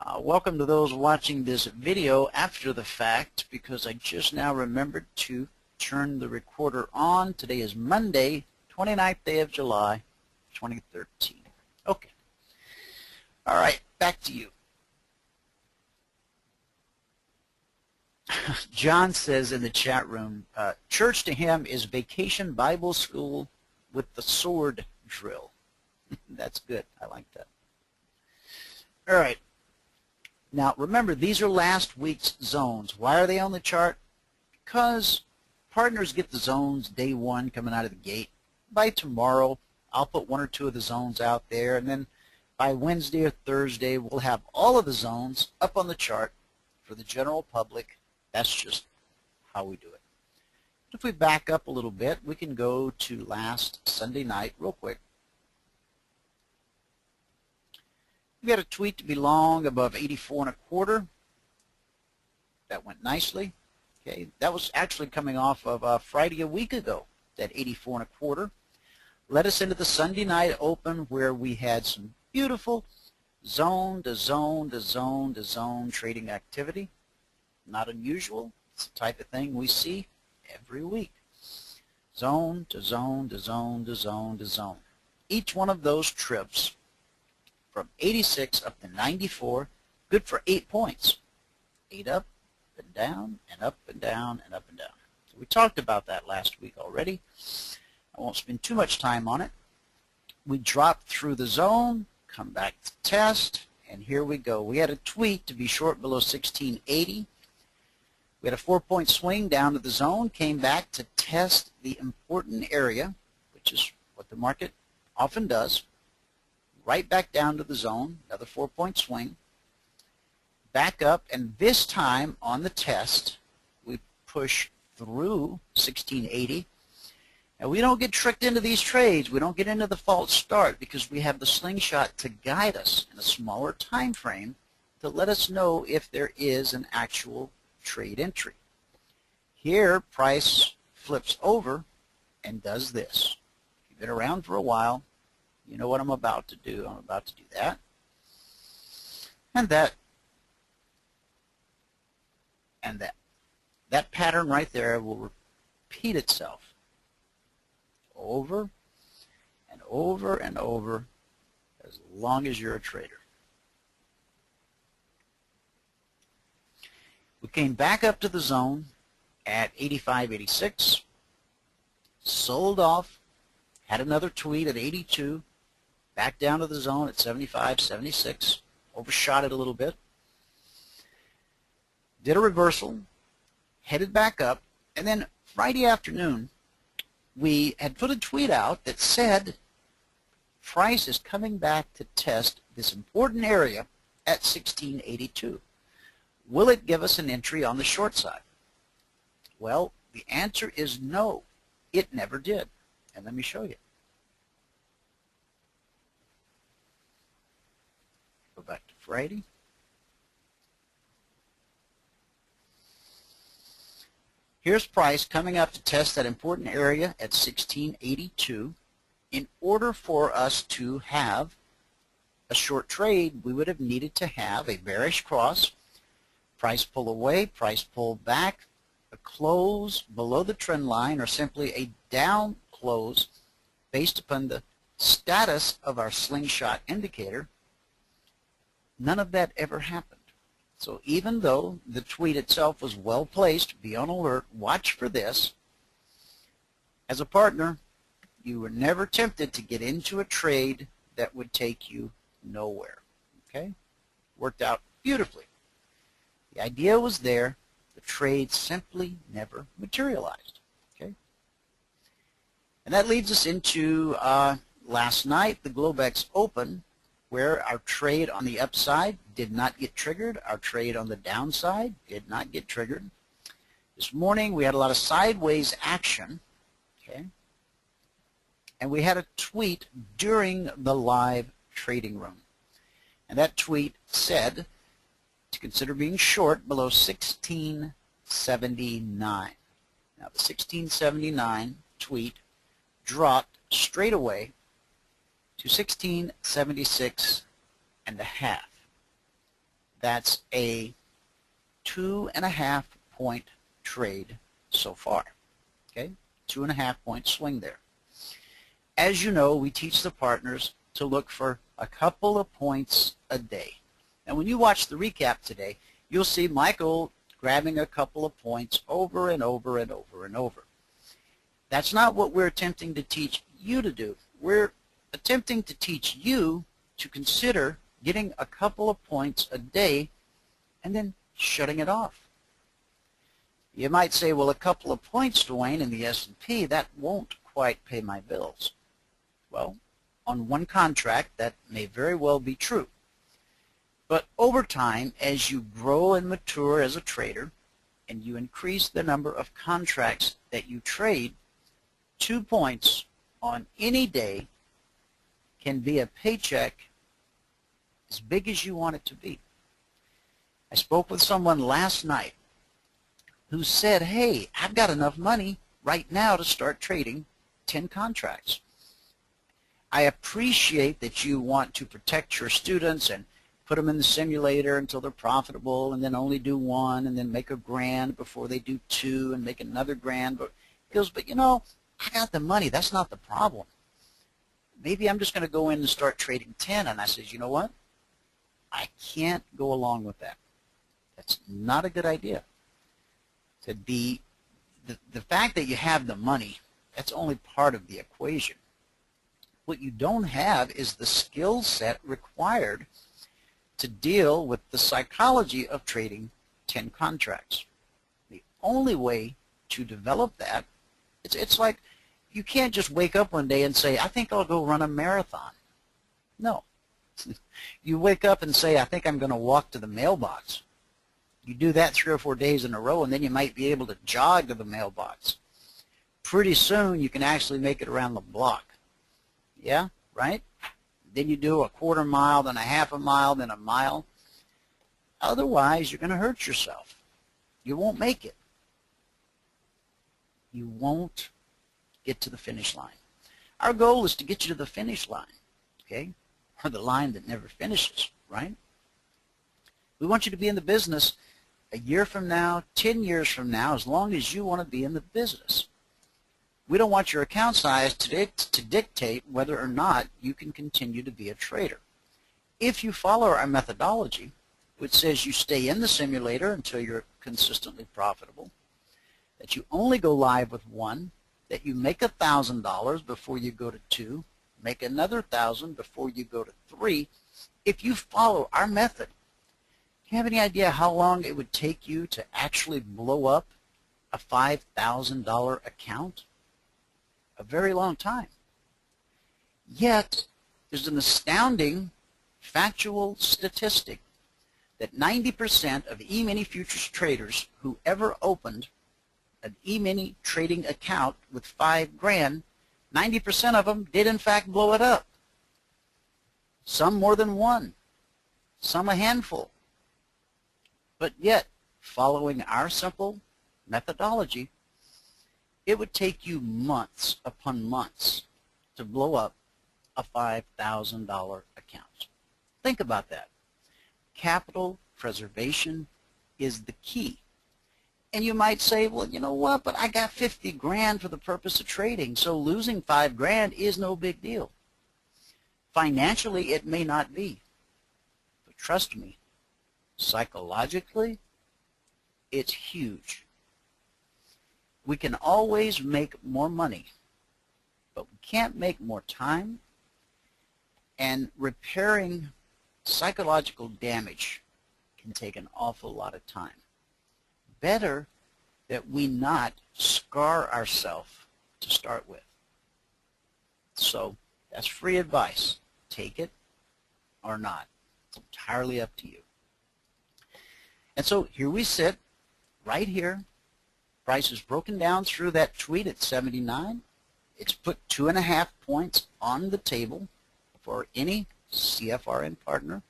Welcome to those watching this video after the fact, because I just now remembered to turn the recorder on. Today is Monday, 29th day of July, 2013. Okay. All right, back to you. John says in the chat room, church to him is vacation Bible school with the sword drill. That's good. I like that. All right. Now, remember, these are last week's zones. Why are they on the chart? Because partners get the zones day one coming out of the gate. By tomorrow, I'll put one or two of the zones out there, and then by Wednesday or Thursday, we'll have all of the zones up on the chart for the general public. That's just how we do it. If we back up a little bit, we can go to last Sunday night real quick. We had a tweet to be long above 84.25. That went nicely. Okay, that was actually coming off of Friday a week ago. That 84.25 led us into the Sunday night open, where we had some beautiful zone to zone to zone to zone trading activity. Not unusual. It's the type of thing we see every week. Zone to zone to zone to zone to zone. Each one of those trips from 86 up to 94, good for 8 points. 8 up and down and up and down and up and down. So we talked about that last week already. I won't spend too much time on it. We dropped through the zone, come back to test, and here we go. We had a tweet to be short below 1680. We had a 4-point swing down to the zone, came back to test the important area, which is what the market often does. Right back down to the zone, another 4-point swing, back up, and this time on the test, we push through 1680. And we don't get tricked into these trades. We don't get into the false start, because we have the slingshot to guide us in a smaller time frame to let us know if there is an actual trade entry. Here, price flips over and does this. If you've been around for a while, you know what I'm about to do. I'm about to do that. And that. And that. That pattern right there will repeat itself over and over and over as long as you're a trader. We came back up to the zone at 85.86, sold off, had another tweet at 82, back down to the zone at 75.76, overshot it a little bit, did a reversal, headed back up, and then Friday afternoon we had put a tweet out that said price is coming back to test this important area at 1682. Will it give us an entry on the short side? Well, the answer is no, it never did. And let me show you. Go back to Friday. Here's price coming up to test that important area at 1682. In order for us to have a short trade, we would have needed to have a bearish cross, price pull away, price pull back, a close below the trend line, or simply a down close based upon the status of our slingshot indicator. None of that ever happened. So even though the tweet itself was well placed, be on alert, watch for this, as a partner, you were never tempted to get into a trade that would take you nowhere. Okay? Worked out beautifully. The idea was there. The trade simply never materialized. Okay? And that leads us into last night, the Globex Open, where our trade on the upside did not get triggered. Our trade on the downside did not get triggered. This morning we had a lot of sideways action, okay? And we had a tweet during the live trading room. And that tweet said to consider being short below 1679. Now the 1679 tweet dropped straight away to 1676 and a half. That's a 2.5 point trade so far. Okay, 2.5 point swing there. As you know, we teach the partners to look for a couple of points a day. And when you watch the recap today, you'll see Michael grabbing a couple of points over and over and over and over. That's not what we're attempting to teach you to do. We're attempting to teach you to consider getting a couple of points a day and then shutting it off. You might say, well, a couple of points, Dwayne, in the S&P, that won't quite pay my bills. Well, on one contract, that may very well be true. But over time, as you grow and mature as a trader, and you increase the number of contracts that you trade, 2 points on any day can be a paycheck as big as you want it to be. I spoke with someone last night who said, hey, I've got enough money right now to start trading 10 contracts. I appreciate that you want to protect your students and put them in the simulator until they're profitable and then only do one and then make $1,000 before they do 2 and make another $1,000. But he goes, but you know, I got the money. That's not the problem. Maybe I'm just going to go in and start trading 10. And I says, you know what? I can't go along with that. That's not a good idea. The fact that you have the money, that's only part of the equation. What you don't have is the skill set required to deal with the psychology of trading 10 contracts. The only way to develop that, it's like you can't just wake up one day and say, I think I'll go run a marathon. No. You wake up and say, I think I'm going to walk to the mailbox. You do that 3 or 4 days in a row, and then you might be able to jog to the mailbox. Pretty soon, you can actually make it around the block. Yeah, right? Then you do a 1/4 mile, then a 1/2 mile, then a mile. Otherwise, you're going to hurt yourself. You won't make it. You won't get to the finish line. Our goal is to get you to the finish line, okay? Or the line that never finishes, right? We want you to be in the business a year from now, 10 years from now, as long as you want to be in the business. We don't want your account size to dictate whether or not you can continue to be a trader. If you follow our methodology, which says you stay in the simulator until you're consistently profitable, that you only go live with 1, that you make $1,000 before you go to 2, make another 1,000 before you go to 3. If you follow our method, do you have any idea how long it would take you to actually blow up a $5,000 account? A very long time. Yet, there's an astounding factual statistic that 90% of E-mini futures traders who ever opened an E-mini trading account with $5,000, 90% of them did in fact blow it up. Some more than 1, some a handful. But yet, following our simple methodology, it would take you months upon months to blow up a $5,000 account. Think about that. Capital preservation is the key. And you might say, well, you know what, but I got 50 grand for the purpose of trading, so losing 5 grand is no big deal. Financially, it may not be. But trust me, psychologically, it's huge. We can always make more money, but we can't make more time, and repairing psychological damage can take an awful lot of time. Better that we not scar ourselves to start with. So that's free advice. Take it or not. It's entirely up to you. And so here we sit, right here. Price is broken down through that tweet at 79. It's put 2.5 points on the table for any CFRN partner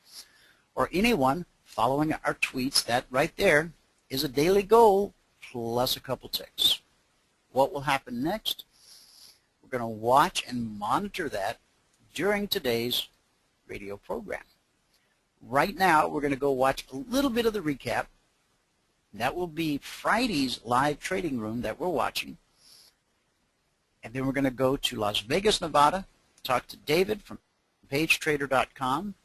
or anyone following our tweets. That right there is a daily goal plus a couple ticks. What will happen next? We're going to watch and monitor that during today's radio program. right now we're going to go watch a little bit of the recap. That will be Friday's live trading room that we're watching. And then we're going to go to Las Vegas, Nevada, talk to David from pagetrader.com,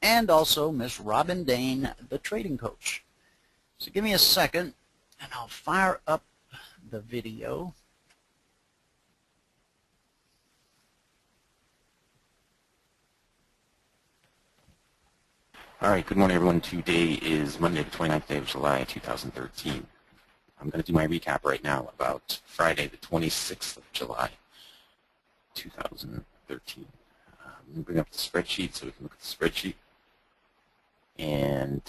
and also Miss Robin Dane, the trading coach. So give me a second, and I'll fire up the video. All right, good morning, everyone. Today is Monday, the 29th day of July, 2013. I'm going to do my recap right now about Friday, the 26th of July, 2013. Let me bring up the spreadsheet so we can look at the spreadsheet. And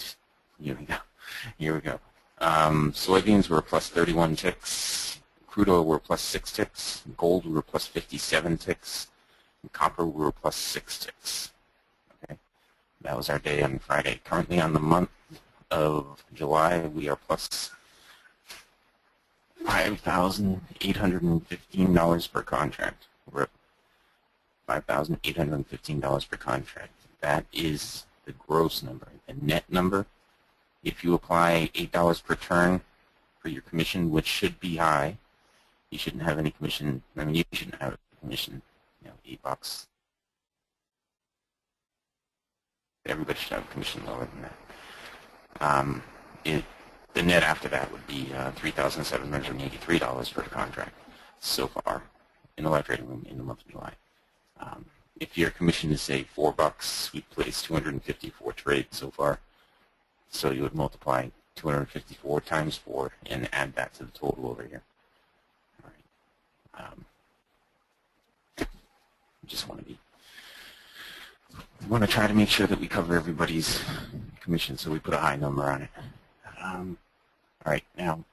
here we go. Here we go. Soybeans were plus 31 ticks. Crude oil were plus 6 ticks. Gold we were plus 57 ticks. And copper we were plus 6 ticks. That was our day on Friday. Currently on the month of July, we are plus $5,815 per contract. We're at $5,815 per contract. That is the gross number. The net number, if you apply $8 per turn for your commission, which should be high, you shouldn't have any commission. I mean, you shouldn't have a commission, $8. Everybody should have a commission lower than that. The net after that would be $3,783 per contract so far in the live trading room in the month of July. If your commission is, say, $4, we've placed 254 trades so far. So you would multiply 254 times 4 and add that to the total over here. All right. Just want to try to make sure that we cover everybody's commission, so we put a high number on it. All right, now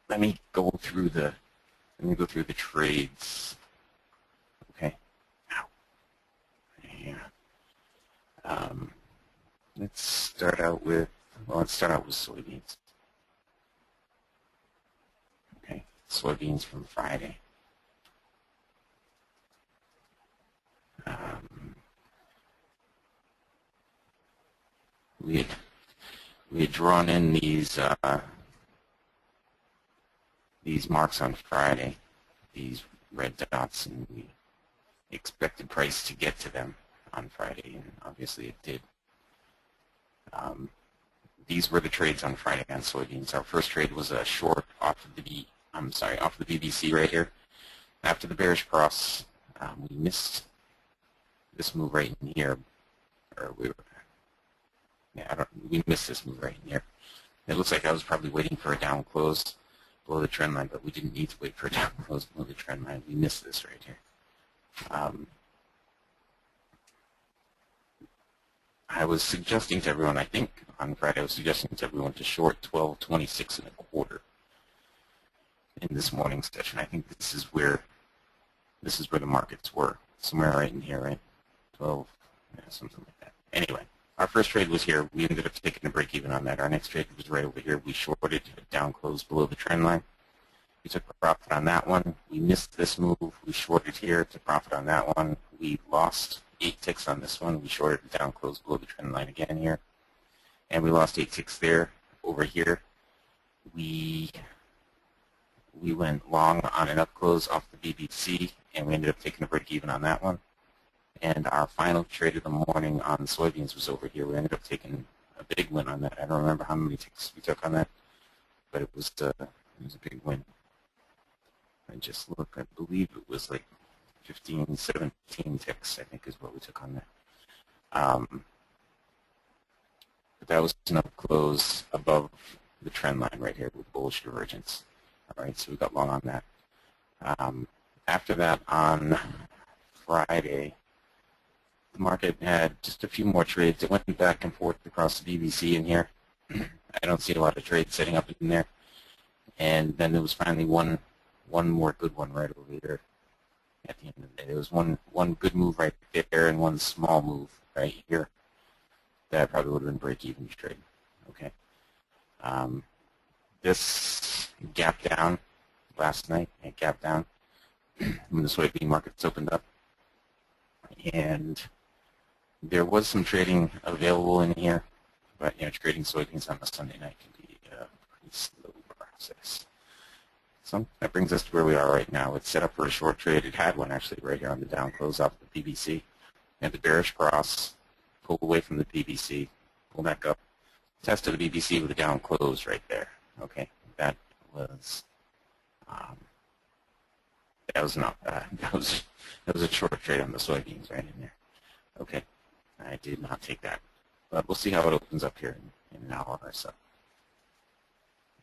let me go through the trades. Okay. Ow. Yeah. Let's start out with soybeans. Okay, soybeans from Friday. We had drawn in these marks on Friday, these red dots, and we expected price to get to them on Friday, and obviously it did. These were the trades on Friday on soybeans. Our first trade was a short off of the BBC right here. After the bearish cross, we missed this move right in here, or we missed this move right in here. It looks like I was probably waiting for a down close below the trend line, but we didn't need to wait for a down close below the trend line. We missed this right here. I was suggesting to everyone, I think on Friday, I was suggesting to everyone to short 12.26 1/4 in this morning's session. I think this is where the markets were, somewhere right in here, right? 12, yeah, something like that. Anyway. Our first trade was here. We ended up taking a break even on that. Our next trade was right over here. We shorted down close below the trend line. We took a profit on that one. We missed this move. We shorted here to profit on that one. We lost 8 ticks on this one. We shorted down close below the trend line again here. And we lost 8 ticks there. Over here, we went long on an up close off the BBC, and we ended up taking a break even on that one. And our final trade of the morning on soybeans was over here. We ended up taking a big win on that. I don't remember how many ticks we took on that, but it was a big win. I just looked. I believe it was like 15, 17 ticks, I think, is what we took on that. But that was an up close above the trend line right here with bullish divergence. All right, so we got long on that. After that, on Friday, the market had just a few more trades. It went back and forth across the BBC in here. I don't see a lot of trades setting up in there. And then there was finally one more good one right over here at the end of the day. There was one good move right there and one small move right here. That probably would have been break-even trade. Okay. This gap down last night. It gapped down when the soybean markets opened up. And There was some trading available in here, but trading soybeans on a Sunday night can be a pretty slow process. So that brings us to where we are right now. It's set up for a short trade. It had one actually right here on the down close off the PBC. And the bearish cross, pulled away from the PBC, pull back up, tested the PBC with a down close right there. Okay, that was not that was a short trade on the soybeans right in there. Okay, I did not take that, but we'll see how it opens up here in an hour or so.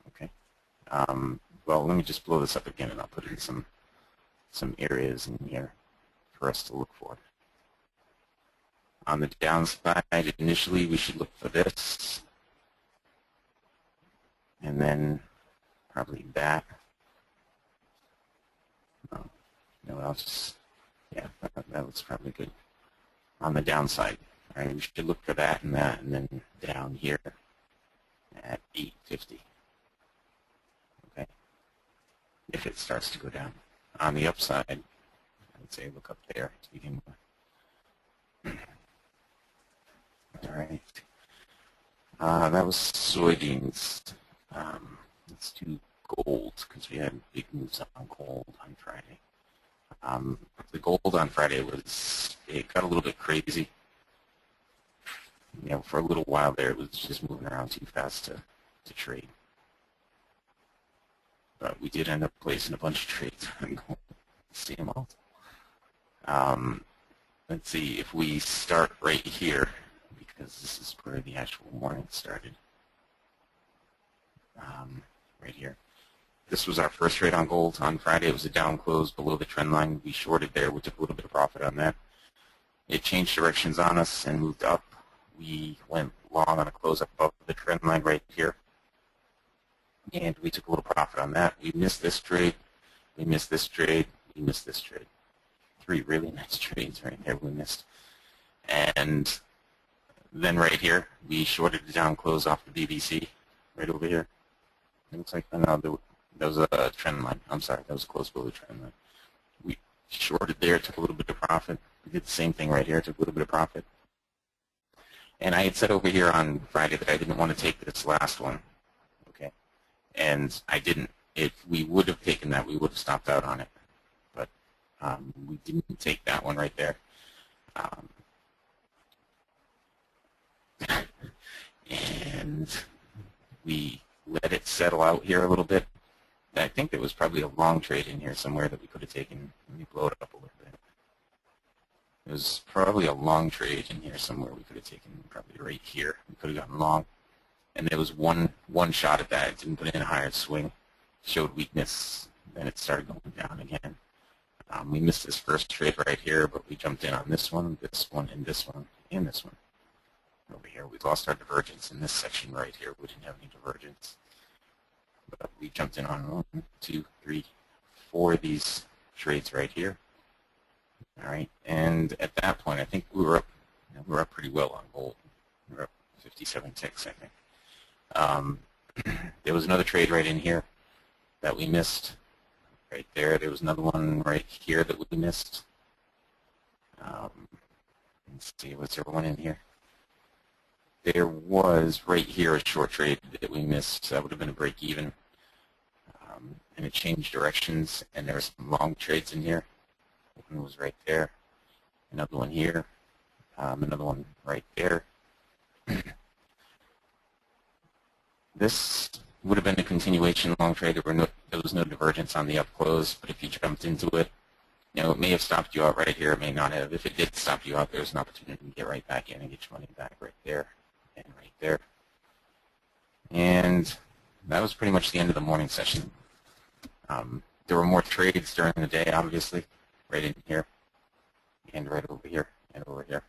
Okay. Well, let me just blow this up again, and I'll put in some areas in here for us to look for. On the downside, initially we should look for this, and then probably that. No, I'll just, yeah, that looks probably good. On the downside, all right, we should look for that, and then down here at 850. Okay, if it starts to go down. On the upside, I would say look up there to begin with. All right. That was soybeans. Let's do gold because we had big moves on gold on Friday. The gold on Friday it got a little bit crazy. For a little while there, it was just moving around too fast to trade. But we did end up placing a bunch of trades on gold. See them all. Let's see if we start right here, because this is where the actual morning started. Right here. This was our first trade on gold on Friday. It was a down close below the trend line. We shorted there. We took a little bit of profit on that. It changed directions on us and moved up. We went long on a close up above the trend line right here. And we took a little profit on that. We missed this trade. We missed this trade. We missed this trade. 3 really nice trades right there we missed. And then right here, we shorted the down close off the BBC right over here. It looks like, no, that was a trend line. I'm sorry, that was close below the trend line. We shorted there, took a little bit of profit. We did the same thing right here, took a little bit of profit. And I had said over here on Friday that I didn't want to take this last one. Okay. And I didn't. If we would have taken that, we would have stopped out on it. But we didn't take that one right there. And we let it settle out here a little bit. I think there was probably a long trade in here somewhere that we could have taken. Let me blow it up a little bit. There was probably a long trade in here somewhere we could have taken, probably right here. We could have gotten long. And there was one shot at that. It didn't put in a higher swing. Showed weakness. Then it started going down again. We missed this first trade right here, but we jumped in on this one, and this one, and this one. Over here, we lost our divergence in this section right here. We didn't have any divergence. But we jumped in on 1, 2, 3, 4 of these trades right here. All right, and at that point, I think we were up pretty well on gold. We were up 57 ticks, I think. There was another trade right in here that we missed. Right there. There was another one right here that we missed. Let's see, was there one in here? There was right here a short trade that we missed. That would have been a break even. And it changed directions, and there were some long trades in here. One was right there. Another one here. Another one right there. This would have been a continuation long trade. There was no divergence on the up close, but if you jumped into it, it may have stopped you out right here. It may not have. If it did stop you out, there's an opportunity to get right back in and get your money back right there and right there. And that was pretty much the end of the morning session. There were more trades during the day, obviously, right in here and right over here and over here.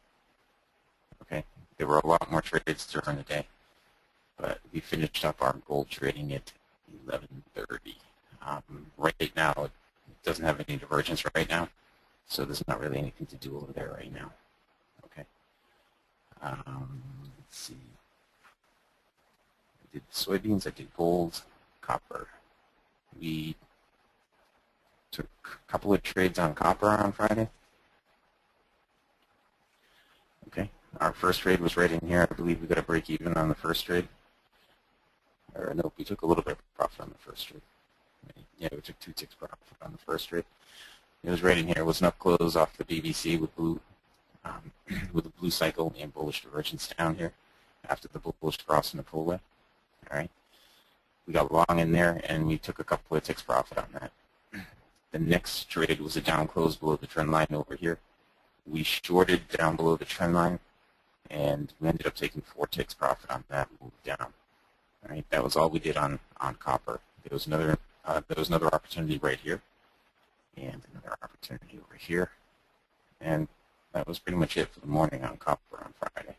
Okay, there were a lot more trades during the day, but we finished up our gold trading at 11:30. Right now, it doesn't have any divergence right now, so there's not really anything to do over there right now. Okay. Let's see. I did soybeans, I did gold, copper. We took a couple of trades on copper on Friday. Okay. Our first trade was right in here. I believe we got a break even on the first trade. Or nope, we took a little bit of profit on the first trade. Yeah, we took 2 ticks profit on the first trade. It was right in here. It was an up close off the BBC with blue, with a blue cycle and bullish divergence down here after the bullish cross in the pullway. All right, we got long in there and we took a couple of ticks profit on that. The next trade was a down close below the trend line over here. We shorted down below the trend line, and we ended up taking 4 ticks profit on that move down. All right, that was all we did on copper. There was another opportunity right here, and another opportunity over here, and that was pretty much it for the morning on copper on Friday.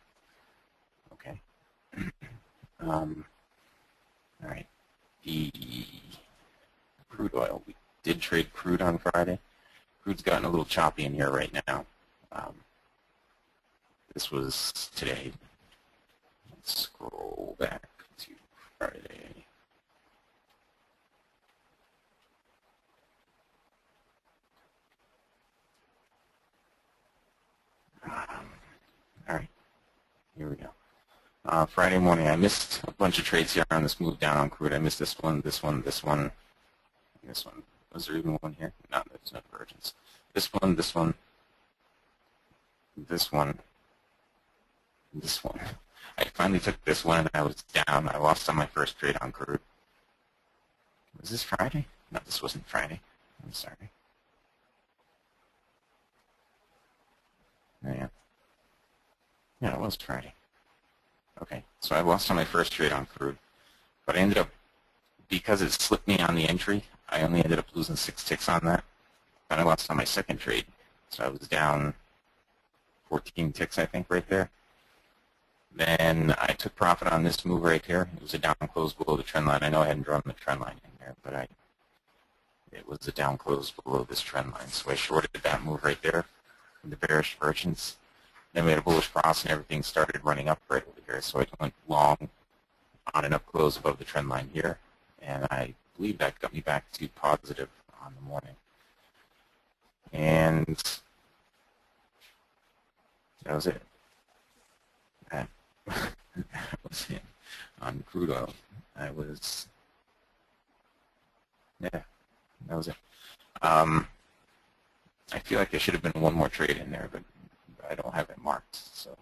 Okay. All right. The crude oil. We did trade crude on Friday. Crude's gotten a little choppy in here right now. This was today. Let's scroll back to Friday. All right, here we go. Friday morning, I missed a bunch of trades here on this move down on crude. I missed this one, this one, this one, this one. Was there even one here? No, there's no divergence. This one, this one, this one, this one. I finally took this one and I was down. I lost on my first trade on crude. Was this Friday? No, this wasn't Friday. I'm sorry. Yeah, it was Friday. Okay, so I lost on my first trade on crude, but I ended up, because it slipped me on the entry, I only ended up losing 6 ticks on that. Then I lost on my second trade, so I was down 14 ticks, I think, right there. Then I took profit on this move right here. It was a down close below the trend line. I know I hadn't drawn the trend line in there, but it was a down close below this trend line. So I shorted that move right there, the bearish divergence. Then we had a bullish cross and everything started running up right over here. So I went long on an up close above the trend line here. And I believe that got me back to positive on the morning. And that was it. That was it on crude oil. Yeah, that was it. I feel like there should have been one more trade in there, but I don't have it marked. So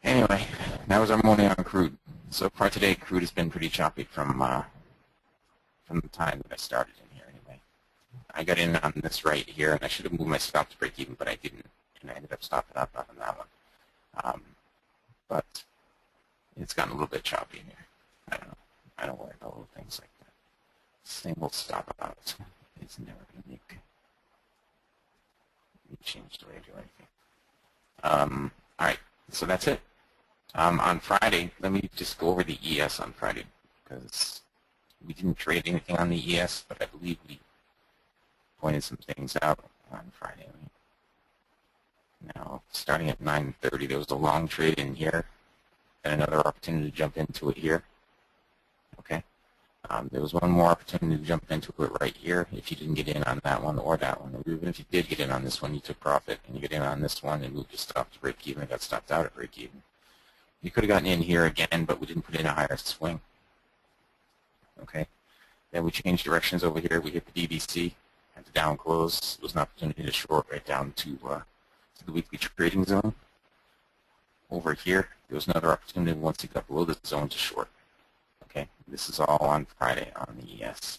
anyway, that was our morning on crude. So far today, crude has been pretty choppy from the time that I started in here. Anyway, I got in on this right here, and I should have moved my stop to break even, but I didn't, and I ended up stopping up on that one. But it's gotten a little bit choppy in here. I don't know. I don't worry about little things like that. Same old stop out. It's never going to make me change the way I do anything. All right, so that's it. On Friday, let me just go over the ES on Friday, because we didn't trade anything on the ES, but I believe we pointed some things out on Friday. Now, starting at 9:30, there was a long trade in here, and another opportunity to jump into it here. Okay. There was one more opportunity to jump into it right here if you didn't get in on that one or that one. Or even if you did get in on this one, you took profit, and you get in on this one and moved your stop to break even and got stopped out at break even. You could have gotten in here again, but we didn't put in a higher swing. Okay. Then we changed directions over here. We hit the BBC at the down close. It was an opportunity to short right down to the weekly trading zone. Over here, there was another opportunity once it got below the zone to short. Okay, this is all on Friday on the ES.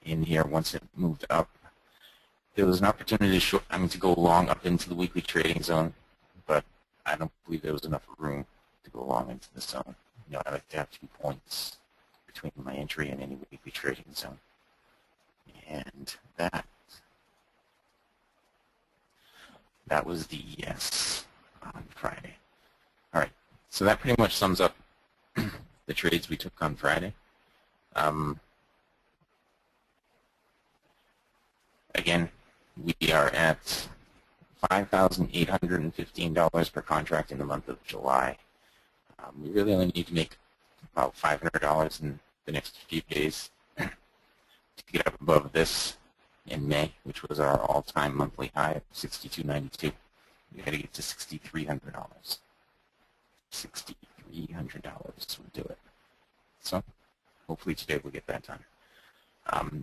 In here, once it moved up, there was an opportunity to go long up into the weekly trading zone, but I don't believe there was enough room to go long into the zone. You know, I like to have 2 points between my entry and any weekly trading zone. And that was the ES on Friday. All right, so that pretty much sums up the trades we took on Friday. Again, we are at $5,815 per contract in the month of July. We really only need to make about $500 in the next few days to get up above this in May, which was our all-time monthly high of $62.92. We got to get to $6,300. $6,300 would do it. So hopefully today we'll get that done.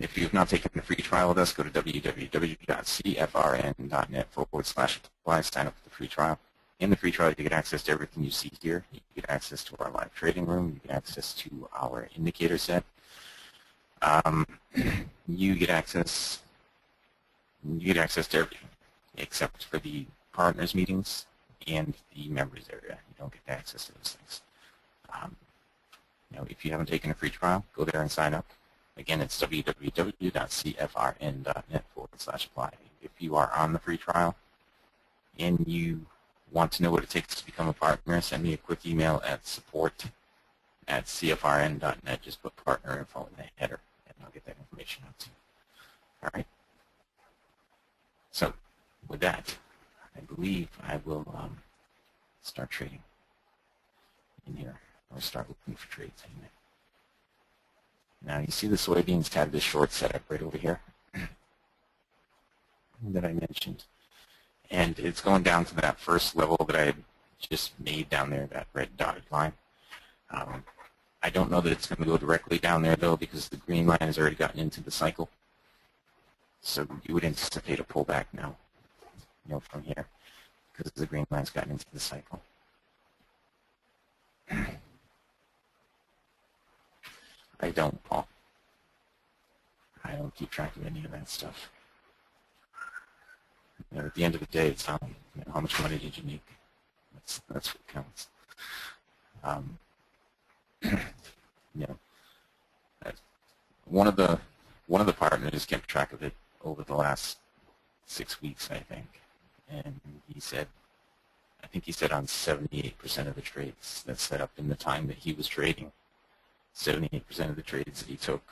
If you have not taken the free trial with us, go to www.cfrn.net/apply, sign up for the free trial. In the free trial, you get access to everything you see here. You get access to our live trading room. You get access to our indicator set. You get access to everything except for the partners meetings and the members area. You don't get access to those things. If you haven't taken a free trial, go there and sign up. Again, it's www.cfrn.net/apply. If you are on the free trial and you want to know what it takes to become a partner, send me a quick email at support@cfrn.net. Just put partner info in the header, and I'll get that information out to you. All right. So with that, I believe I will start trading in here, or start looking for trades anyway. Now you see the soybeans have this short setup right over here that I mentioned. And it's going down to that first level that I had just made down there, that red dotted line. I don't know that it's going to go directly down there, though, because the green line has already gotten into the cycle. So you would anticipate a pullback now, from here, because the green line's gotten into the cycle. I don't, Paul. I don't keep track of any of that stuff. At the end of the day, it's how much money did you make? That's what counts. One of the partners kept track of it over the last 6 weeks, I think, and he said, I think he said on 78% of the trades that set up in the time that he was trading, 78% of the trades that he took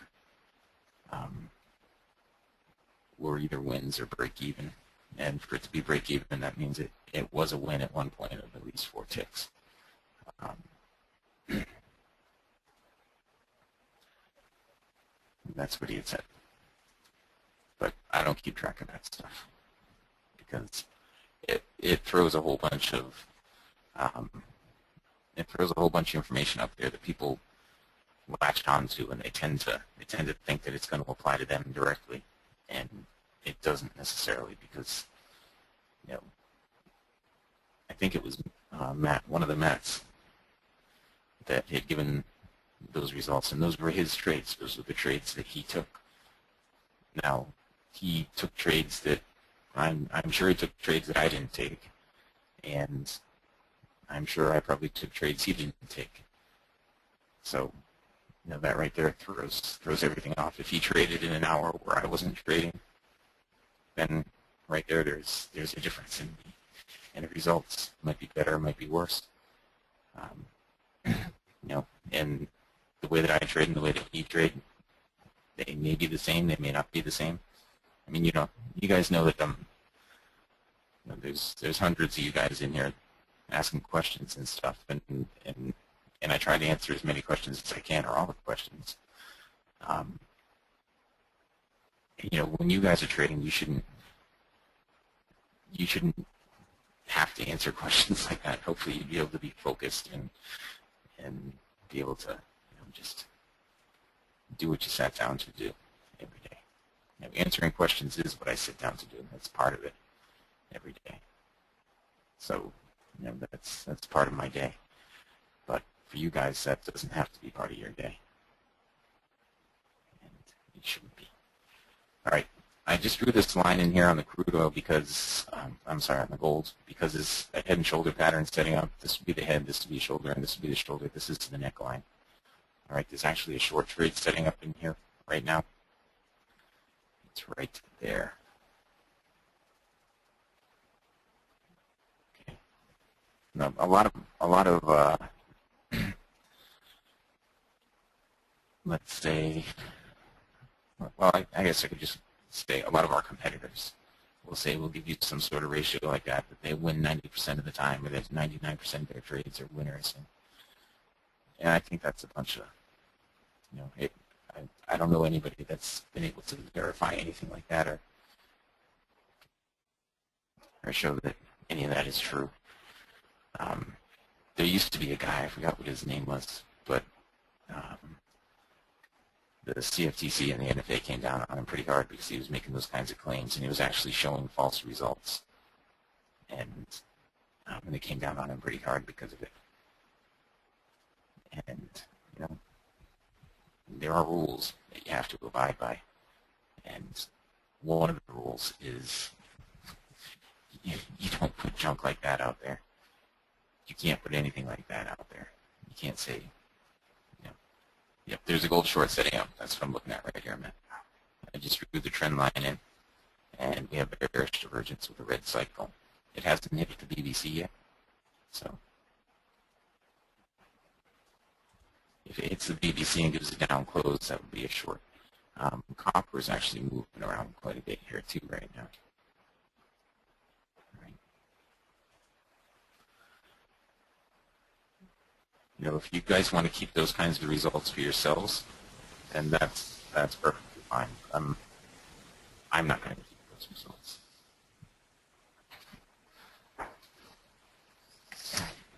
were either wins or break even. And for it to be break even, that means it was a win at one point of at least 4 ticks. That's what he had said. But I don't keep track of that stuff because it throws a whole bunch of information up there that people latch onto, and they tend to think that it's going to apply to them directly, and it doesn't necessarily, because I think it was Matt, one of the Matts, that had given those results, and those were his trades. Those were the trades that he took. Now, he took trades that I'm sure he took trades that I didn't take, and I'm sure I probably took trades he didn't take. So, that right there throws everything off. If he traded in an hour where I wasn't trading, then right there's a difference in the results. Might be better, might be worse. And the way that I trade and the way that he trade, they may be the same, they may not be the same. I mean, you guys know that there's hundreds of you guys in here asking questions and stuff, and I try to answer as many questions as I can, or all the questions. When you guys are trading, you shouldn't have to answer questions like that. Hopefully, you'd be able to be focused and be able to just do what you sat down to do every day. Answering questions is what I sit down to do. That's part of it every day. So that's part of my day. But for you guys, that doesn't have to be part of your day. And it shouldn't be. All right. I just drew this line in here on the crude oil because, on the gold, because it's a head and shoulder pattern setting up. This would be the head, this would be the shoulder, and this would be the shoulder. This is the neckline. All right, there's actually a short trade setting up in here right now. It's right there. Okay. Now, a lot of let's say, well, I guess I could just say a lot of our competitors will say we'll give you some sort of ratio like that they win 90% of the time, or that 99% of their trades are winners. And I think that's a bunch of, I don't know anybody that's been able to verify anything like that, or show that any of that is true. There used to be a guy, I forgot what his name was, but the CFTC and the NFA came down on him pretty hard because he was making those kinds of claims, and he was actually showing false results. And they came down on him pretty hard because of it. And, you know, there are rules that you have to abide by. And one of the rules is you don't put junk like that out there. You can't put anything like that out there. You can't say, you know, yep, there's a gold short setting up. That's what I'm looking at right here, man. I just drew the trend line in, and we have bearish divergence with a red cycle. It hasn't hit the BBC yet, so if it hits the BBC and gives a down close, that would be a short. Copper is actually moving around quite a bit here too right now. Right. You know, if you guys want to keep those kinds of results for yourselves, then that's perfectly fine. I'm not going to keep those results.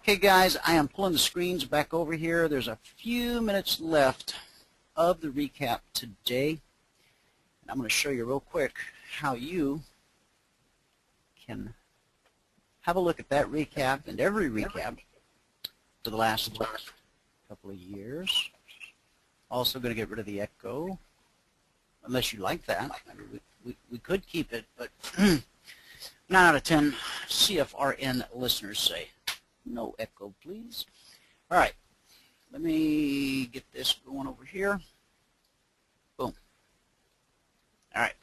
Okay, guys, I am pulling the screens back over here. There's a few minutes left of the recap today. And I'm going to show you real quick how you can have a look at that recap and every recap for the last couple of years. Also going to get rid of the echo, unless you like that. I mean, we could keep it, but 9 out of 10 CFRN listeners say, no echo, please. All right, let me get this going over here. Boom. All right.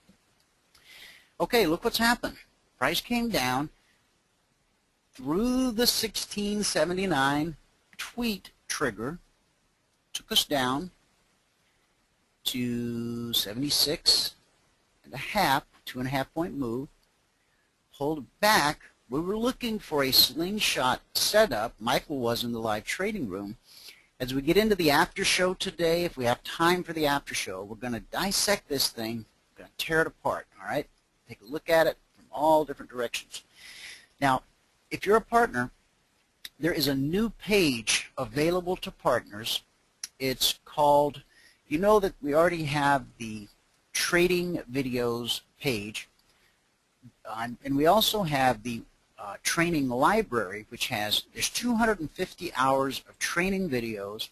Okay, look what's happened. Price came down through the 1679 tweet trigger, took us down to 76 and a half, 2.5 point move, pulled back. We were looking for a slingshot setup. Michael was in the live trading room. As we get into the after show today, if we have time for the after show, we're going to dissect this thing. We're going to tear it apart, all right? Take a look at it from all different directions. Now, if you're a partner, there is a new page available to partners. It's called, you know that we already have the trading videos page, and we also have the training library, which there's 250 hours of training videos.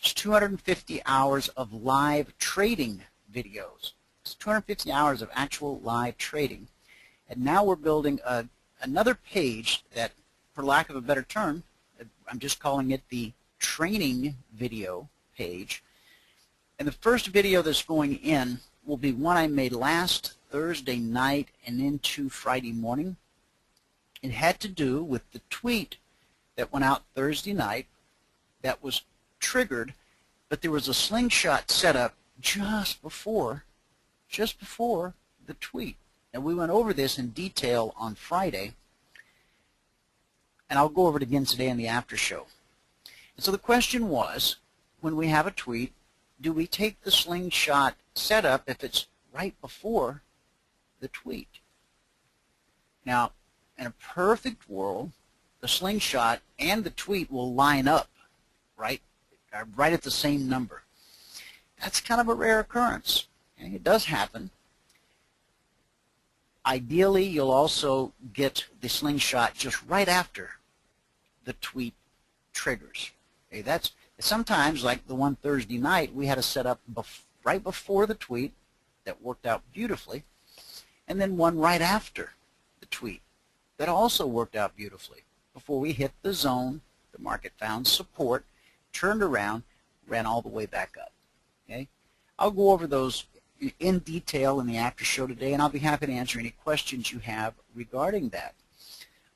There's 250 hours of live trading videos. It's 250 hours of actual live trading. And now we're building another page that, for lack of a better term, I'm just calling it the training video page. And the first video that's going in will be one I made last Thursday night and into Friday morning. It had to do with the tweet that went out Thursday night that was triggered, but there was a slingshot set up just before the tweet. And we went over this in detail on Friday, and I'll go over it again today in the after show. And so the question was, when we have a tweet, do we take the slingshot setup if it's right before the tweet? Now, in a perfect world, the slingshot and the tweet will line up, right at the same number. That's kind of a rare occurrence. Okay? It does happen. Ideally, you'll also get the slingshot just right after the tweet triggers. Okay? That's sometimes, like the one Thursday night, we had a setup right before the tweet that worked out beautifully, and then one right after the tweet that also worked out beautifully. Before we hit the zone, the market found support, turned around, ran all the way back up. Okay? I'll go over those in detail in the after show today, and I'll be happy to answer any questions you have regarding that.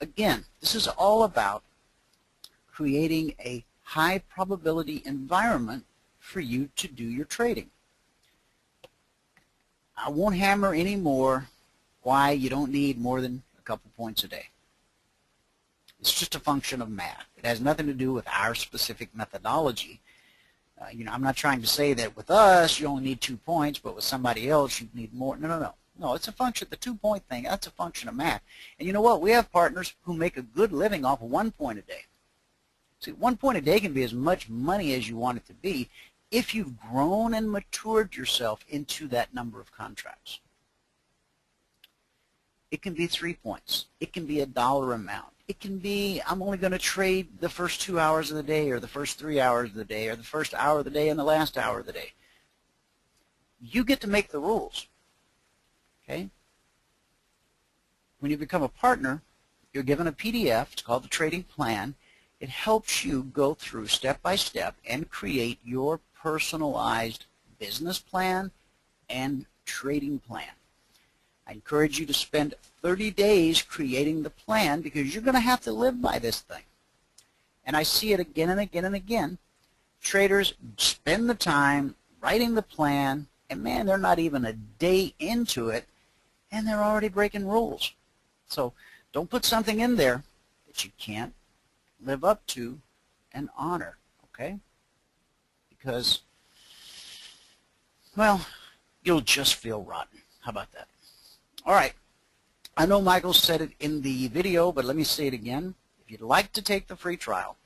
Again, this is all about creating a high probability environment for you to do your trading. I won't hammer anymore why you don't need more than a couple points a day. It's just a function of math. It has nothing to do with our specific methodology. You know, I'm not trying to say that with us you only need 2 points, but with somebody else you need more. No, no, no. No, it's a function. The 2-point thing, that's a function of math. And you know what? We have partners who make a good living off of 1 point a day. See, 1 point a day can be as much money as you want it to be if you've grown and matured yourself into that number of contracts. It can be 3 points. It can be a dollar amount. It can be, I'm only going to trade the first 2 hours of the day, or the first 3 hours of the day, or the first hour of the day and the last hour of the day. You get to make the rules. Okay? When you become a partner, you're given a PDF. It's called the trading plan. It helps you go through step by step and create your personalized business plan and trading plan. I encourage you to spend 30 days creating the plan, because you're going to have to live by this thing. And I see it again and again and again. Traders spend the time writing the plan, and man, they're not even a day into it, and they're already breaking rules. So don't put something in there that you can't live up to and honor, okay? Because, well, you'll just feel rotten. How about that? All right. I know Michael said it in the video, but let me say it again. If you'd like to take the free trial,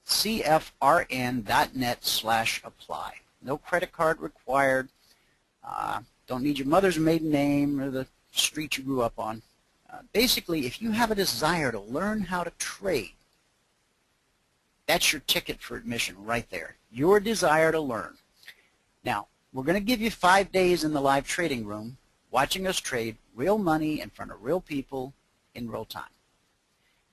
cfrn.net/apply. No credit card required. Don't need your mother's maiden name or the street you grew up on. Basically, if you have a desire to learn how to trade, that's your ticket for admission right there. Your desire to learn. Now, we're going to give you 5 days in the live trading room, watching us trade real money in front of real people in real time.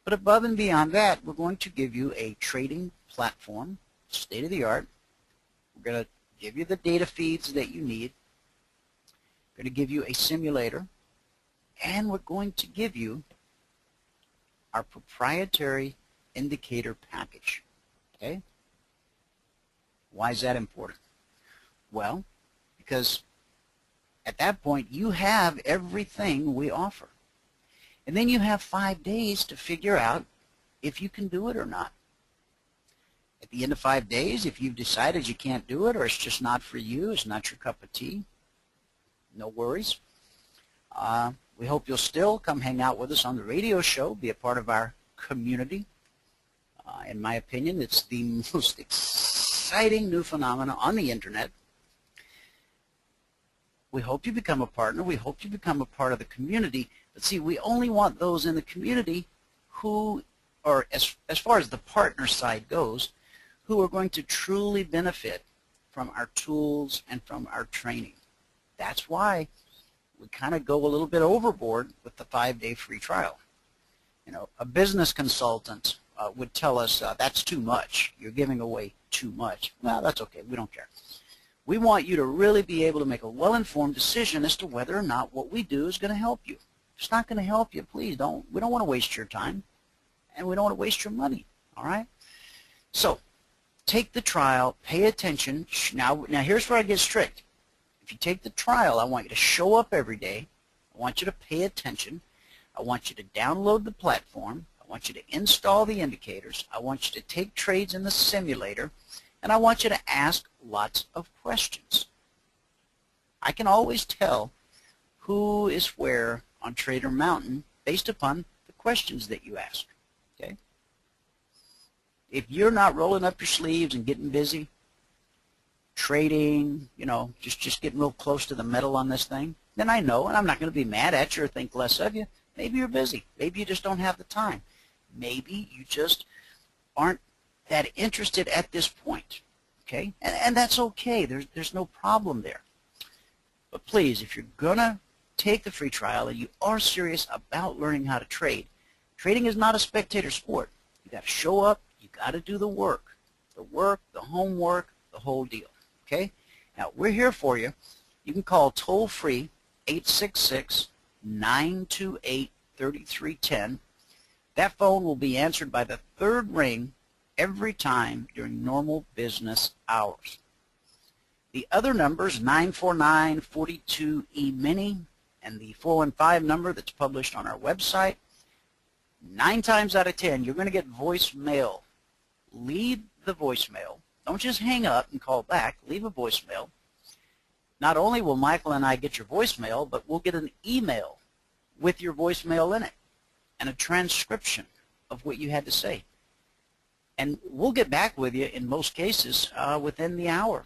But above and beyond that, we're going to give you a trading platform, state of the art. We're going to give you the data feeds that you need. We're going to give you a simulator, and we're going to give you our proprietary indicator package. Okay? Why is that important? Well, because at that point you have everything we offer. And then you have 5 days to figure out if you can do it or not. At the end of 5 days, if you've decided you can't do it, or it's just not for you, it's not your cup of tea, no worries. We hope you'll still come hang out with us on the radio show, be a part of our community. In my opinion, it's the most exciting new phenomena on the internet. We hope you become a partner. We hope you become a part of the community. But see, we only want those in the community who, or as far as the partner side goes, who are going to truly benefit from our tools and from our training. That's why we kind of go a little bit overboard with the 5-day free trial. You know, a business consultant would tell us that's too much. You're giving away too much. Well, that's okay. We don't care. We want you to really be able to make a well-informed decision as to whether or not what we do is going to help you. If it's not going to help you, please don't. We don't want to waste your time, and we don't want to waste your money. All right? So take the trial. Pay attention. Now here's where I get strict. If you take the trial, I want you to show up every day. I want you to pay attention. I want you to download the platform. I want you to install the indicators. I want you to take trades in the simulator. And I want you to ask lots of questions. I can always tell who is where on Trader Mountain based upon the questions that you ask. Okay? If you're not rolling up your sleeves and getting busy, trading, you know, just getting real close to the metal on this thing, then I know, and I'm not going to be mad at you or think less of you. Maybe you're busy. Maybe you just don't have the time. Maybe you just aren't that interested at this point. Okay? And that's okay. There's no problem there. But please, if you're going to take the free trial and you are serious about learning how to trade, trading is not a spectator sport. You got to show up. You got to do the work, the homework, the whole deal. Okay? Now, we're here for you. You can call toll-free 866-928-3310. That phone will be answered by the third ring every time during normal business hours. The other number is 949-42-EMINI, and the 415 number that's published on our website. 9 times out of 10, you're going to get voicemail. Leave the voicemail. Don't just hang up and call back. Leave a voicemail. not only will Michael and I get your voicemail, but we'll get an email with your voicemail in it and a transcription of what you had to say. And we'll get back with you in most cases within the hour.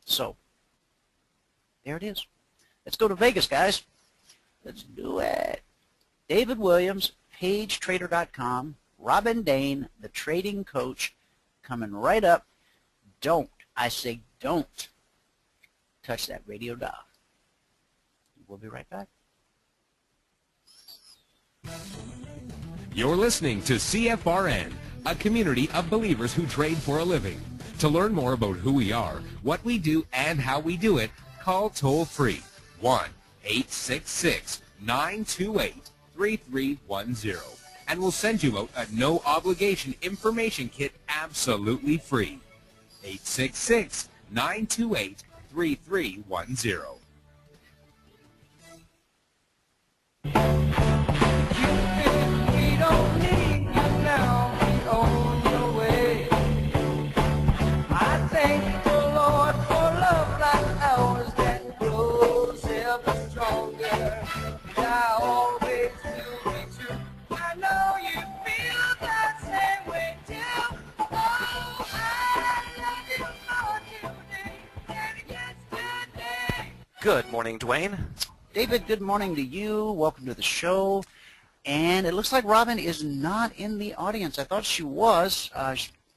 So there it is. Let's go to Vegas, guys. Let's do it. David Williams, PageTrader.com, Robin Dane, the trading coach, coming right up. Don't, I say don't, touch that radio dial. We'll be right back. You're listening to CFRN, a community of believers who trade for a living. To learn more about who we are, what we do, and how we do it, call toll-free 1-866-928-3310, and we'll send you out a no-obligation information kit absolutely free. 866-928-3310. Good morning, Dwayne. David, good morning to you. Welcome to the show. And it looks like Robin is not in the audience. I thought she was.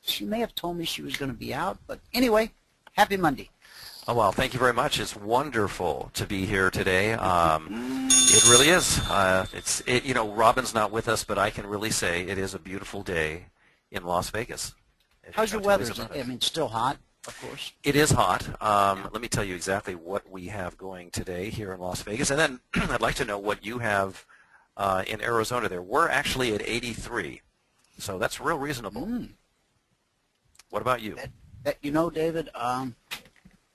She may have told me she was going to be out. But anyway, happy Monday. Oh, well, thank you very much. It's wonderful to be here today. It really is. Robin's not with us, but I can really say it is a beautiful day in Las Vegas. How's your weather? I mean, still hot, of course. It is hot. Let me tell you exactly what we have going today here in Las Vegas. And then I'd like to know what you have in Arizona there. We're actually at 83, so that's real reasonable. What about you? You know, David, I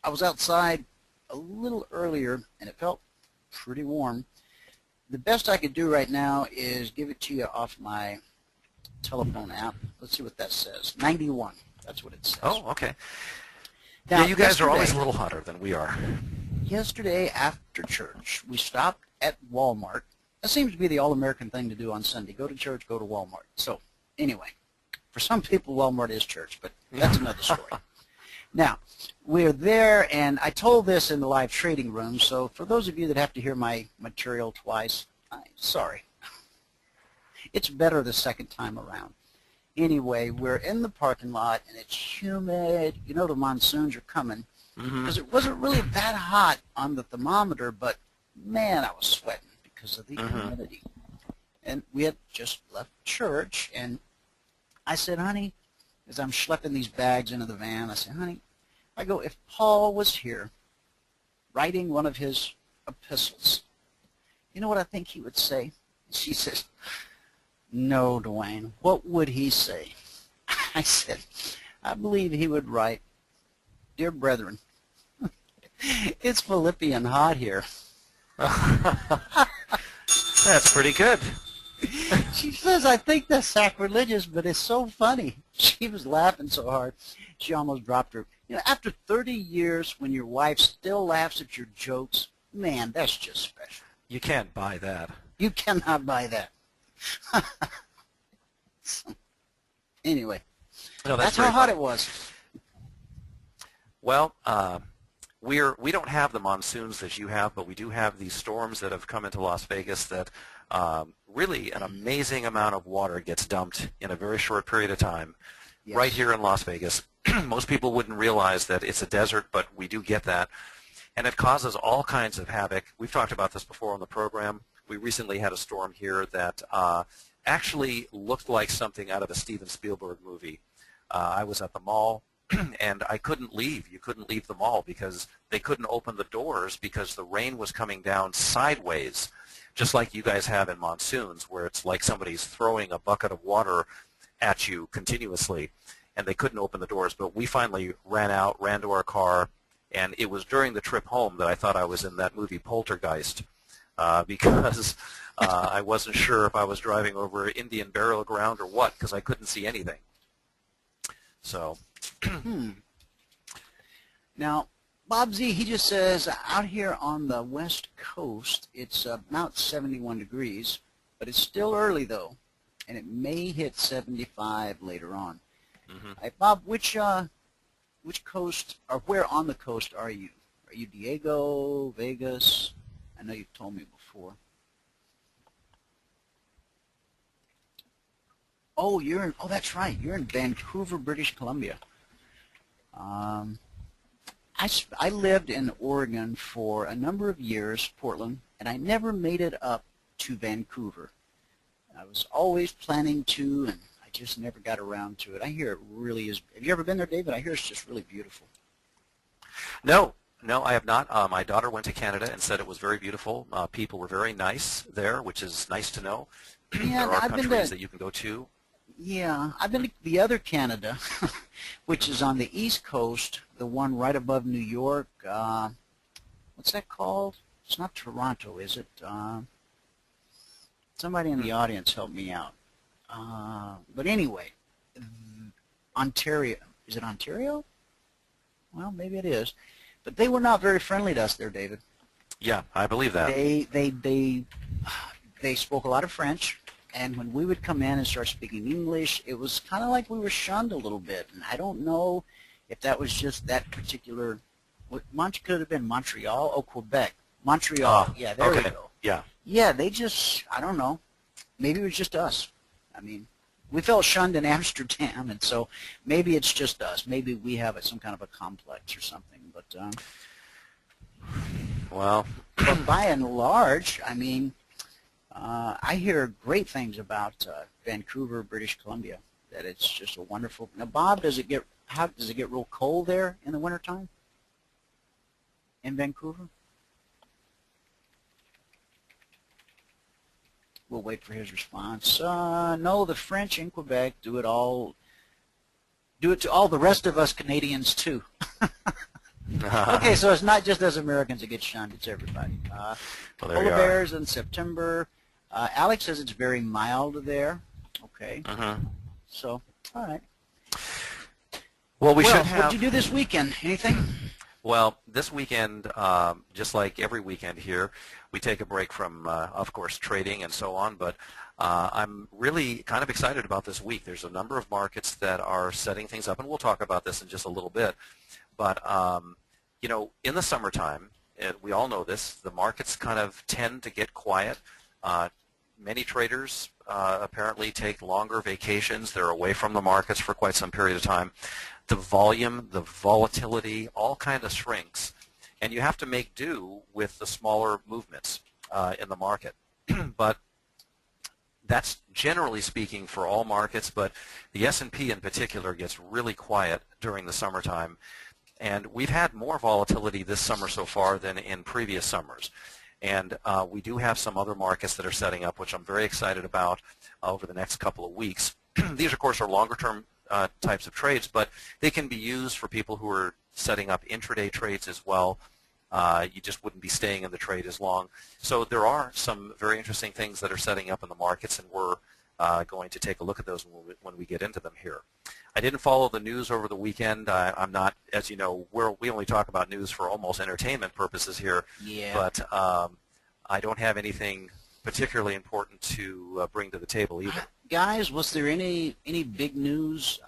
was outside a little earlier, and it felt pretty warm. The best I could do right now is give it to you off my telephone app. Let's see what that says. 91. That's what it says. Oh, okay. Now, yeah, you guys are always a little hotter than we are. Yesterday after church, we stopped at Walmart. That seems to be the all-American thing to do on Sunday. Go to church, go to Walmart. So, anyway, for some people, Walmart is church, but that's another story. Now, we're there, and I told this in the live trading room, so for those of you that have to hear my material twice, I'm sorry. It's better the second time around. Anyway, we're in the parking lot, and it's humid. You know the monsoons are coming, because it wasn't really that hot on the thermometer, but, man, I was sweating because of the humidity. And we had just left church, and I said, honey, as I'm schlepping these bags into the van, I said, honey, I go, if Paul was here writing one of his epistles, you know what I think he would say? She says, no, Dwayne, what would he say? I said, I believe he would write, dear brethren, it's Philippian hot here. That's pretty good. She says, I think that's sacrilegious, but it's so funny. She was laughing so hard, she almost dropped her. You know, after 30 years, when your wife still laughs at your jokes, man, that's just special. You can't buy that. You cannot buy that. So, anyway, no, that's how hot it was. Well, we don't have the monsoons that you have, but we do have these storms that have come into Las Vegas that really an amazing amount of water gets dumped in a very short period of time right here in Las Vegas. Most people wouldn't realize that it's a desert, but we do get that. And it causes all kinds of havoc. We've talked about this before on the program. We recently had a storm here that actually looked like something out of a Steven Spielberg movie. I was at the mall, and I couldn't leave. You couldn't leave the mall because they couldn't open the doors because the rain was coming down sideways, just like you guys have in monsoons, where it's like somebody's throwing a bucket of water at you continuously, and they couldn't open the doors. But we finally ran to our car, and it was during the trip home that I thought I was in that movie Poltergeist, because I wasn't sure if I was driving over Indian burial ground or what, because I couldn't see anything. So, Now, Bob Z, he just says, out here on the west coast, it's about 71 degrees, but it's still early, though, and it may hit 75 later on. Hey, Bob, which coast, or where on the coast are you? Are you Diego, Vegas? I know you've told me before. Oh, oh, that's right. You're in Vancouver, British Columbia. I lived in Oregon for a number of years, Portland, and I never made it up to Vancouver. I was always planning to, and I just never got around to it. I hear it really is. Have you ever been there, David? I hear it's just really beautiful. No, I have not. My daughter went to Canada and said it was very beautiful. People were very nice there, which is nice to know. Yeah, there are countries that you can go to. Yeah, I've been to the other Canada, which is on the East Coast, the one right above New York. What's that called? It's not Toronto, is it? Somebody in the audience help me out. But anyway, Ontario. Is it Ontario? Well, maybe it is. But they were not very friendly to us there, David. Yeah, I believe that. They spoke a lot of French. And when we would come in and start speaking English, it was kind of like we were shunned a little bit. And I don't know if that was just that particular, could have been Montreal, oh, Quebec. Montreal, yeah, there we go. Yeah. Yeah, they just, I don't know, maybe it was just us. I mean, we felt shunned in Amsterdam, and so maybe it's just us. Maybe we have some kind of a complex or something. But, well, but by and large, I mean, I hear great things about Vancouver, British Columbia. That it's just a wonderful. Now, Bob, does it get real cold there in the wintertime in Vancouver? We'll wait for his response. No, the French in Quebec do it to all the rest of us Canadians too. Okay, so it's not just us Americans that get shunned; it's everybody. Polar bears in September. Alex says it's very mild there. Okay. So, all right. Well, we should have. What did you do this weekend? Anything? Well, this weekend, just like every weekend here, we take a break from, of course, trading and so on. But I'm really kind of excited about this week. There's a number of markets that are setting things up, and we'll talk about this in just a little bit. But you know, in the summertime, we all know this, the markets kind of tend to get quiet. Many traders apparently take longer vacations. They're away from the markets for quite some period of time. The volume, the volatility, all kind of shrinks. And you have to make do with the smaller movements in the market. But that's generally speaking for all markets, but the S&P in particular gets really quiet during the summertime. And we've had more volatility this summer so far than in previous summers. And we do have some other markets that are setting up, which I'm very excited about over the next couple of weeks. These, of course, are longer-term types of trades, but they can be used for people who are setting up intraday trades as well. You just wouldn't be staying in the trade as long. So there are some very interesting things that are setting up in the markets, and we're going to take a look at those when we get into them here. I didn't follow the news over the weekend. I'm not, as you know, we only talk about news for almost entertainment purposes here. Yeah. But I don't have anything particularly important to bring to the table either. Guys, was there any big news?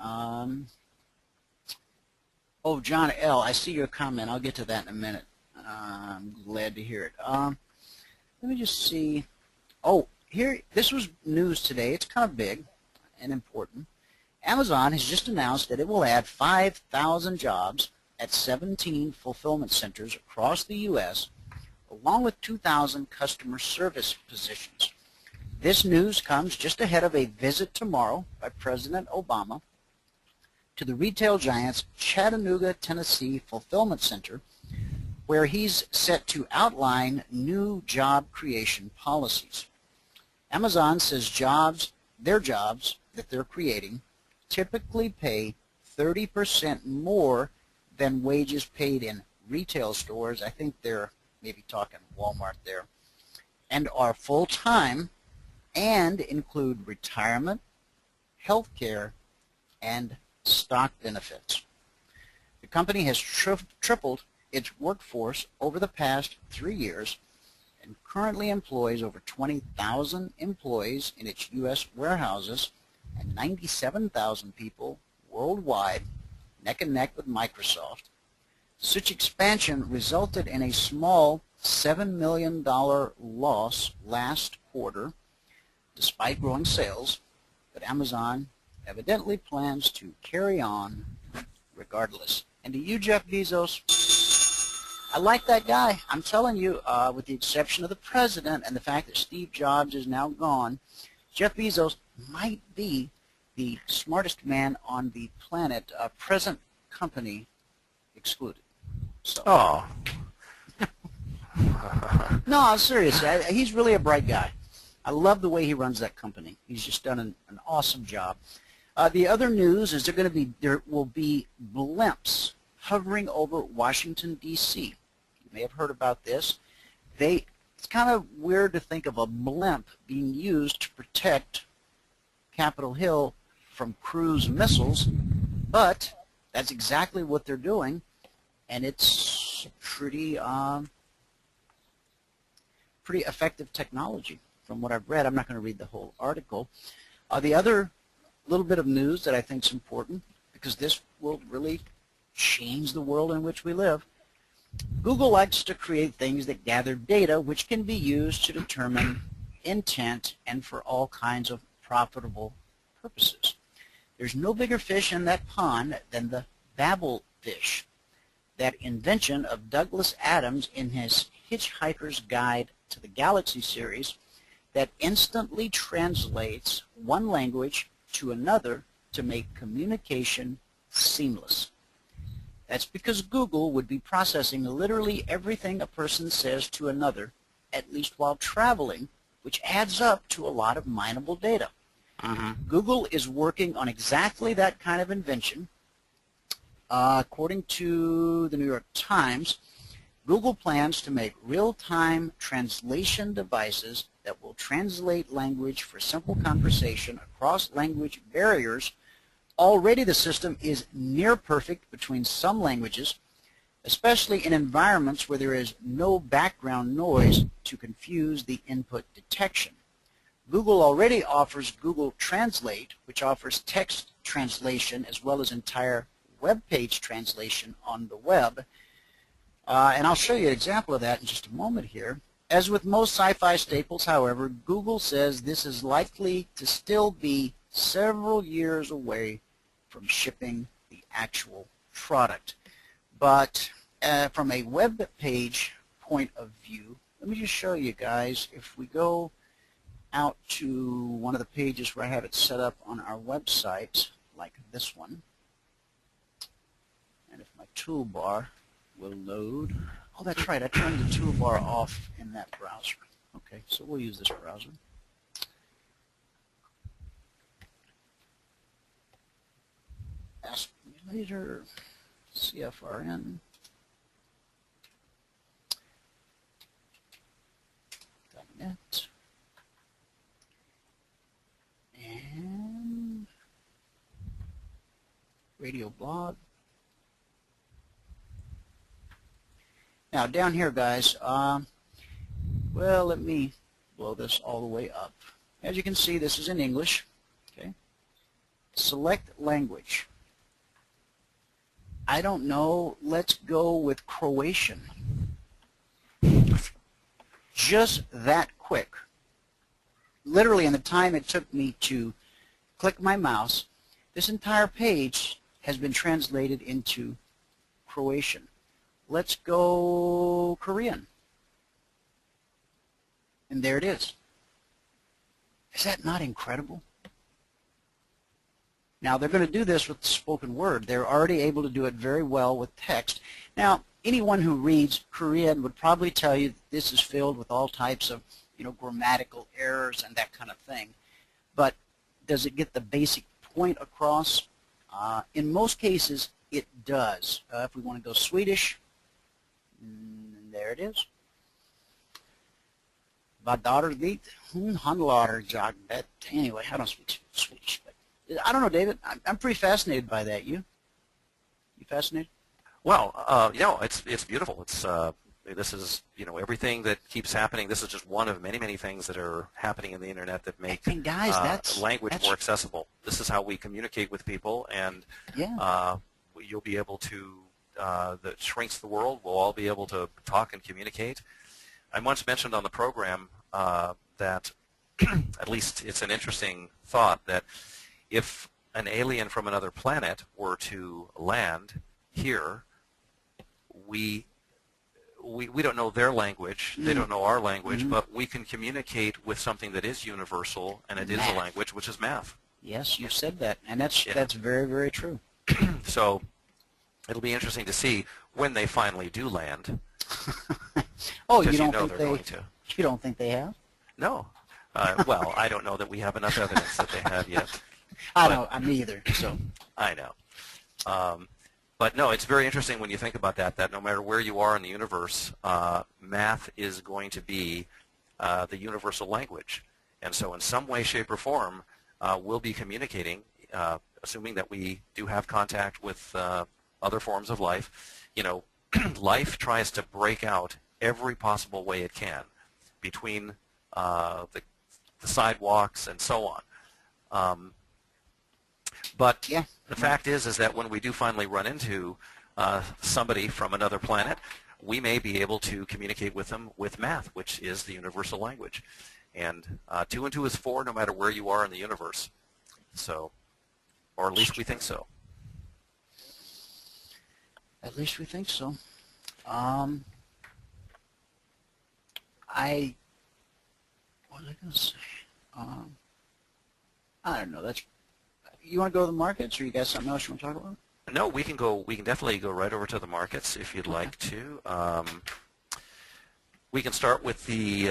Oh, John L., I see your comment. I'll get to that in a minute. I'm glad to hear it. Let me just see. Oh, here, this was news today. It's kind of big and important. Amazon has just announced that it will add 5,000 jobs at 17 fulfillment centers across the U.S., along with 2,000 customer service positions. This news comes just ahead of a visit tomorrow by President Obama to the retail giant's Chattanooga, Tennessee fulfillment center, where he's set to outline new job creation policies. Amazon says their jobs that they're creating typically pay 30% more than wages paid in retail stores. I think they're maybe talking Walmart there, and are full-time and include retirement, health care, and stock benefits. The company has tripled its workforce over the past 3 years and currently employs over 20,000 employees in its U.S. warehouses and 97,000 people worldwide, neck and neck with Microsoft. Such expansion resulted in a small $7 million loss last quarter, despite growing sales, but Amazon evidently plans to carry on regardless. And to you, Jeff Bezos, I like that guy. I'm telling you, with the exception of the president and the fact that Steve Jobs is now gone, Jeff Bezos might be the smartest man on the planet, present company excluded. So. Oh. No, I'm serious. He's really a bright guy. I love the way he runs that company. He's just done an awesome job. The other news is there will be blimps hovering over Washington, D.C. You may have heard about this. It's kind of weird to think of a blimp being used to protect Capitol Hill from cruise missiles, but that's exactly what they're doing, and it's pretty effective technology from what I've read. I'm not going to read the whole article. The other little bit of news that I think is important, because this will really change the world in which we live. Google likes to create things that gather data which can be used to determine intent and for all kinds of profitable purposes. There's no bigger fish in that pond than the Babel fish, that invention of Douglas Adams in his Hitchhiker's Guide to the Galaxy series that instantly translates one language to another to make communication seamless. That's because Google would be processing literally everything a person says to another, at least while traveling, which adds up to a lot of mineable data. Google is working on exactly that kind of invention. According to the New York Times, Google plans to make real-time translation devices that will translate language for simple conversation across language barriers. Already the system is near perfect between some languages, especially in environments where there is no background noise to confuse the input detection. Google already offers Google Translate, which offers text translation as well as entire web page translation on the web. And I'll show you an example of that in just a moment here. As with most sci-fi staples, however, Google says this is likely to still be several years away from shipping the actual product. But from a web page point of view, let me just show you guys. If we go out to one of the pages where I have it set up on our website, like this one, and if my toolbar will load. Oh, that's right. I turned the toolbar off in that browser. Okay, so we'll use this browser. Ask me later. CFRN. .net. And radio blog. Now down here, guys, well, let me blow this all the way up. As you can see, this is in English. Okay. Select language. I don't know. Let's go with Croatian. Just that quick. Literally, in the time it took me to click my mouse, this entire page has been translated into Croatian. Let's go Korean. And there it is. Is that not incredible? Now, they're going to do this with spoken word. They're already able to do it very well with text. Now, anyone who reads Korean would probably tell you that this is filled with all types of, grammatical errors and that kind of thing. But does it get the basic point across? In most cases, it does. If we want to go Swedish, there it is. Vad är det? Hon handlar jag det. Anyway, I don't speak Swedish, but I don't know, David. I'm pretty fascinated by that. You fascinated? Well, it's beautiful. This is, everything that keeps happening. This is just one of many, many things that are happening in the internet that make And guys, language more accessible. This is how we communicate with people, and yeah. you'll be able to, that shrinks the world. We'll all be able to talk and communicate. I once mentioned on the program that, at least it's an interesting thought, that if an alien from another planet were to land here, we don't know their language, they don't know our language, but we can communicate with something that is universal, and it is a language, which is math. Yes, you said that, and that's very, very true. So it'll be interesting to see when they finally do land. Oh, you don't think they have? No. Well, I don't know that we have enough evidence that they have yet. I'm neither. So I know. But no, it's very interesting when you think about that no matter where you are in the universe, math is going to be the universal language. And so in some way, shape, or form, we'll be communicating, assuming that we do have contact with other forms of life. Life tries to break out every possible way it can between the sidewalks and so on. But yeah. The fact is that when we do finally run into somebody from another planet, we may be able to communicate with them with math, which is the universal language. And 2 and 2 is 4 no matter where you are in the universe. So, or at least we think so. At least we think so. What was I going to say? I don't know. You want to go to the markets, or you got something else you want to talk about? No, we can go. We can definitely go right over to the markets if you'd like to. We can start with the.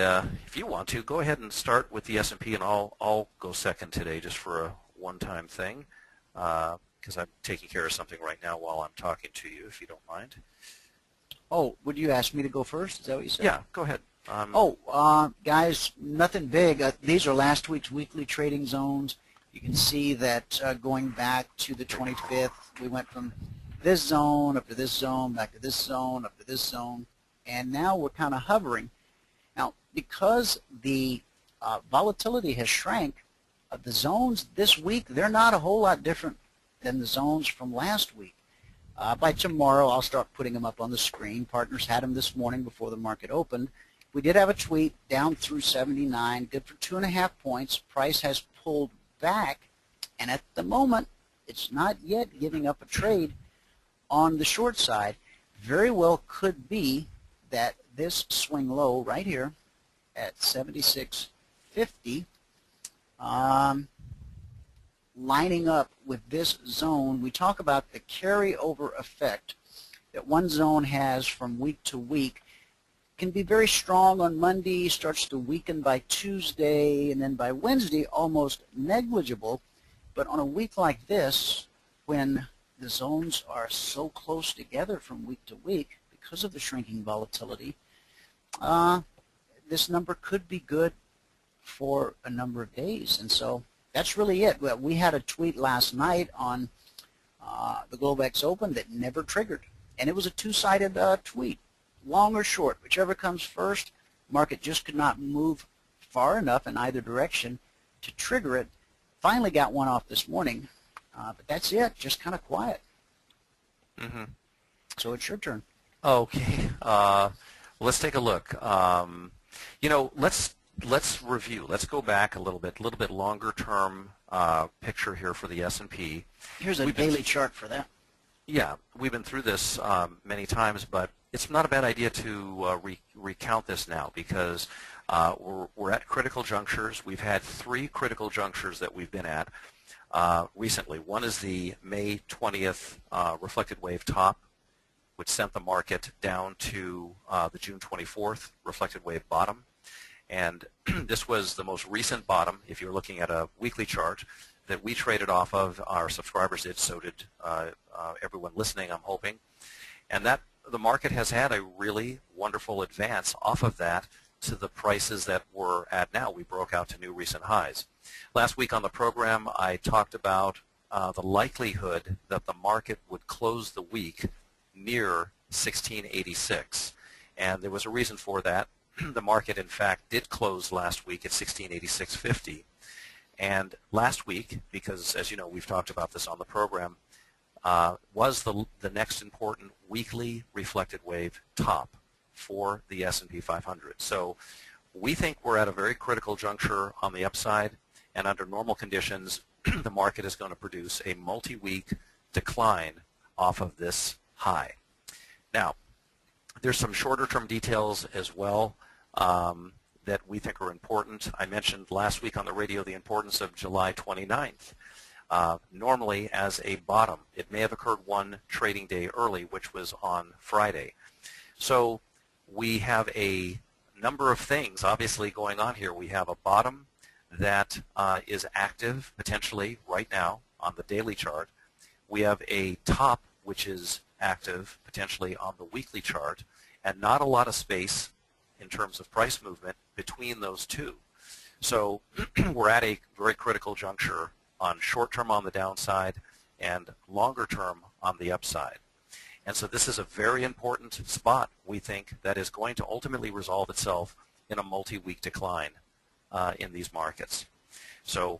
If you want to, go ahead and start with the S&P, and I'll go second today, just for a one-time thing, because I'm taking care of something right now while I'm talking to you, if you don't mind. Oh, would you ask me to go first? Is that what you said? Yeah, go ahead. Guys, nothing big. These are last week's weekly trading zones. You can see that going back to the 25th, we went from this zone up to this zone, back to this zone, up to this zone, and now we're kind of hovering. Now, because the volatility has shrank, the zones this week, they're not a whole lot different than the zones from last week. By tomorrow, I'll start putting them up on the screen. Partners had them this morning before the market opened. We did have a tweet down through 79, good for 2.5 points. Price has pulled back, and at the moment, it's not yet giving up a trade on the short side. Very well could be that this swing low right here at 76.50, lining up with this zone. We talk about the carryover effect that one zone has from week to week. Can be very strong on Monday, starts to weaken by Tuesday, and then by Wednesday almost negligible. But on a week like this, when the zones are so close together from week to week because of the shrinking volatility, this number could be good for a number of days. And so that's really it. We had a tweet last night on the Globex Open that never triggered, and it was a two-sided tweet. Long or short, whichever comes first, market just could not move far enough in either direction to trigger it. Finally got one off this morning, but that's it, just kind of quiet. So it's your turn. Okay, let's take a look. Let's review. Let's go back a little bit longer term picture here for the S&P. Here's a daily chart for that. Yeah, we've been through this many times, but it's not a bad idea to recount this now, because we're at critical junctures. We've had 3 critical junctures that we've been at recently. One is the May 20th reflected wave top, which sent the market down to the June 24th reflected wave bottom. And this was the most recent bottom, if you're looking at a weekly chart, that we traded off of. Our subscribers did, so did everyone listening, I'm hoping. And that the market has had a really wonderful advance off of that to the prices that we're at now. We broke out to new recent highs. Last week on the program, I talked about the likelihood that the market would close the week near 1686. And there was a reason for that. The market, in fact, did close last week at 1686.50. And last week, because as you know, we've talked about this on the program, was the next important weekly reflected wave top for the S&P 500. So we think we're at a very critical juncture on the upside, and under normal conditions, the market is going to produce a multi-week decline off of this high. Now, there's some shorter-term details as well that we think are important. I mentioned last week on the radio the importance of July 29th. Normally as a bottom. It may have occurred one trading day early, which was on Friday. So we have a number of things obviously going on here. We have a bottom that is active potentially right now on the daily chart. We have a top which is active potentially on the weekly chart, and not a lot of space in terms of price movement between those two. So we're at a very critical juncture on short term on the downside and longer term on the upside. And so this is a very important spot, we think, that is going to ultimately resolve itself in a multi-week decline in these markets. So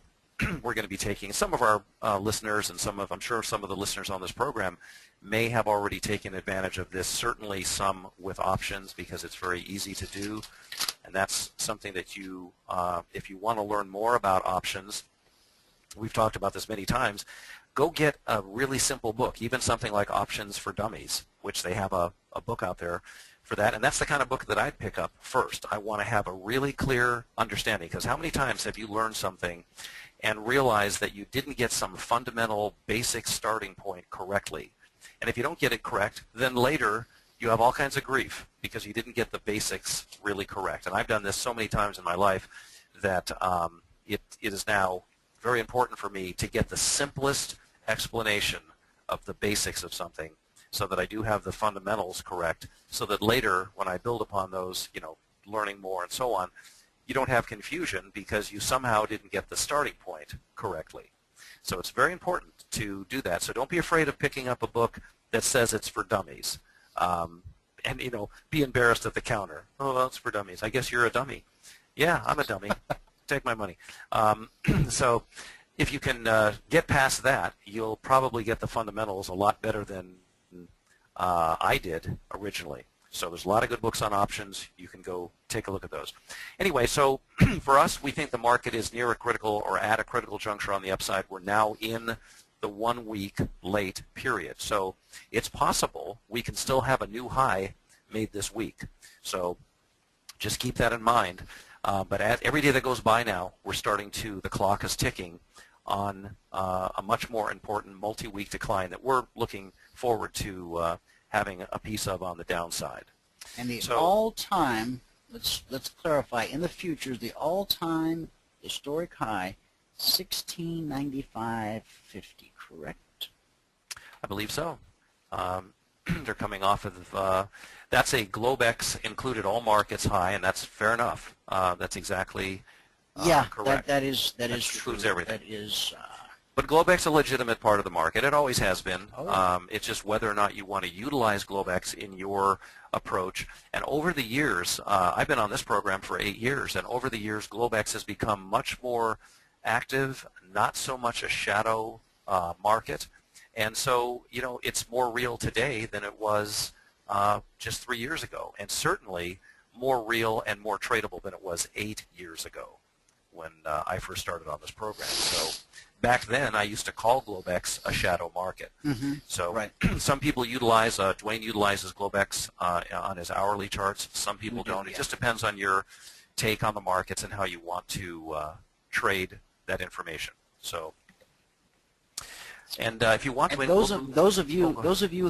we're going to be taking some of our listeners, and I'm sure some of the listeners on this program may have already taken advantage of this, certainly some with options because it's very easy to do. And that's something that you, if you want to learn more about options, we've talked about this many times, go get a really simple book, even something like Options for Dummies, which they have a book out there for that. And that's the kind of book that I'd pick up first. I want to have a really clear understanding, because how many times have you learned something and realized that you didn't get some fundamental basic starting point correctly? And if you don't get it correct, then later you have all kinds of grief because you didn't get the basics really correct. And I've done this so many times in my life that it is now very important for me to get the simplest explanation of the basics of something so that I do have the fundamentals correct, so that later when I build upon those, learning more and so on, you don't have confusion because you somehow didn't get the starting point correctly. So it's very important to do that. So don't be afraid of picking up a book that says it's for dummies. And, be embarrassed at the counter. Oh, well, it's for dummies. I guess you're a dummy. Yeah, I'm a dummy. Take my money. So if you can get past that, you'll probably get the fundamentals a lot better than I did originally. So there's a lot of good books on options. You can go take a look at those. Anyway, so for us, we think the market is near a critical or at a critical juncture on the upside. We're now in the 1 week late period. So it's possible we can still have a new high made this week. So just keep that in mind. But every day that goes by now, the clock is ticking on a much more important multi-week decline that we're looking forward to having a piece of on the downside. And the all-time, let's clarify, in the futures, the all-time historic high, 1695.50, correct? I believe so. They're coming off of, that's a Globex included all markets high, and that's fair enough. That's exactly correct. that is includes true. Everything. That is. But Globex is a legitimate part of the market. It always has been. Oh. It's just whether or not you want to utilize Globex in your approach. And over the years, I've been on this program for 8 years, and over the years, Globex has become much more active, not so much a shadow market. And so, it's more real today than it was just 3 years ago, and certainly more real and more tradable than it was 8 years ago when I first started on this program. So back then, I used to call Globex a shadow market. Mm-hmm. So right. Some people utilize, Dwayne utilizes Globex on his hourly charts. Some people don't. Yeah. It just depends on your take on the markets and how you want to trade that information. So, and if you want to, those of you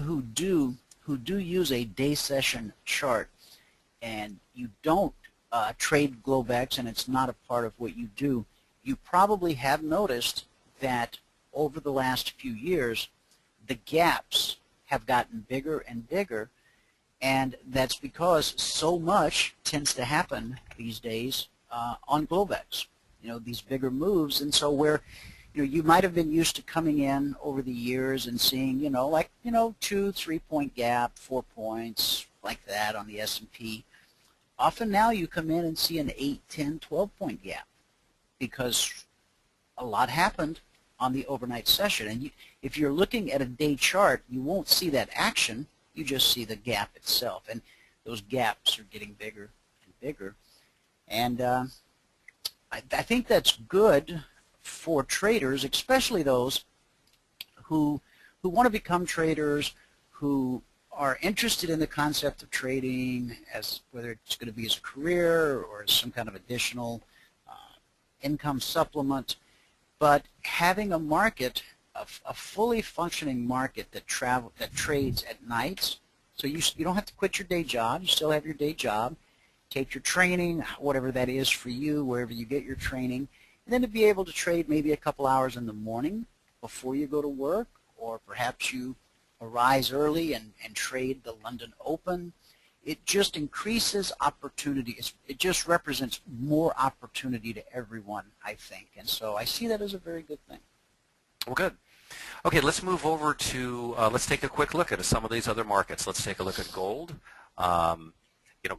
who do use a day session chart, and you don't trade Globex, and it's not a part of what you do, you probably have noticed that over the last few years, the gaps have gotten bigger and bigger, and that's because so much tends to happen these days on Globex. These bigger moves, and so where You might have been used to coming in over the years and seeing, like, 2-3 point gap, 4 points, like that on the S&P. Often now you come in and see an 8, 10, 12 point gap because a lot happened on the overnight session. And if you're looking at a day chart, you won't see that action. You just see the gap itself. And those gaps are getting bigger and bigger. And I think that's good for traders, especially those who want to become traders, who are interested in the concept of trading, as whether it's going to be as a career or as some kind of additional income supplement. But having a market, a fully functioning market that trades at nights, so you don't have to quit your day job. You still have your day job. Take your training, whatever that is for you, wherever you get your training, and then to be able to trade maybe a couple hours in the morning before you go to work, or perhaps you arise early and trade the London Open. It just increases opportunity. It just represents more opportunity to everyone, I think. And so I see that as a very good thing. Well, good. Okay, let's move over to, let's take a quick look at some of these other markets. Let's take a look at gold.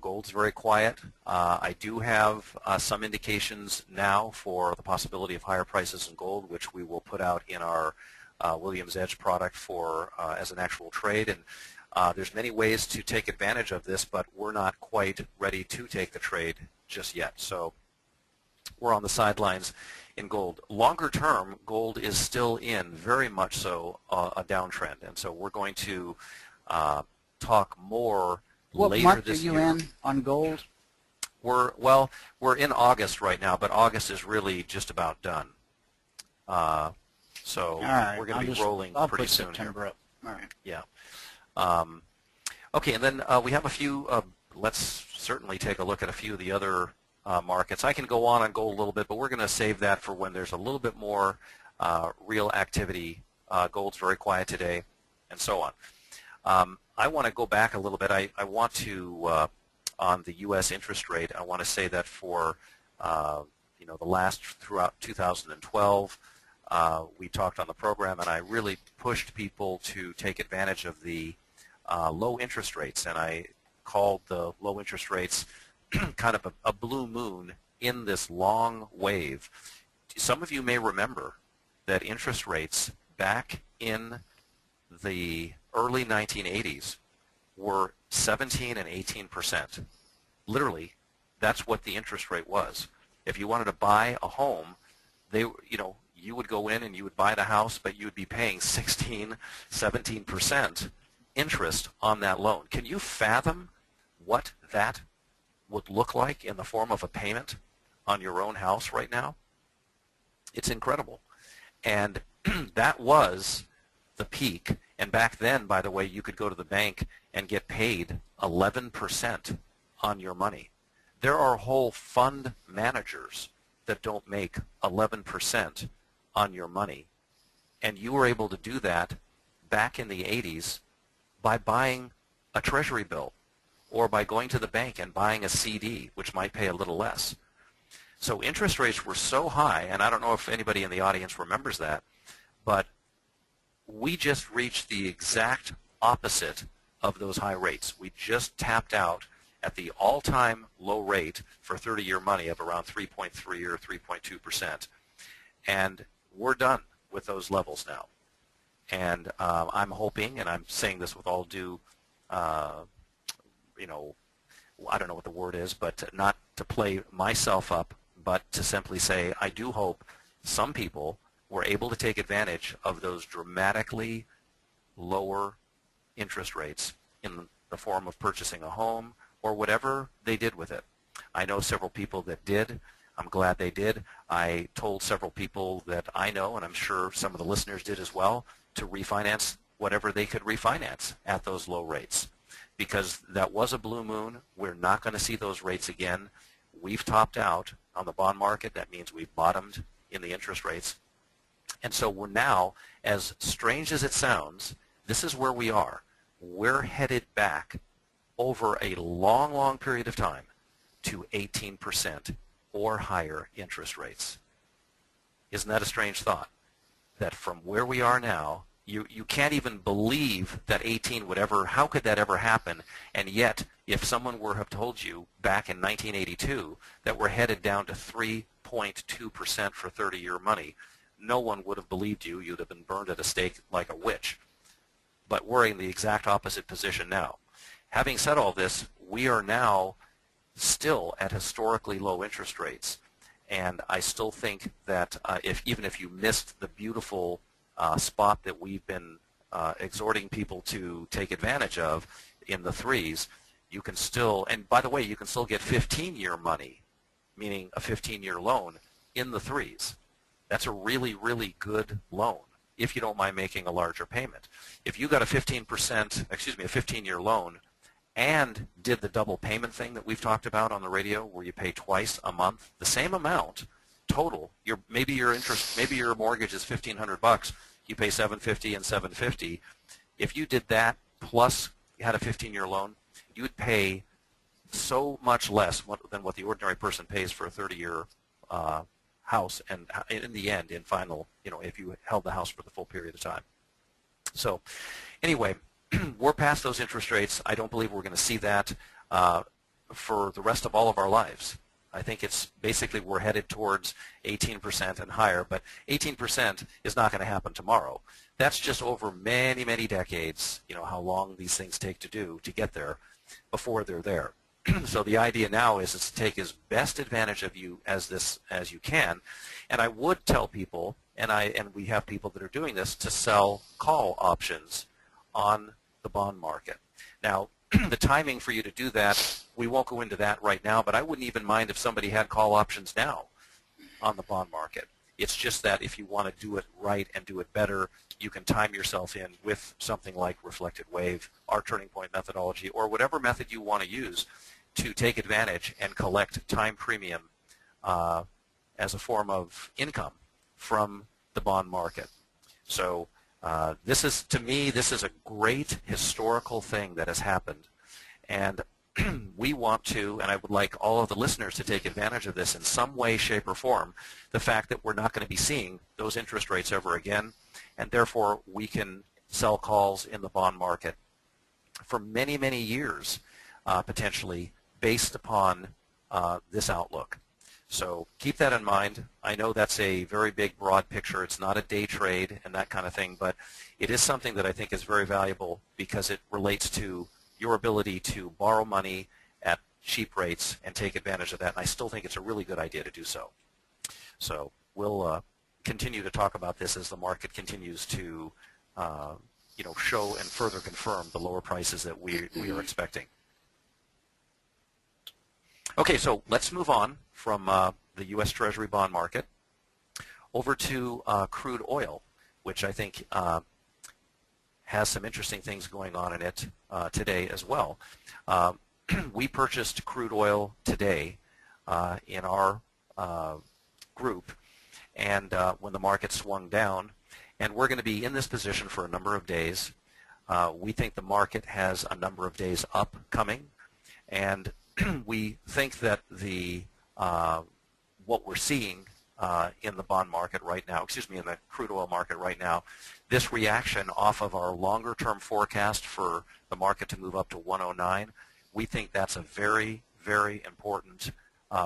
Gold's very quiet. I do have some indications now for the possibility of higher prices in gold, which we will put out in our Williams Edge product for as an actual trade. And there's many ways to take advantage of this, but we're not quite ready to take the trade just yet. So we're on the sidelines in gold. Longer term, gold is still in very much so a downtrend, and so we're going to talk more later this year. What month are you in on gold? We're in August right now, but August is really just about done. So right, we're going to be rolling I'll pretty put soon September here. up. All right. Yeah. Okay, and then we have a few. Let's certainly take a look at a few of the other markets. I can go on gold a little bit, but we're going to save that for when there's a little bit more real activity. Gold's very quiet today, and so on. I want to go back a little bit. I want to, on the U.S. interest rate, I want to say that for the last throughout 2012, we talked on the program, and I really pushed people to take advantage of the low interest rates, and I called the low interest rates kind of a blue moon in this long wave. Some of you may remember that interest rates back in the early 1980s were 17 and 18%. Literally, that's what the interest rate was. If you wanted to buy a home, you would go in and you would buy the house, but you would be paying 16, 17% interest on that loan. Can you fathom what that would look like in the form of a payment on your own house right now? It's incredible. And that was the peak. And back then, by the way, you could go to the bank and get paid 11% on your money. There are whole fund managers that don't make 11% on your money. And you were able to do that back in the 80s by buying a treasury bill or by going to the bank and buying a CD, which might pay a little less. So interest rates were so high, and I don't know if anybody in the audience remembers that, but we just reached the exact opposite of those high rates. We just tapped out at the all-time low rate for 30-year money of around 3.3 or 3.2%. And we're done with those levels now. And I'm hoping, and I'm saying this with all due, I don't know what the word is, but not to play myself up, but to simply say I do hope some people were able to take advantage of those dramatically lower interest rates in the form of purchasing a home or whatever they did with it. I know several people that did. I'm glad they did. I told several people that I know, and I'm sure some of the listeners did as well, to refinance whatever they could refinance at those low rates, because that was a blue moon. We're not going to see those rates again. We've topped out on the bond market. That means we've bottomed in the interest rates. And so we're now, as strange as it sounds, this is where we are. We're headed back over a long, long period of time to 18% or higher interest rates. Isn't that a strange thought? that from where we are now, you can't even believe that 18 would ever, how could that ever happen? And yet, if someone were to have told you back in 1982 that we're headed down to 3.2% for 30-year money, no one would have believed you. You'd have been burned at a stake like a witch. But we're in the exact opposite position now. Having said all this, we are now still at historically low interest rates. And I still think that even if you missed the beautiful spot that we've been exhorting people to take advantage of in the threes, you can still, and by the way, you can still get 15-year money, meaning a 15-year loan in the threes. That's a really, really good loan if you don't mind making a larger payment. If you got a 15-year loan and did the double payment thing that we've talked about on the radio, where you pay twice a month, the same amount total. Maybe your mortgage is $1,500. You pay $750 and $750. If you did that plus you had a 15-year loan, you would pay so much less than what the ordinary person pays for a 30-year house, and in the end, in final, if you held the house for the full period of time. So, anyway. We're past those interest rates. I don't believe we're going to see that for the rest of all of our lives. I think it's basically we're headed towards 18% and higher, but 18% is not going to happen tomorrow. That's just over many, many decades, how long these things take to get there before they're there. So the idea now is to take as best advantage of you as you can. And I would tell people, and we have people that are doing this, to sell call options on the bond market. Now, the timing for you to do that, we won't go into that right now, but I wouldn't even mind if somebody had call options now on the bond market. It's just that if you want to do it right and do it better, you can time yourself in with something like reflected wave, our turning point methodology, or whatever method you want to use to take advantage and collect time premium as a form of income from the bond market. So to me, this is a great historical thing that has happened, and we want to, and I would like all of the listeners to take advantage of this in some way, shape, or form, the fact that we're not going to be seeing those interest rates ever again, and therefore we can sell calls in the bond market for many, many years, potentially, based upon this outlook. So keep that in mind. I know that's a very big, broad picture. It's not a day trade and that kind of thing, but it is something that I think is very valuable because it relates to your ability to borrow money at cheap rates and take advantage of that. And I still think it's a really good idea to do so. So we'll continue to talk about this as the market continues to show and further confirm the lower prices that we are expecting. Okay, so let's move on from the U.S. Treasury bond market over to crude oil, which I think has some interesting things going on in it today as well. We purchased crude oil today in our group, and when the market swung down, and we're going to be in this position for a number of days. We think the market has a number of days up coming, and we think that what we're seeing in the bond market right now, in the crude oil market right now, this reaction off of our longer-term forecast for the market to move up to 109, we think that's a very, very important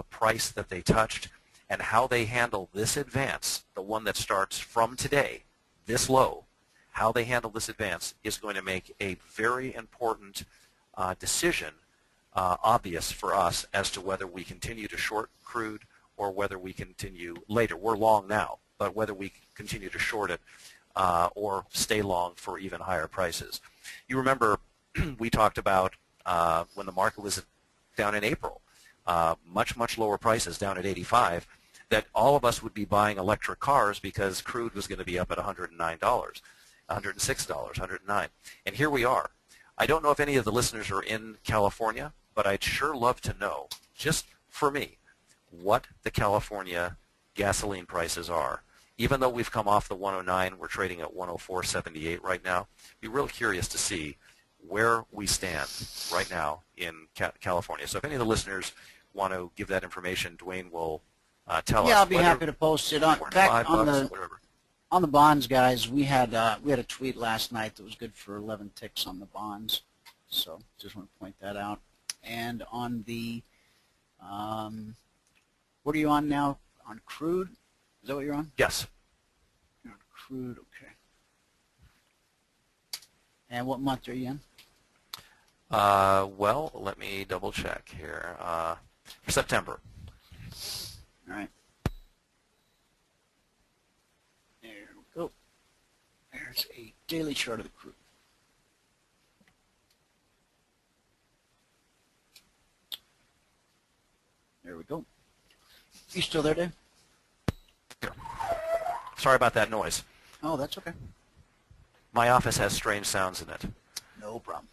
price that they touched, and how they handle this advance, the one that starts from today, this low, how they handle this advance is going to make a very important decision obvious for us as to whether we continue to short crude or whether we continue later. We're long now, but whether we continue to short it or stay long for even higher prices. You remember we talked about when the market was down in April, much, much lower prices, down at 85, that all of us would be buying electric cars because crude was going to be up at $109, $106, $109. And here we are. I don't know if any of the listeners are in California, but I'd sure love to know, just for me, what the California gasoline prices are. Even though we've come off the 109, we're trading at 104.78 right now. Be real curious to see where we stand right now in California. So if any of the listeners want to give that information, Dwayne will tell us. Yeah, I'll be happy to post it on. Back on the whatever. On the bonds, guys, we had a tweet last night that was good for 11 ticks on the bonds. So just want to point that out. And on the, what are you on now? On crude? Is that what you're on? Yes. You're on crude, okay. And what month are you in? Well, let me double check here. For September. All right. There we go. There's a daily chart of the crude. There we go. You still there, Dave? Here. Sorry about that noise. Oh, that's okay. My office has strange sounds in it. No problem.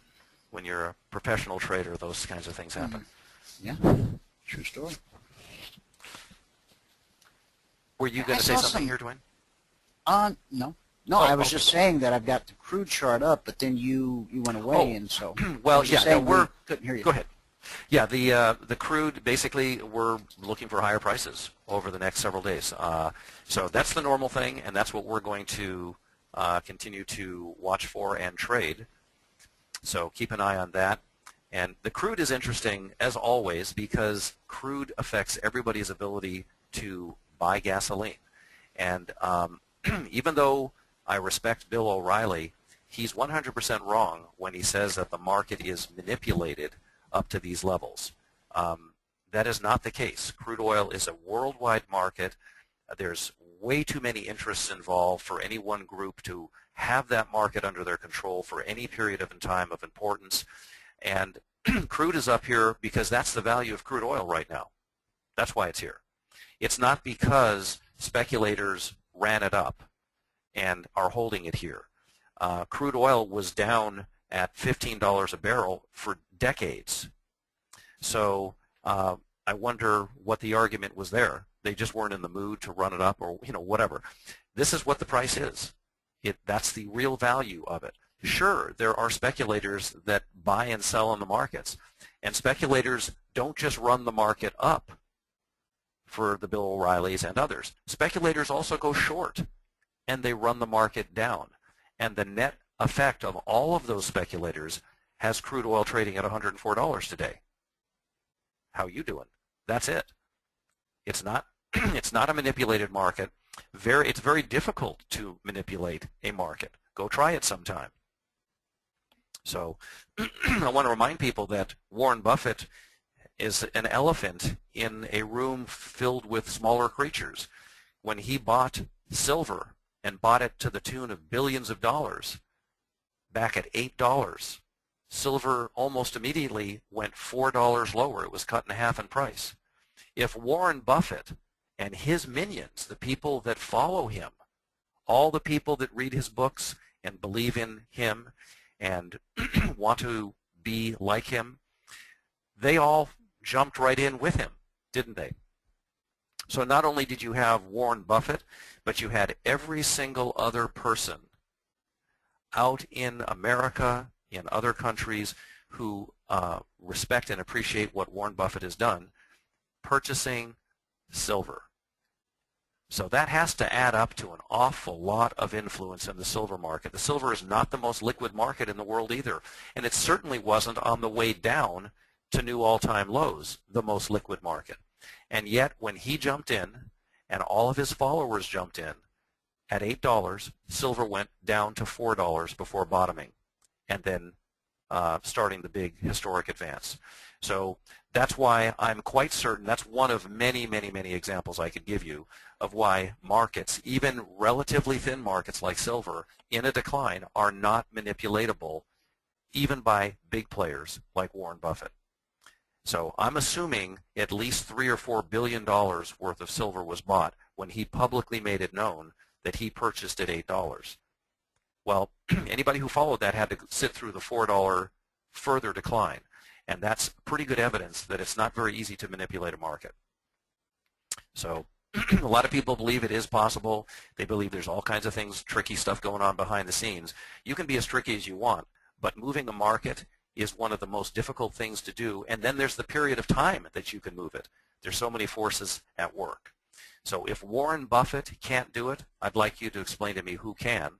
When you're a professional trader, those kinds of things happen. Yeah, true story. Were you going to say something here, Dwayne? No. No, I was just saying that I've got the crude chart up, but then you went away, and so. Well, yeah, no, couldn't hear you. Go ahead. Yeah, the crude, basically, we're looking for higher prices over the next several days. So that's the normal thing, and that's what we're going to continue to watch for and trade. So keep an eye on that. And the crude is interesting, as always, because crude affects everybody's ability to buy gasoline. And even though I respect Bill O'Reilly, he's 100% wrong when he says that the market is manipulated up to these levels. That is not the case. Crude oil is a worldwide market. There's way too many interests involved for any one group to have that market under their control for any period of time of importance. And crude is up here because that's the value of crude oil right now. That's why it's here. It's not because speculators ran it up and are holding it here. Crude oil was down at $15 a barrel for decades. So I wonder what the argument was there. They just weren't in the mood to run it up, or whatever. This is what the price is. That's the real value of it. Sure, there are speculators that buy and sell in the markets, and speculators don't just run the market up for the Bill O'Reillys and others. Speculators also go short, and they run the market down. And the net effect of all of those speculators has crude oil trading at $104 today. How you doing? That's it. It's not it's not a manipulated market. It's very difficult to manipulate a market. Go try it sometime. So I want to remind people that Warren Buffett is an elephant in a room filled with smaller creatures. When he bought silver and bought it to the tune of billions of dollars back at $8, silver almost immediately went $4 lower. It was cut in half in price. If Warren Buffett and his minions, the people that follow him, all the people that read his books and believe in him and want to be like him, they all jumped right in with him, didn't they? So not only did you have Warren Buffett, but you had every single other person out in America, in other countries, who respect and appreciate what Warren Buffett has done, purchasing silver. So that has to add up to an awful lot of influence in the silver market. The silver is not the most liquid market in the world either, and it certainly wasn't on the way down to new all-time lows, the most liquid market. And yet when he jumped in and all of his followers jumped in at $8, silver went down to $4 before bottoming and then starting the big historic advance. So that's why I'm quite certain, that's one of many, many, many examples I could give you of why markets, even relatively thin markets like silver, in a decline are not manipulatable even by big players like Warren Buffett. So I'm assuming at least $3 or $4 billion worth of silver was bought when he publicly made it known that he purchased at $8. Well, anybody who followed that had to sit through the $4 further decline. And that's pretty good evidence that it's not very easy to manipulate a market. So a lot of people believe it is possible. They believe there's all kinds of things, tricky stuff going on behind the scenes. You can be as tricky as you want, but moving a market is one of the most difficult things to do. And then there's the period of time that you can move it. There's so many forces at work. So if Warren Buffett can't do it, I'd like you to explain to me who can.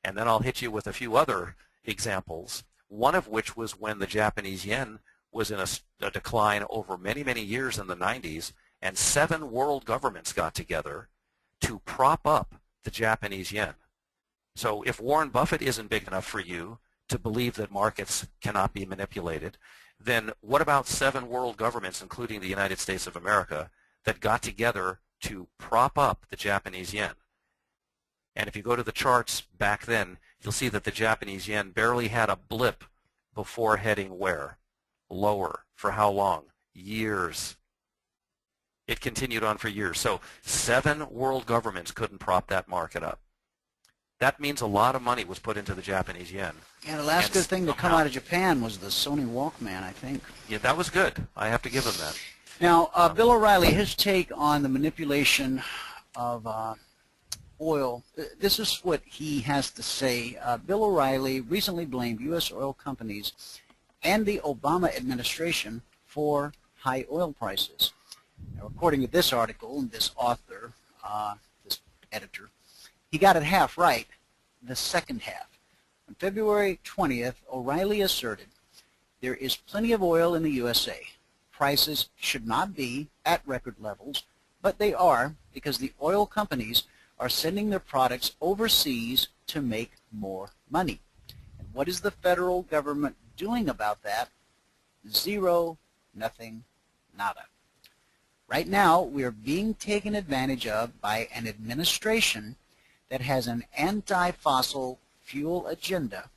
And then I'll hit you with a few other examples, one of which was when the Japanese yen was in a decline over many, many years in the 90s, and 7 world governments got together to prop up the Japanese yen. So if Warren Buffett isn't big enough for you to believe that markets cannot be manipulated, then what about 7 world governments, including the United States of America, that got together to prop up the Japanese yen? And if you go to the charts back then, you'll see that the Japanese yen barely had a blip before heading where? Lower. For how long? Years. It continued on for years. So 7 world governments couldn't prop that market up. That means a lot of money was put into the Japanese yen. Yeah, the last good thing to come out of Japan was the Sony Walkman, I think. Yeah, that was good. I have to give him that. Now, Bill O'Reilly, his take on the manipulation of oil, this is what he has to say. Bill O'Reilly recently blamed U.S. oil companies and the Obama administration for high oil prices. Now, according to this article and this author, this editor, he got it half right, the second half. On February 20th, O'Reilly asserted, there is plenty of oil in the USA. Prices should not be at record levels, but they are because the oil companies are sending their products overseas to make more money. And what is the federal government doing about that? Zero, nothing, nada. Right now, we are being taken advantage of by an administration that has an anti-fossil fuel agenda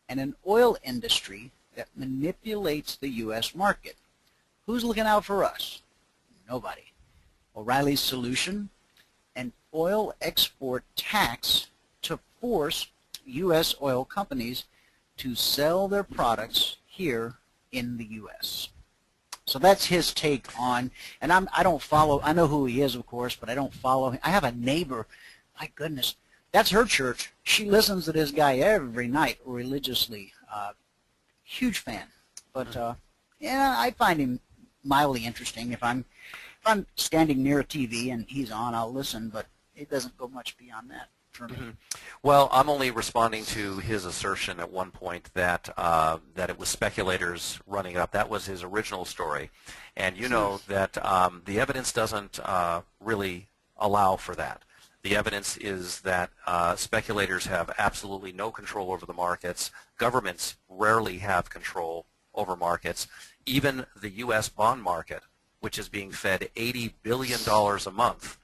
and an oil industry that manipulates the U.S. market. Who's looking out for us? Nobody. O'Reilly's solution? An oil export tax to force U.S. oil companies to sell their products here in the U.S. So that's his take on, and I don't follow, I know who he is, of course, but I don't follow him. I have a neighbor, my goodness, that's her church. She listens to this guy every night religiously. Huge fan. But yeah, I find him mildly interesting. If I'm standing near a TV and he's on, I'll listen, but it doesn't go much beyond that for me. Well, I'm only responding to his assertion at one point that that it was speculators running it up. That was his original story, and you know that the evidence doesn't really allow for that. The evidence is that speculators have absolutely no control over the markets. Governments rarely have control over markets. Even the U.S. bond market, which is being fed $80 billion a month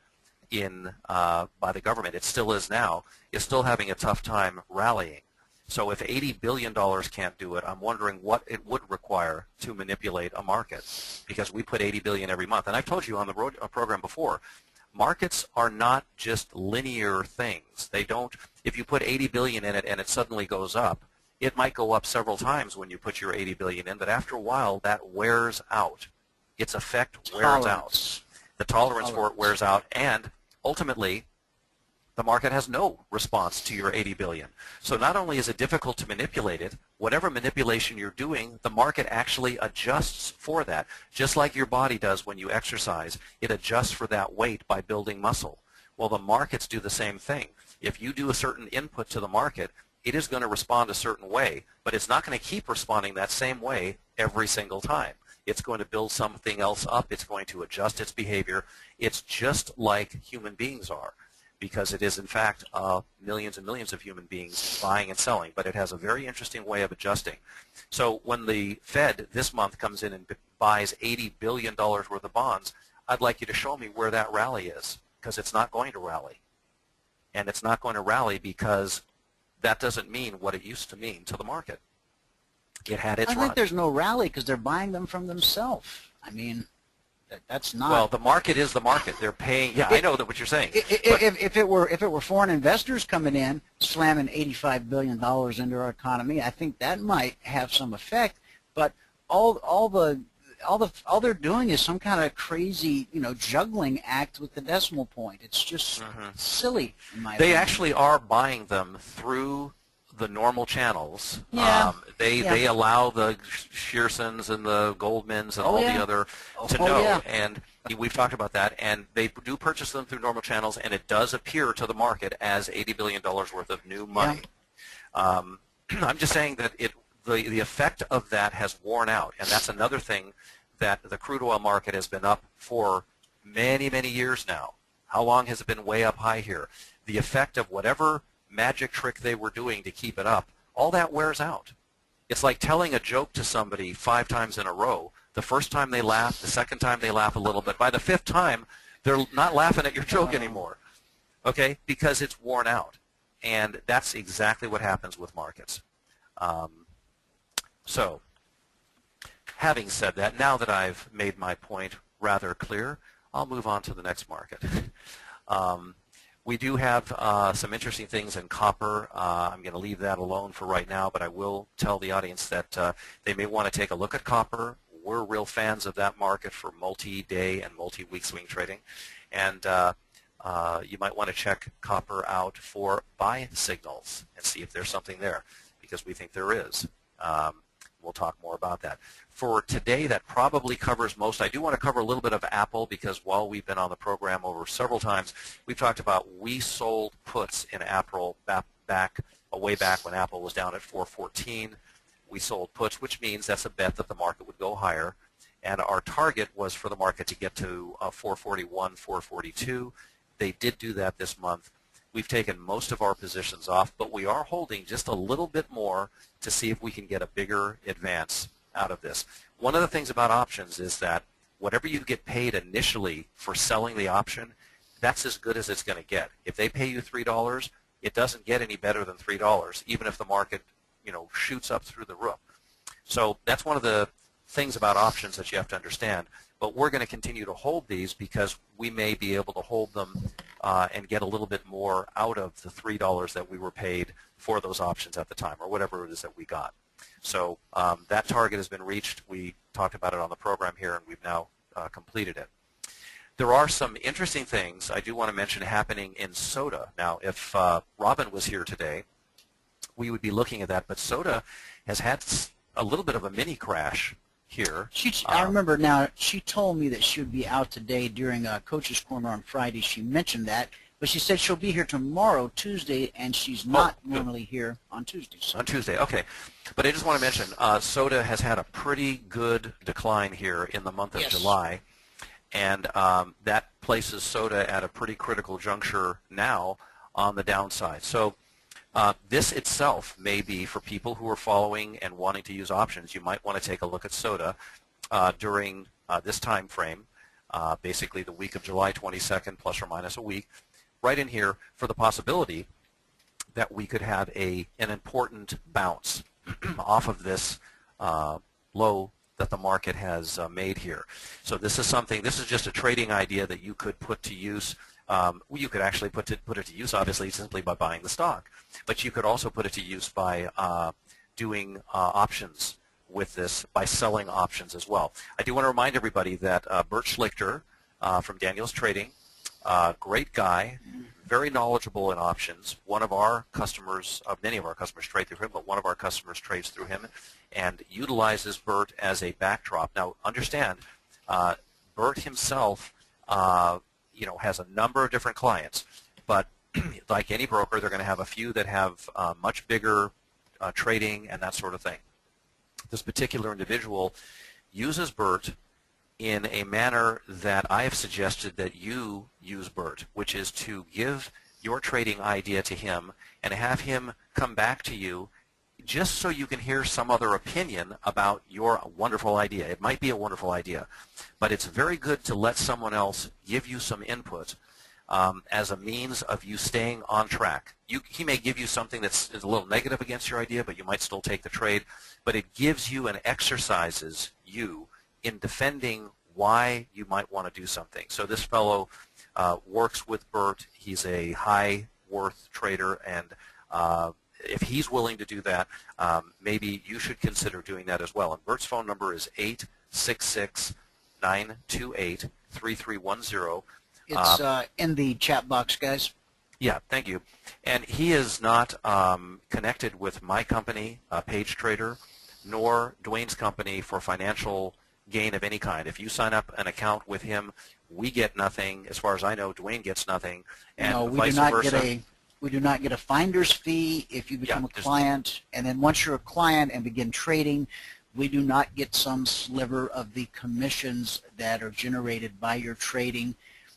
by the government, it still is now, is still having a tough time rallying. So if $80 billion can't do it, I'm wondering what it would require to manipulate a market, because we put $80 billion every month. And I've told you on the program before, markets are not just linear things. They don't, if you put $80 billion in it and it suddenly goes up, it might go up several times when you put your $80 billion in, but after a while that wears out. Its effect wears out. The tolerance for it wears out, and ultimately the market has no response to your $80 billion. So not only is it difficult to manipulate it, whatever manipulation you're doing, the market actually adjusts for that. Just like your body does when you exercise, it adjusts for that weight by building muscle. Well, the markets do the same thing. If you do a certain input to the market, it is going to respond a certain way, but it's not going to keep responding that same way every single time. It's going to build something else up. It's going to adjust its behavior. It's just like human beings are, because it is, in fact, millions and millions of human beings buying and selling, but it has a very interesting way of adjusting. So when the Fed this month comes in and buys $80 billion worth of bonds, I'd like you to show me where that rally is, because it's not going to rally. And it's not going to rally because that doesn't mean what it used to mean to the market. It had its run. I think there's no rally because they're buying them from themselves. I mean, that's not. Well, the market is the market. They're paying. Yeah, I know that what you're saying. If it were foreign investors coming in, slamming $85 billion into our economy, I think that might have some effect. But all they're doing is some kind of crazy, juggling act with the decimal point. It's just silly, in my opinion. They actually are buying them through the normal channels. Yeah. They allow the Shearsons and the Goldmans and all the other to know. Yeah. And We've talked about that, and they do purchase them through normal channels, and it does appear to the market as $80 billion worth of new money. Yeah. I'm just saying that the effect of that has worn out, and that's another thing that the crude oil market has been up for many, many years now. How long has it been way up high here? The effect of whatever magic trick they were doing to keep it up, all that wears out. It's like telling a joke to somebody 5 times in a row. The first time they laugh, the second time they laugh a little bit. By the 5th time, they're not laughing at your joke anymore, okay, because it's worn out. And that's exactly what happens with markets. So, having said that, now that I've made my point rather clear, I'll move on to the next market. We do have some interesting things in copper. I'm going to leave that alone for right now, but I will tell the audience that they may want to take a look at copper. We're real fans of that market for multi-day and multi-week swing trading. And you might want to check copper out for buy signals and see if there's something there, because we think there is. We'll talk more about that. For today, that probably covers most. I do want to cover a little bit of Apple, because while we've been on the program over several times, we've talked about we sold puts in Apple way back when Apple was down at 414. We sold puts, which means that's a bet that the market would go higher. And our target was for the market to get to 441, 442. They did do that this month. We've taken most of our positions off, but we are holding just a little bit more to see if we can get a bigger advance out of this. One of the things about options is that whatever you get paid initially for selling the option, that's as good as it's going to get. If they pay you $3, it doesn't get any better than $3, even if the market, shoots up through the roof. So that's one of the things about options that you have to understand. But we're going to continue to hold these because we may be able to hold them and get a little bit more out of the $3 that we were paid for those options at the time, or whatever it is that we got. So that target has been reached. We talked about it on the program here, and we've now completed it. There are some interesting things I do want to mention happening in soda. Now, if Robin was here today, we would be looking at that, but soda has had a little bit of a mini crash here. I remember now, she told me that she would be out today during Coach's Corner on Friday. She mentioned that, but she said she'll be here tomorrow, Tuesday, and she's not normally here on Tuesdays. So. On Tuesday, okay. But I just want to mention, soda has had a pretty good decline here in the month of July, and that places soda at a pretty critical juncture now on the downside. So this itself may be, for people who are following and wanting to use options, you might want to take a look at soda during this time frame, basically the week of July 22nd, plus or minus a week, right in here for the possibility that we could have an important bounce off of this low that the market has made here. So this is just a trading idea that you could put to use. You could actually put it to use, obviously, simply by buying the stock. But you could also put it to use by doing options with this, by selling options as well. I do want to remind everybody that Bert Schlichter from Daniel's Trading, great guy, very knowledgeable in options. One of our customers, many of our customers trade through him, but one of our customers trades through him and utilizes Bert as a backdrop. Now, understand, Bert himself has a number of different clients, but like any broker, they're going to have a few that have much bigger trading and that sort of thing. This particular individual uses Bert in a manner that I have suggested that you use Bert, which is to give your trading idea to him and have him come back to you just so you can hear some other opinion about your wonderful idea. It might be a wonderful idea, but it's very good to let someone else give you some input as a means of you staying on track. He may give you something that's a little negative against your idea, but you might still take the trade. But it gives you and exercises you in defending why you might want to do something. So this fellow works with Bert. He's a high worth trader, and if he's willing to do that, maybe you should consider doing that as well. And Bert's phone number is 866-928-3310. It's in the chat box, guys. Yeah, thank you. And he is not connected with my company, Page Trader, nor Dwayne's company for financial gain of any kind. If you sign up an account with him, we get nothing. As far as I know, Dwayne gets nothing, and No, we vice do not versa. we do not get a finder's fee if you become a client, and then once you're a client and begin trading, we do not get some sliver of the commissions that are generated by your trading.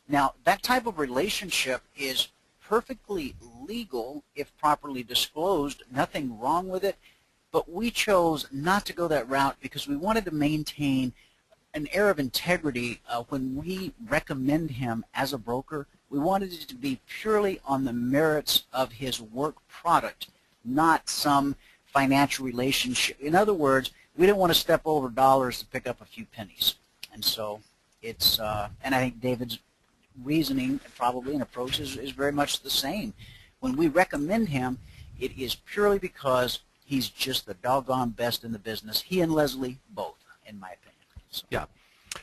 Now, that type of relationship is perfectly legal if properly disclosed, nothing wrong with it, but we chose not to go that route because we wanted to maintain an air of integrity when we recommend him as a broker. We wanted it to be purely on the merits of his work product, not some financial relationship. In other words, we didn't want to step over dollars to pick up a few pennies. And so it's, and I think David's reasoning probably and approach is very much the same. When we recommend him, it is purely because he's just the doggone best in the business. He and Leslie both, in my opinion. So. Yeah.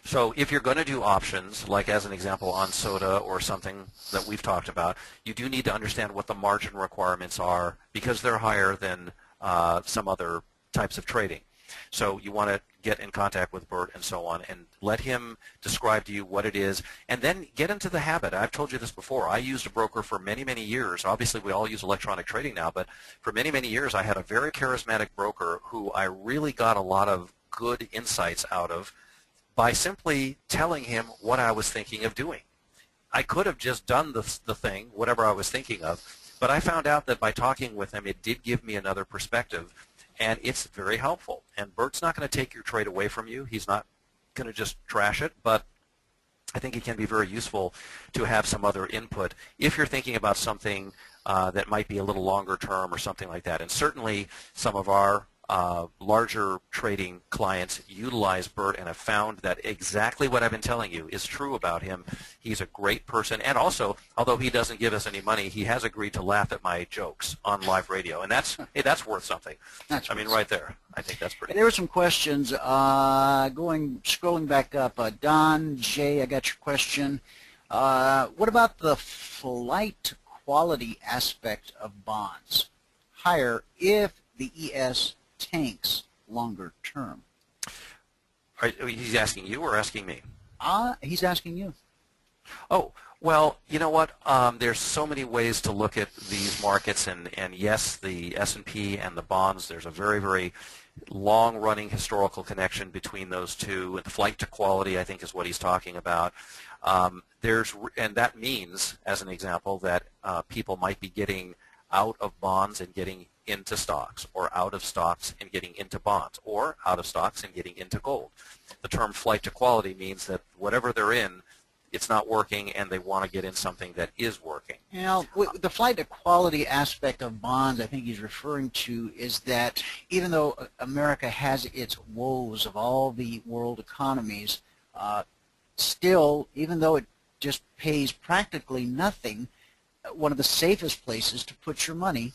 So if you're going to do options, like as an example on soda or something that we've talked about, you do need to understand what the margin requirements are because they're higher than some other types of trading. So you want to get in contact with Bert and so on and let him describe to you what it is, and then get into the habit. I've told you this before. I used a broker for many, many years. Obviously, we all use electronic trading now, but for many, many years, I had a very charismatic broker who I really got a lot of good insights out of by simply telling him what I was thinking of doing. I could have just done the thing, whatever I was thinking of, but I found out that by talking with him, it did give me another perspective. And it's very helpful. And Bert's not going to take your trade away from you. He's not going to just trash it. But I think it can be very useful to have some other input if you're thinking about something that might be a little longer term or something like that. And certainly some of our larger trading clients utilize Bert and have found that exactly what I've been telling you is true about him. He's a great person, and also, although he doesn't give us any money, he has agreed to laugh at my jokes on live radio, and that's hey, that's worth something. I mean, right there. I think that's pretty. There were some questions. Scrolling back up. Don J, I got your question. What about the flight quality aspect of bonds? Higher if the ES tanks longer term. He's asking you or asking me? He's asking you. Oh, well, you know what? There's so many ways to look at these markets, and yes, the S&P and the bonds, there's a very, very long-running historical connection between those two. And the flight to quality, I think, is what he's talking about. And that means, as an example, that people might be getting out of bonds and getting into stocks, or out of stocks and getting into bonds, or out of stocks and getting into gold. The term flight to quality means that whatever they're in, it's not working, and they want to get in something that is working. You know, the flight to quality aspect of bonds I think he's referring to is that even though America has its woes of all the world economies, still, even though it just pays practically nothing, one of the safest places to put your money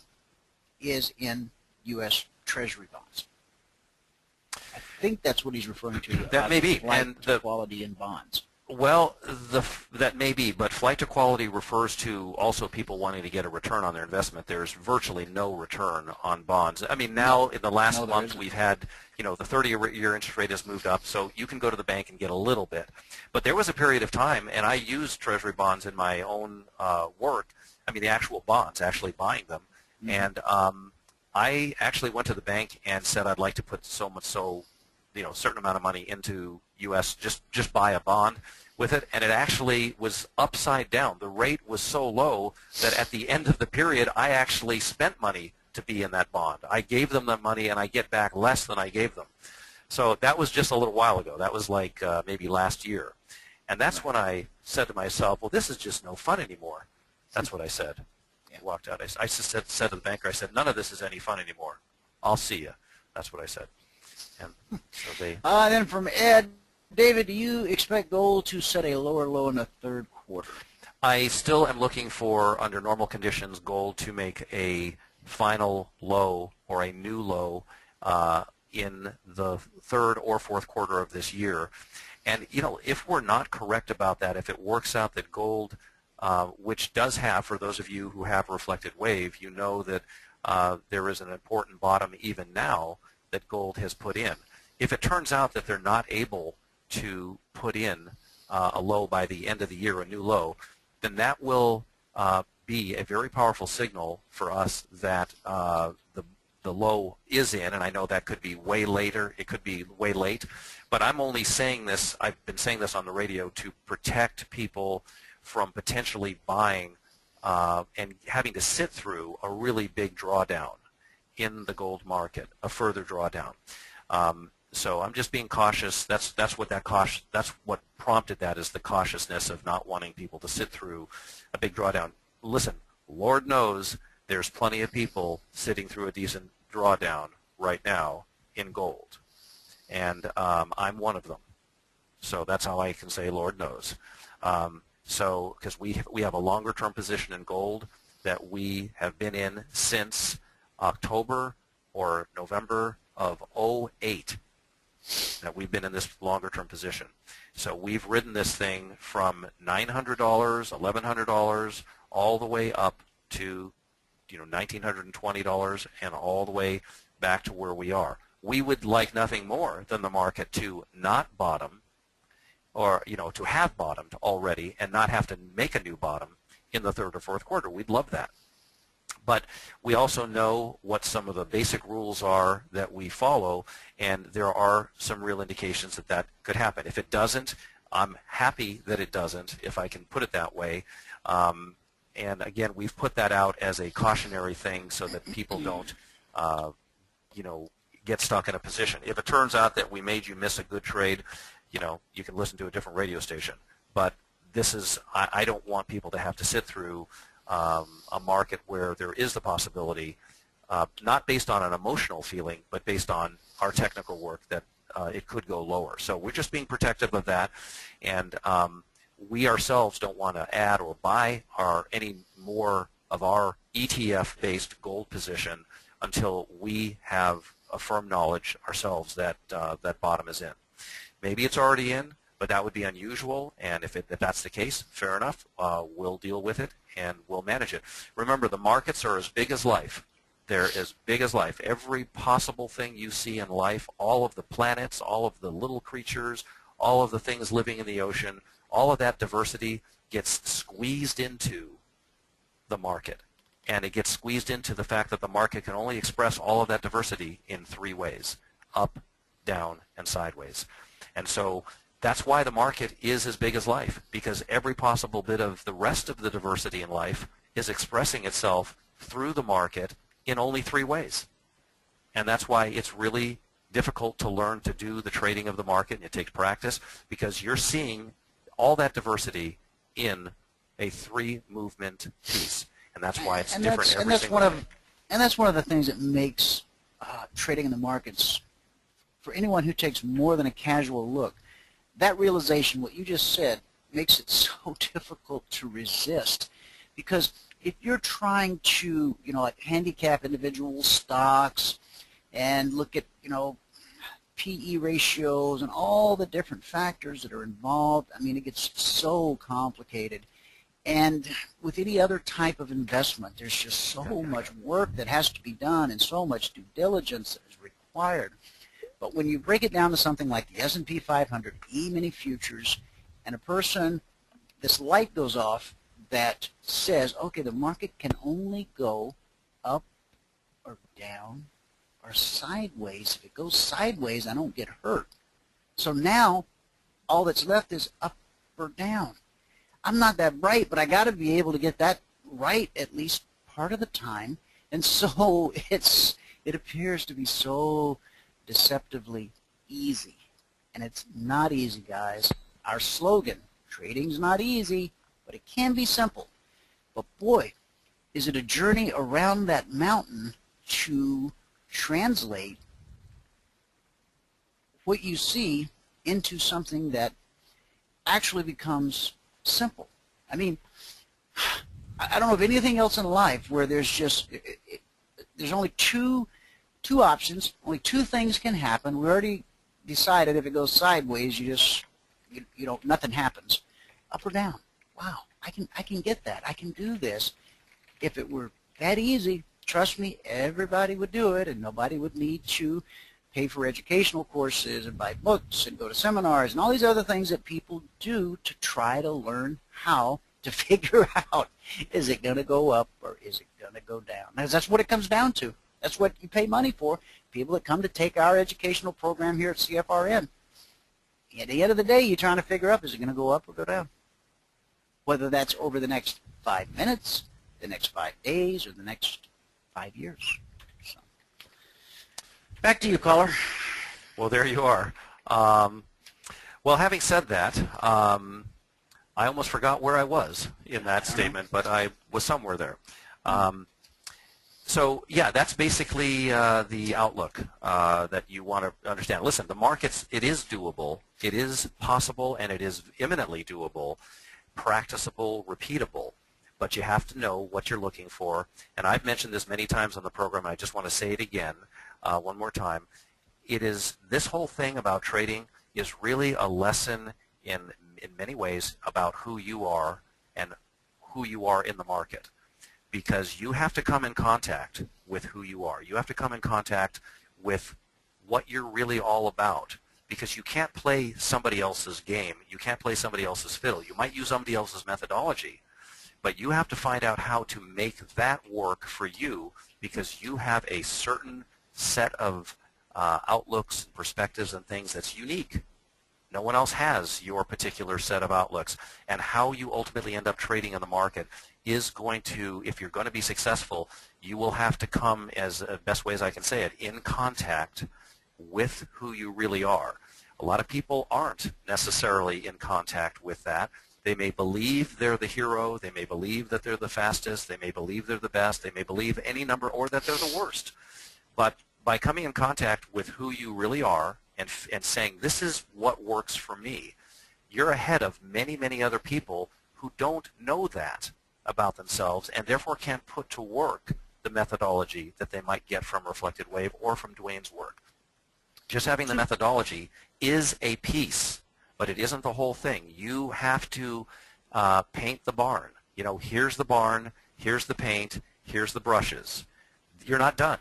is in U.S. Treasury bonds. I think that's what he's referring to. That may be. And the quality in bonds. Well, that may be, but flight to quality refers to also people wanting to get a return on their investment. There's virtually no return on bonds. I mean, now in the last month we've had, the 30-year interest rate has moved up, so you can go to the bank and get a little bit. But there was a period of time, and I used Treasury bonds in my own work, I mean the actual bonds, actually buying them, and I actually went to the bank and said I'd like to put a certain amount of money into U.S., just buy a bond with it, and it actually was upside down. The rate was so low that at the end of the period, I actually spent money to be in that bond. I gave them the money, and I get back less than I gave them. So that was just a little while ago. That was like maybe last year. And that's when I said to myself, well, this is just no fun anymore. That's what I said. I walked out. I just said to the banker, I said, none of this is any fun anymore. I'll see you. That's what I said. And so they. Then from Ed, David, do you expect gold to set a lower low in the third quarter? I still am looking for, under normal conditions, gold to make a final low or a new low in the third or fourth quarter of this year. And, if we're not correct about that, if it works out that gold, which does have, for those of you who have reflected wave, you know that there is an important bottom even now that gold has put in. If it turns out that they're not able to put in a low by the end of the year, a new low, then that will be a very powerful signal for us that the low is in, and I know that could be way later, it could be way late, but I'm only saying this, I've been saying this on the radio to protect people from potentially buying and having to sit through a really big drawdown in the gold market, a further drawdown. So I'm just being cautious. That's what prompted that, is the cautiousness of not wanting people to sit through a big drawdown. Listen, Lord knows there's plenty of people sitting through a decent drawdown right now in gold, and I'm one of them. So that's how I can say Lord knows. So because we have a longer term position in gold that we have been in since October or November of 2008, that we've been in this longer term position. So we've ridden this thing from $900, $1,100, all the way up to $1,920 and all the way back to where we are. We would like nothing more than the market to not bottom, or to have bottomed already and not have to make a new bottom in the third or fourth quarter. We'd love that. But we also know what some of the basic rules are that we follow, and there are some real indications that that could happen. If it doesn't, I'm happy that it doesn't, if I can put it that way. And again, we've put that out as a cautionary thing so that people don't, get stuck in a position. If it turns out that we made you miss a good trade, you can listen to a different radio station. But this is, I don't want people to have to sit through a market where there is the possibility, not based on an emotional feeling, but based on our technical work, that it could go lower. So we're just being protective of that, and we ourselves don't want to add or buy any more of our ETF-based gold position until we have a firm knowledge ourselves that that bottom is in. Maybe it's already in, but that would be unusual, and if that's the case, fair enough, we'll deal with it and we'll manage it. Remember, the markets are as big as life. They're as big as life. Every possible thing you see in life, all of the planets, all of the little creatures, all of the things living in the ocean, all of that diversity gets squeezed into the market. And it gets squeezed into the fact that the market can only express all of that diversity in three ways: up, down, and sideways. And so that's why the market is as big as life, because every possible bit of the rest of the diversity in life is expressing itself through the market in only three ways. And that's why it's really difficult to learn to do the trading of the market, and it takes practice, because you're seeing all that diversity in a three-movement piece. And that's why it's different every single day. And that's one of the things that makes trading in the markets, for anyone who takes more than a casual look, that realization, what you just said, makes it so difficult to resist. Because if you're trying to, like handicap individual stocks and look at, PE ratios and all the different factors that are involved, I mean, it gets so complicated. And with any other type of investment, there's just so much work that has to be done and so much due diligence that is required. But when you break it down to something like the S&P 500 E-mini futures, and a person, this light goes off that says, okay, the market can only go up or down or sideways. If it goes sideways, I don't get hurt. So now all that's left is up or down. I'm not that bright, but I got to be able to get that right at least part of the time. And so it appears to be so deceptively easy. And it's not easy, guys. Our slogan, trading's not easy, but it can be simple. But boy, is it a journey around that mountain to translate what you see into something that actually becomes simple. I mean, I don't know of anything else in life where there's just, there's only two options, only two things can happen. We already decided if it goes sideways, nothing happens. Up or down. Wow, I can get that. I can do this. If it were that easy, trust me, everybody would do it, and nobody would need to pay for educational courses and buy books and go to seminars and all these other things that people do to try to learn how to figure out, is it going to go up or is it going to go down? Because that's what it comes down to. That's what you pay money for. People that come to take our educational program here at CFRN. At the end of the day, you're trying to figure out, is it going to go up or go down? Whether that's over the next 5 minutes, the next 5 days, or the next 5 years. So, back to you, caller. Well, there you are. Well, having said that, I almost forgot where I was in that statement, but I was somewhere there. So, yeah, that's basically the outlook that you want to understand. Listen, the markets, it is doable, it is possible, and it is imminently doable, practicable, repeatable, but you have to know what you're looking for. And I've mentioned this many times on the program, and I just want to say it again one more time. It is, this whole thing about trading is really a lesson in many ways about who you are and who you are in the market, because you have to come in contact with who you are. You have to come in contact with what you're really all about, because you can't play somebody else's game. You can't play somebody else's fiddle. You might use somebody else's methodology, but you have to find out how to make that work for you, because you have a certain set of outlooks, perspectives, and things that's unique. No one else has your particular set of outlooks, and how you ultimately end up trading in the market is going to, if you're going to be successful, you will have to come, as best ways I can say it, in contact with who you really are. A lot of people aren't necessarily in contact with that. They may believe they're the hero, they may believe that they're the fastest, they may believe they're the best, they may believe any number, or that they're the worst. But by coming in contact with who you really are and saying, this is what works for me, you're ahead of many, many other people who don't know that about themselves and therefore can't put to work the methodology that they might get from Reflected Wave or from Dwayne's work. Just having the methodology is a piece, but it isn't the whole thing. You have to paint the barn. You know, here's the barn, here's the paint, here's the brushes. You're not done.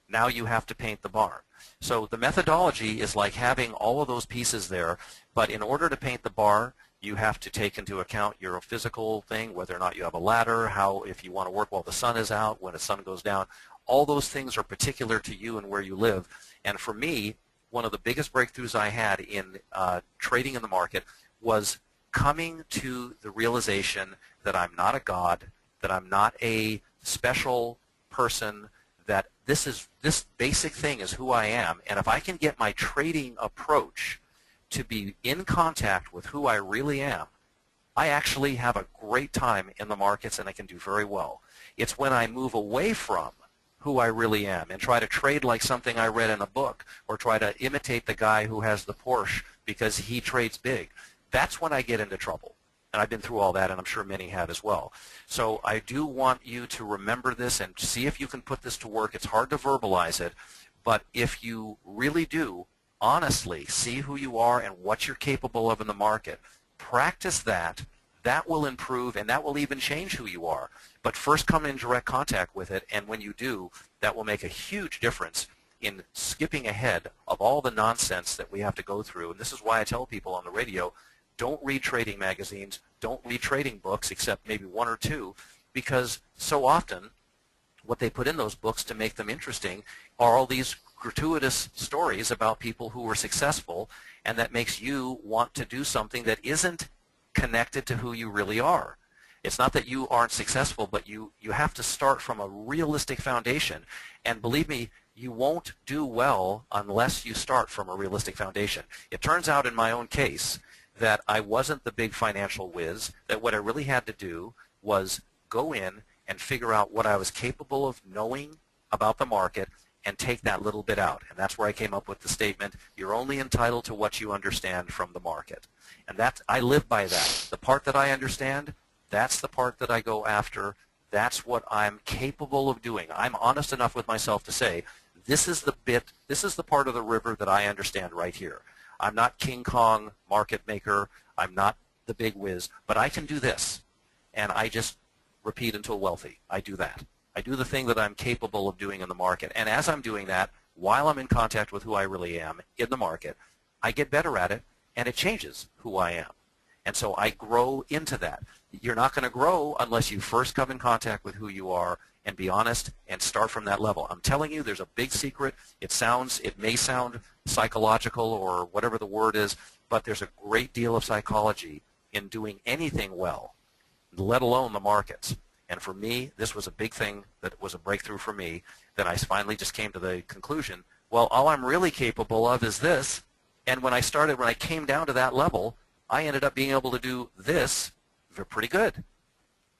Now you have to paint the barn. So the methodology is like having all of those pieces there, but in order to paint the barn, you have to take into account your physical thing, whether or not you have a ladder, how, if you want to work while the sun is out, when the sun goes down. All those things are particular to you and where you live. And for me, one of the biggest breakthroughs I had in trading in the market was coming to the realization that I'm not a god, that I'm not a special person, that this basic thing is who I am. And if I can get my trading approach to be in contact with who I really am, I actually have a great time in the markets and I can do very well. It's when I move away from who I really am and try to trade like something I read in a book, or try to imitate the guy who has the Porsche because he trades big, that's when I get into trouble. And I've been through all that, and I'm sure many have as well. So I do want you to remember this and see if you can put this to work. It's hard to verbalize it, but if you really do honestly see who you are and what you're capable of in the market, practice that. That will improve, and that will even change who you are. But first come in direct contact with it, and when you do, that will make a huge difference in skipping ahead of all the nonsense that we have to go through. And this is why I tell people on the radio, don't read trading magazines, don't read trading books, except maybe one or two, because so often what they put in those books to make them interesting are all these gratuitous stories about people who were successful, and that makes you want to do something that isn't connected to who you really are. It's not that you aren't successful, but you have to start from a realistic foundation. And believe me, you won't do well unless you start from a realistic foundation. It turns out in my own case that I wasn't the big financial whiz, that what I really had to do was go in and figure out what I was capable of knowing about the market and take that little bit out. And that's where I came up with the statement, you're only entitled to what you understand from the market. And I live by that. The part that I understand, that's the part that I go after. That's what I'm capable of doing. I'm honest enough with myself to say, this is the part of the river that I understand right here. I'm not King Kong market maker. I'm not the big whiz, but I can do this. And I just repeat until wealthy. I do that. I do the thing that I'm capable of doing in the market. And as I'm doing that, while I'm in contact with who I really am in the market, I get better at it, and it changes who I am. And so I grow into that. You're not going to grow unless you first come in contact with who you are and be honest and start from that level. I'm telling you, there's a big secret. It may sound psychological or whatever the word is, but there's a great deal of psychology in doing anything well, let alone the markets. And for me, this was a big thing that was a breakthrough for me, that I finally just came to the conclusion, well, all I'm really capable of is this. And when I came down to that level, I ended up being able to do this pretty good.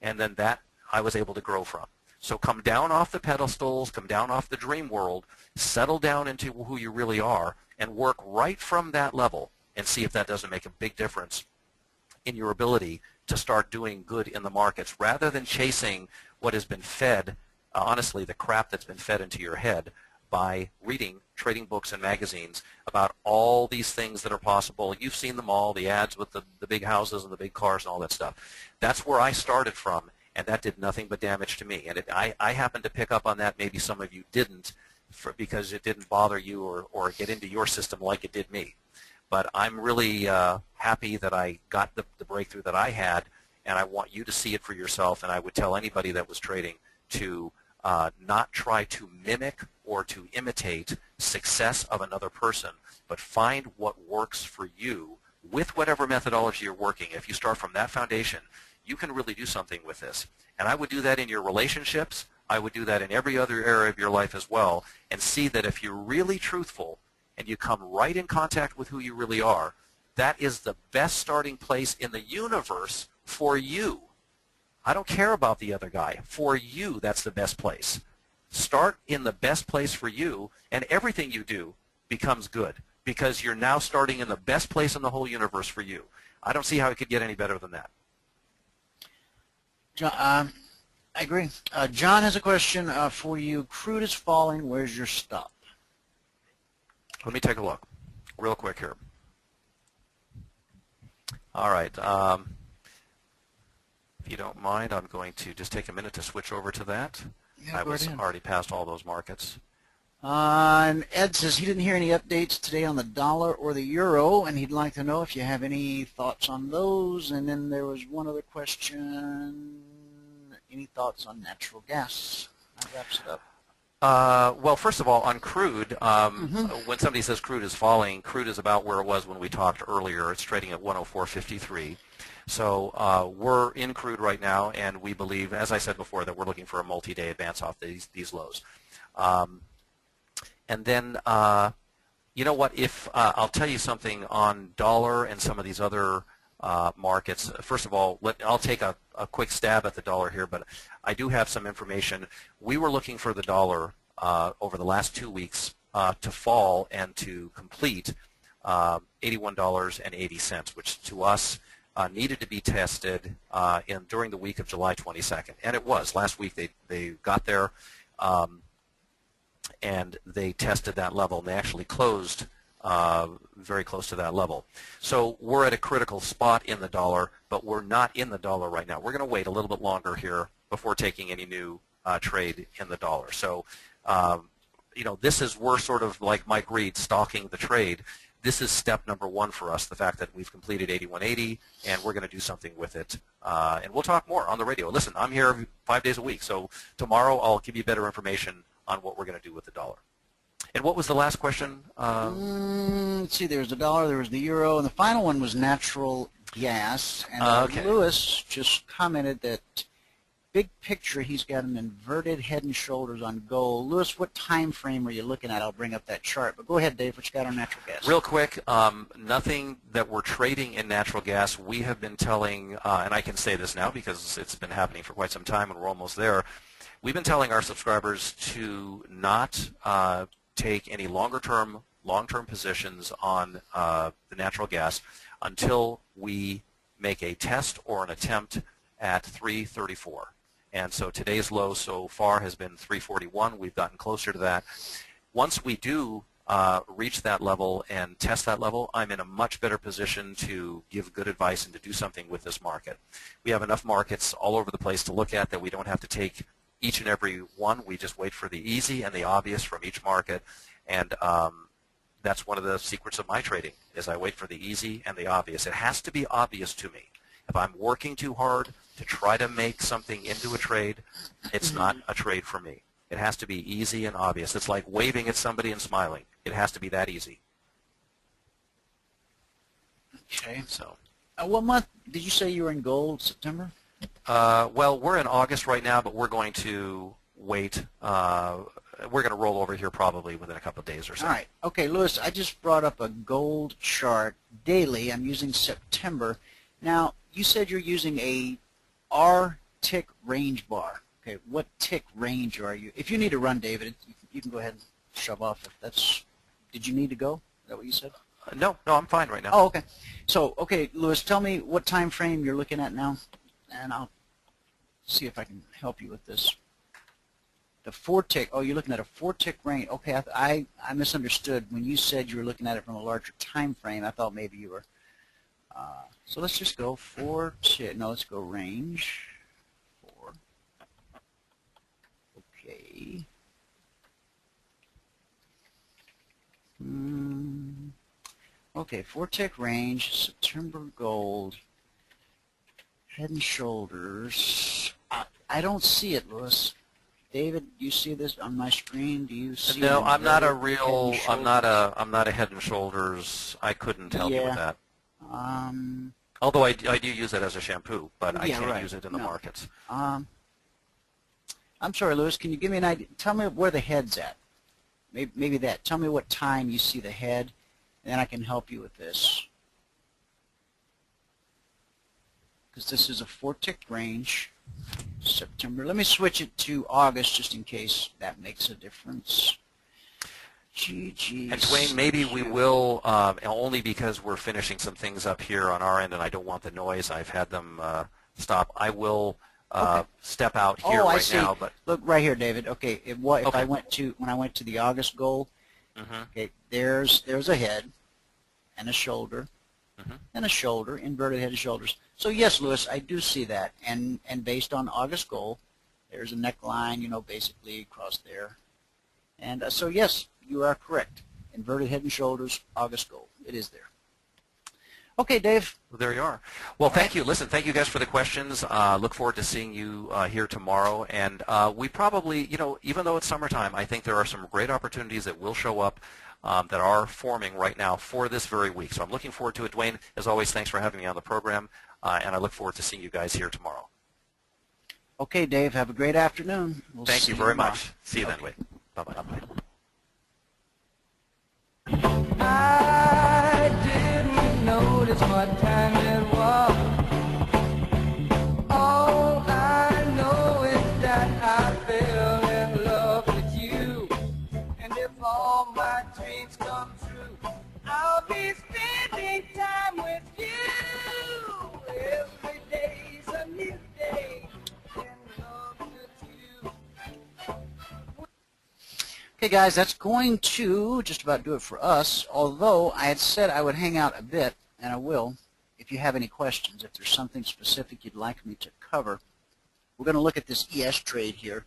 And then that I was able to grow from. So come down off the pedestals, come down off the dream world, settle down into who you really are, and work right from that level and see if that doesn't make a big difference in your ability to start doing good in the markets, rather than chasing what has been fed, honestly, the crap that's been fed into your head by reading trading books and magazines about all these things that are possible. You've seen them all, the ads with the big houses and the big cars and all that stuff. That's where I started from, and that did nothing but damage to me. And I happened to pick up on that. Maybe some of you didn't, because it didn't bother you or get into your system like it did me. But I'm really happy that I got the breakthrough that I had, and I want you to see it for yourself. And I would tell anybody that was trading to not try to mimic or to imitate success of another person, but find what works for you with whatever methodology you're working. If you start from that foundation, you can really do something with this. And I would do that in your relationships. I would do that in every other area of your life as well, and see that if you're really truthful and you come right in contact with who you really are, that is the best starting place in the universe for you. I don't care about the other guy. For you, that's the best place. Start in the best place for you, and everything you do becomes good, because you're now starting in the best place in the whole universe for you. I don't see how it could get any better than that. John, I agree. John has a question for you. Crude is falling. Where's your stop? Let me take a look real quick here. All right. If you don't mind, I'm going to just take a minute to switch over to that. Yeah, I was already past all those markets. And Ed says he didn't hear any updates today on the dollar or the euro, and he'd like to know if you have any thoughts on those. And then there was one other question. Any thoughts on natural gas? That wraps it up. Well, first of all, on crude, when somebody says crude is falling, crude is about where it was when we talked earlier. It's trading at 104.53. So we're in crude right now, and we believe, as I said before, that we're looking for a multi-day advance off these lows. And then, you know what, if I'll tell you something on dollar and some of these other markets. First of all, I'll take a quick stab at the dollar here, but I do have some information. We were looking for the dollar over the last 2 weeks to fall and to complete $81.80, which to us needed to be tested during the week of July 22nd. And it was. Last week they got there and they tested that level, and they actually closed very close to that level. So we're at a critical spot in the dollar, but we're not in the dollar right now. We're going to wait a little bit longer here before taking any new trade in the dollar. So, you know, we're sort of like Mike Reed stalking the trade. This is step number one for us, the fact that we've completed 81.80, and we're going to do something with it. And we'll talk more on the radio. Listen, I'm here 5 days a week, so tomorrow I'll give you better information on what we're going to do with the dollar. And what was the last question? Let's see, there was the dollar, there was the euro, and the final one was natural gas. And Okay. Lewis just commented that big picture, he's got an inverted head and shoulders on gold. Lewis, what time frame are you looking at? I'll bring up that chart. But go ahead, Dave, what you got on natural gas? Real quick, nothing that we're trading in natural gas. We have been telling, and I can say this now because it's been happening for quite some time and we're almost there, we've been telling our subscribers to not take any long-term positions on the natural gas until we make a test or an attempt at 334. And so today's low so far has been 341. We've gotten closer to that. Once we do reach that level and test that level, I'm in a much better position to give good advice and to do something with this market. We have enough markets all over the place to look at that we don't have to take each and every one. We just wait for the easy and the obvious from each market, And that's one of the secrets of my trading, is I wait for the easy and the obvious. It has to be obvious to me. If I'm working too hard to try to make something into a trade, it's not a trade for me. It has to be easy and obvious. It's like waving at somebody and smiling. It has to be that easy. Okay. So, what month did you say you were in gold? September? well, we're in August right now, but we're going to wait. We're going to roll over here probably within a couple of days or so. All right. Okay, Lewis, I just brought up a gold chart daily. I'm using September. Now, you said you're using a R tick range bar. Okay, what tick range are you? If you need to run, David, you can go ahead and shove off. If that's, did you need to go? Is that what you said? No, I'm fine right now. Oh, okay. So, okay, Lewis, tell me what time frame you're looking at now, and I'll see if I can help you with this. The 4-tick, oh, you're looking at a 4-tick range. Okay, I misunderstood. When you said you were looking at it from a larger time frame, I thought maybe you were. So let's just go 4-tick. No, let's go range 4. Okay. Okay, 4-tick range, September gold, head and shoulders. I don't see it, Lewis. David, do you see this on my screen? Do you see? No, I'm not a real. I'm not a Head and Shoulders. I couldn't help you with that. Although I do use it as a shampoo, but I can't use it in the markets. I'm sorry, Lewis. Can you give me an idea? Tell me where the head's at. Maybe that. Tell me what time you see the head, and then I can help you with this. Because this is a 4-tick range. September. Let me switch it to August just in case that makes a difference. GG. And Dwayne, maybe we will, only because we're finishing some things up here on our end, and I don't want the noise. I've had them stop. I will step out here right now. But look right here, David. Okay, if I went to when I went to the August goal, okay, there's a head and a shoulder. And a shoulder, inverted head and shoulders. So yes, Lewis, I do see that. And based on August goal, there's a neckline, you know, basically across there. And so yes, you are correct. Inverted head and shoulders, August goal. It is there. Okay, Dave. Well, there you are. Well, thank you. Listen, thank you guys for the questions. Look forward to seeing you here tomorrow. And we probably, you know, even though it's summertime, I think there are some great opportunities that will show up that are forming right now for this very week. So I'm looking forward to it. Dwayne, as always, thanks for having me on the program, and I look forward to seeing you guys here tomorrow. Okay, Dave, have a great afternoon. Thank you very much. See you then, Wade. Bye-bye. I didn't notice what time it was. All I know is that I fell in love with you. And if all my dreams come true, I'll be spending time with you. Every day's a new day in love with you. Okay, guys, that's going to just about do it for us, although I had said I would hang out a bit, and I will, if you have any questions, if there's something specific you'd like me to cover. We're going to look at this ES trade here,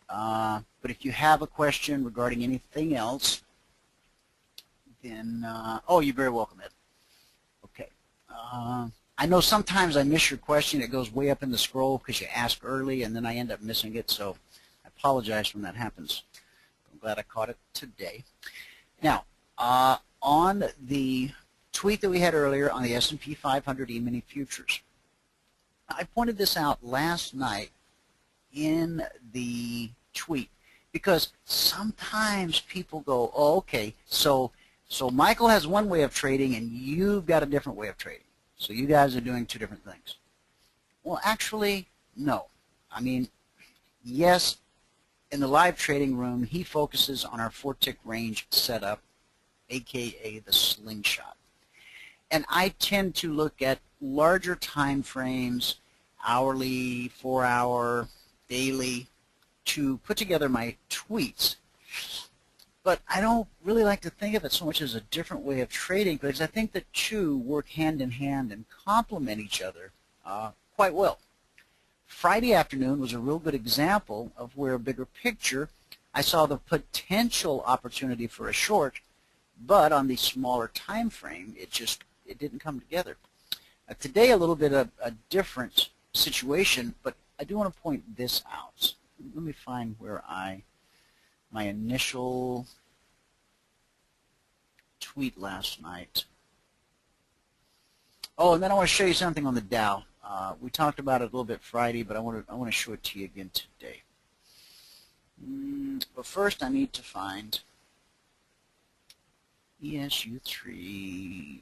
but if you have a question regarding anything else, then, oh, you're very welcome, Ed. Okay. I know sometimes I miss your question. It goes way up in the scroll because you ask early, and then I end up missing it, so I apologize when that happens. I'm glad I caught it today. Now, on the tweet that we had earlier on the S&P 500 E-mini futures, I pointed this out last night in the tweet because sometimes people go, oh, okay, so Michael has one way of trading and you've got a different way of trading. So you guys are doing two different things. Well, actually, no. I mean, yes, in the live trading room, he focuses on our 4-tick range setup, aka the slingshot. And I tend to look at larger time frames, hourly, 4-hour, daily, to put together my tweets. But I don't really like to think of it so much as a different way of trading because I think the two work hand in hand and complement each other quite well. Friday afternoon was a real good example of where a bigger picture I saw the potential opportunity for a short, but on the smaller time frame, it didn't come together. Today, a little bit of a different situation, but I do want to point this out. Let me find where my initial tweet last night. Oh, and then I want to show you something on the Dow. We talked about it a little bit Friday, but I want to show it to you again today. But first, I need to find ESU3.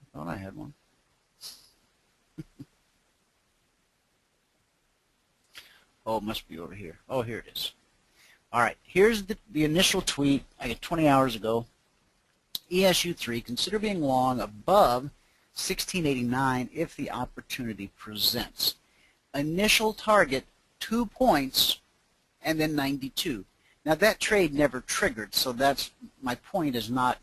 I thought I had one. Oh, it must be over here. Oh, here it is. All right, here's the initial tweet I got 20 hours ago. ESU3, consider being long above 1689 if the opportunity presents. Initial target, 2 points, and then 92. Now, that trade never triggered, so that's my point is not,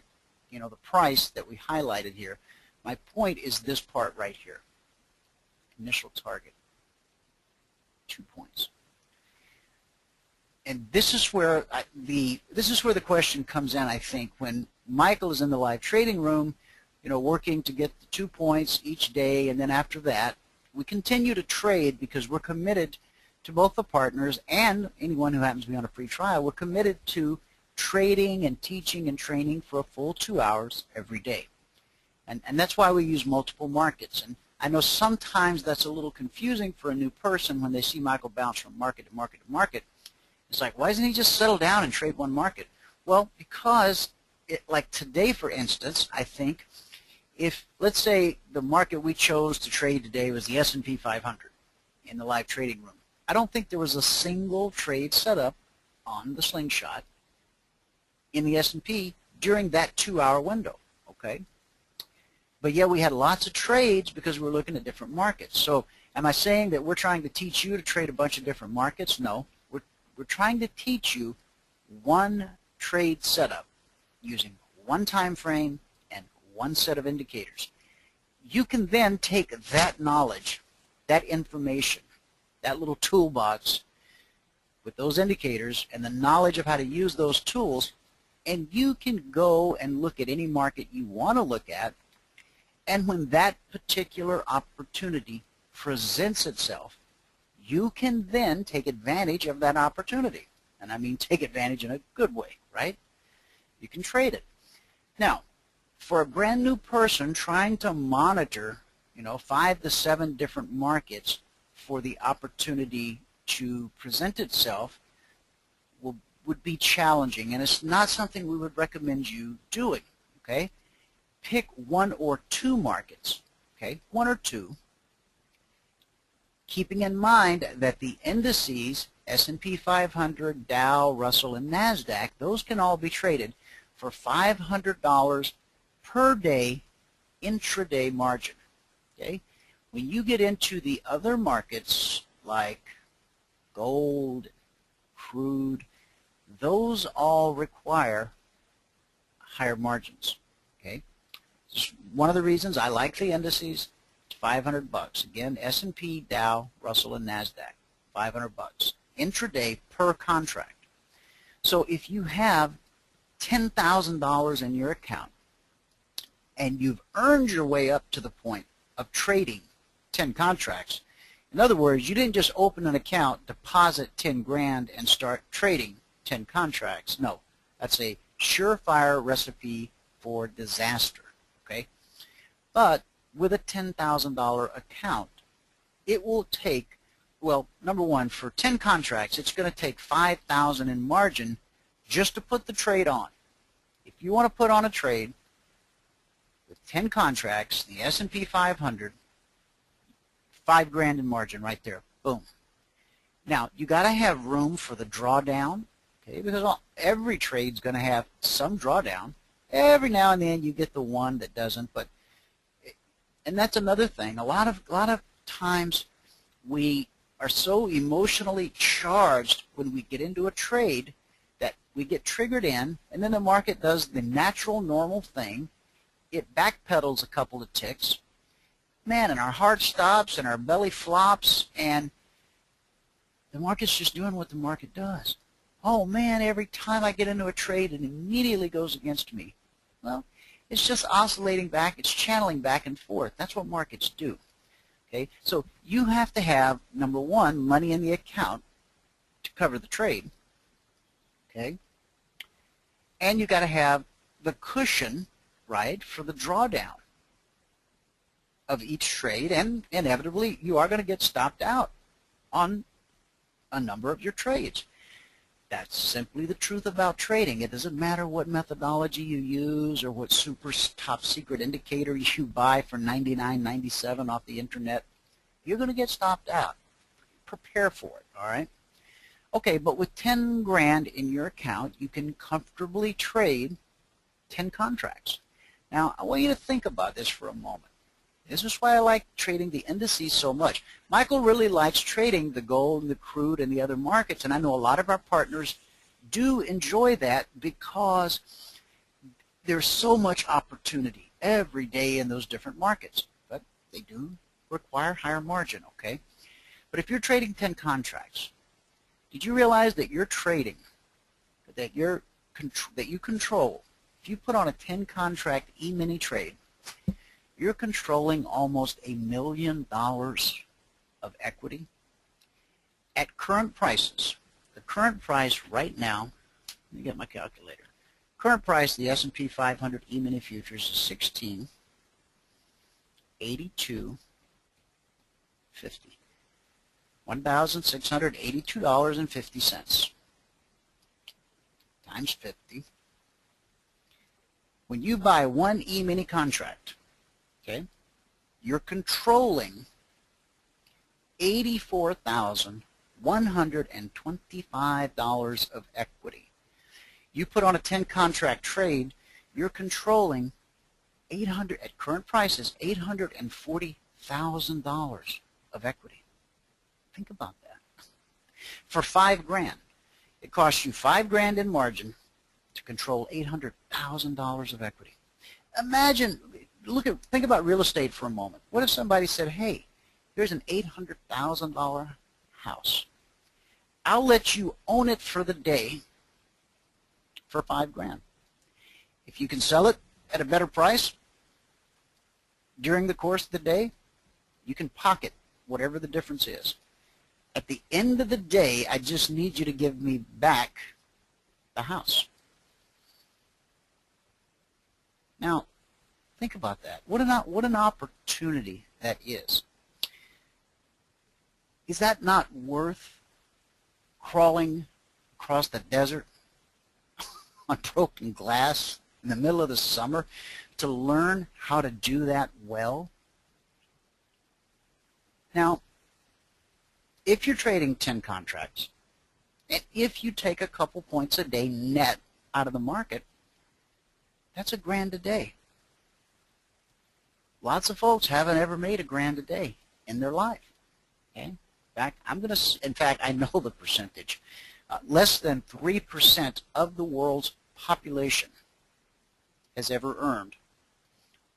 the price that we highlighted here. My point is this part right here. Initial target, 2 points. And this is where the question comes in, I think, when Michael is in the live trading room, working to get the 2 points each day, and then after that, we continue to trade because we're committed to both the partners and anyone who happens to be on a free trial. We're committed to trading and teaching and training for a full 2 hours every day. And that's why we use multiple markets. And I know sometimes that's a little confusing for a new person when they see Michael bounce from market to market to market. It's like, why doesn't he just settle down and trade one market? Well, because, like today, for instance, I think if, let's say, the market we chose to trade today was the S&P 500 in the live trading room, I don't think there was a single trade set up on the slingshot in the S&P during that 2-hour window, okay? But yet we had lots of trades because we were looking at different markets. So am I saying that we're trying to teach you to trade a bunch of different markets? No. We're trying to teach you one trade setup using one time frame and one set of indicators. You can then take that knowledge, that information, that little toolbox with those indicators and the knowledge of how to use those tools, and you can go and look at any market you want to look at, and when that particular opportunity presents itself, you can then take advantage of that opportunity. And I mean take advantage in a good way, right? You can trade it. Now, for a brand new person trying to monitor, 5 to 7 different markets for the opportunity to present itself would be challenging, and it's not something we would recommend you doing, okay? Pick 1 or 2 markets, okay? 1 or 2. Keeping in mind that the indices, S&P 500, Dow, Russell, and NASDAQ, those can all be traded for $500 per day intraday margin. Okay? When you get into the other markets like gold, crude, those all require higher margins. Okay? This is one of the reasons I like the indices. $500. Again, S&P, Dow, Russell, and NASDAQ, $500 intraday per contract. So if you have $10,000 in your account and you've earned your way up to the point of trading 10 contracts, in other words, you didn't just open an account, deposit 10 grand, and start trading 10 contracts. No, that's a surefire recipe for disaster. Okay, but with a $10,000 account, it will take, well, number one, for 10 contracts, it's going to take $5,000 in margin just to put the trade on. If you want to put on a trade with 10 contracts, the S&P 500, $5 grand in margin right there, boom. Now, you got to have room for the drawdown, okay, because every trade's going to have some drawdown. Every now and then you get the one that doesn't, but and that's another thing. A lot of times we are so emotionally charged when we get into a trade that we get triggered in, and then the market does the natural, normal thing, it backpedals a couple of ticks, man, and our heart stops and our belly flops, and the market's just doing what the market does. Oh man, every time I get into a trade, it immediately goes against me. Well, it's just oscillating back, it's channeling back and forth. That's what markets do. Okay, so you have to have, number one, money in the account to cover the trade. Okay, and you got to have the cushion, right, for the drawdown of each trade, and inevitably you are going to get stopped out on a number of your trades. That's simply the truth about trading. It doesn't matter what methodology you use or what super top secret indicator you buy for $99.97 off the internet. You're going to get stopped out. Prepare for it, all right? Okay, but with 10 grand in your account, you can comfortably trade 10 contracts. Now, I want you to think about this for a moment. This is why I like trading the indices so much. Michael really likes trading the gold and the crude and the other markets, and I know a lot of our partners do enjoy that because there's so much opportunity every day in those different markets. But they do require higher margin, okay? But if you're trading 10 contracts, did you realize that you're trading, that you control, if you put on a 10 contract E-mini trade, you're controlling almost $1 million of equity at current prices. The current price right now, let me get my calculator. Current price, the S&P 500 E-mini futures is $1,682.50. $1,682.50 times 50. When you buy one E-mini contract, okay, you're controlling $84,125 of equity. You put on a 10 contract trade, you're controlling at current prices, $840,000 of equity. Think about that. For 5 grand, it costs you 5 grand in margin to control $800,000 of equity. Imagine, think about real estate for a moment. What if somebody said, hey, here's an $800,000 house. I'll let you own it for the day for 5 grand. If you can sell it at a better price during the course of the day, you can pocket whatever the difference is. At the end of the day, I just need you to give me back the house. Now, think about that. What an opportunity that is. Is that not worth crawling across the desert on broken glass in the middle of the summer to learn how to do that well? Now, if you're trading 10 contracts, and if you take a couple points a day net out of the market, that's $1 grand a day. Lots of folks haven't ever made $1 grand a day in their life. Okay? In fact, I know the percentage. Less than 3% of the world's population has ever earned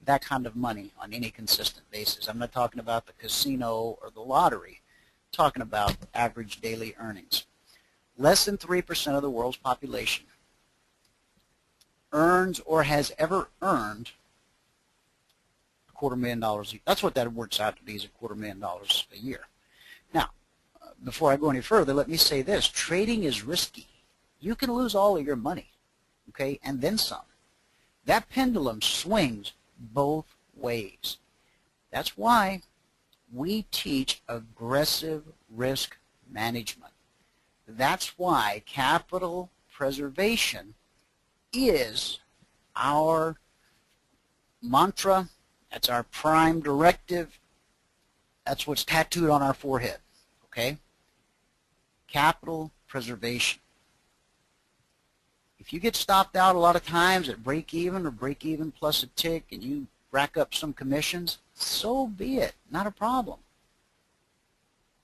that kind of money on any consistent basis. I'm not talking about the casino or the lottery. I'm talking about average daily earnings. Less than 3% of the world's population earns or has ever earned $250,000. That's what that works out to be, is $250,000 a year. Now, before I go any further, let me say this. Trading is risky. You can lose all of your money, okay, and then some. That pendulum swings both ways. That's why we teach aggressive risk management. That's why capital preservation is our mantra. That's our prime directive. That's what's tattooed on our forehead, okay? Capital preservation. If you get stopped out a lot of times at break even or break even plus a tick and you rack up some commissions, so be it, not a problem.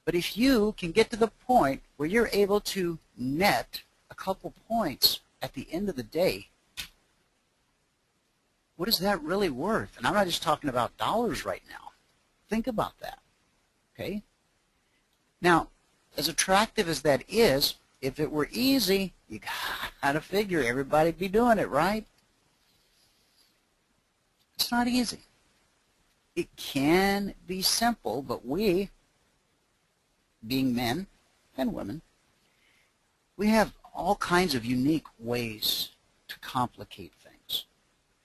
But if you can get to the point where you're able to net a couple points at the end of the day, what is that really worth? And I'm not just talking about dollars right now. Think about that, okay? Now, as attractive as that is, if it were easy, you gotta figure everybody'd be doing it, right? It's not easy. It can be simple, but we, being men and women, we have all kinds of unique ways to complicate things.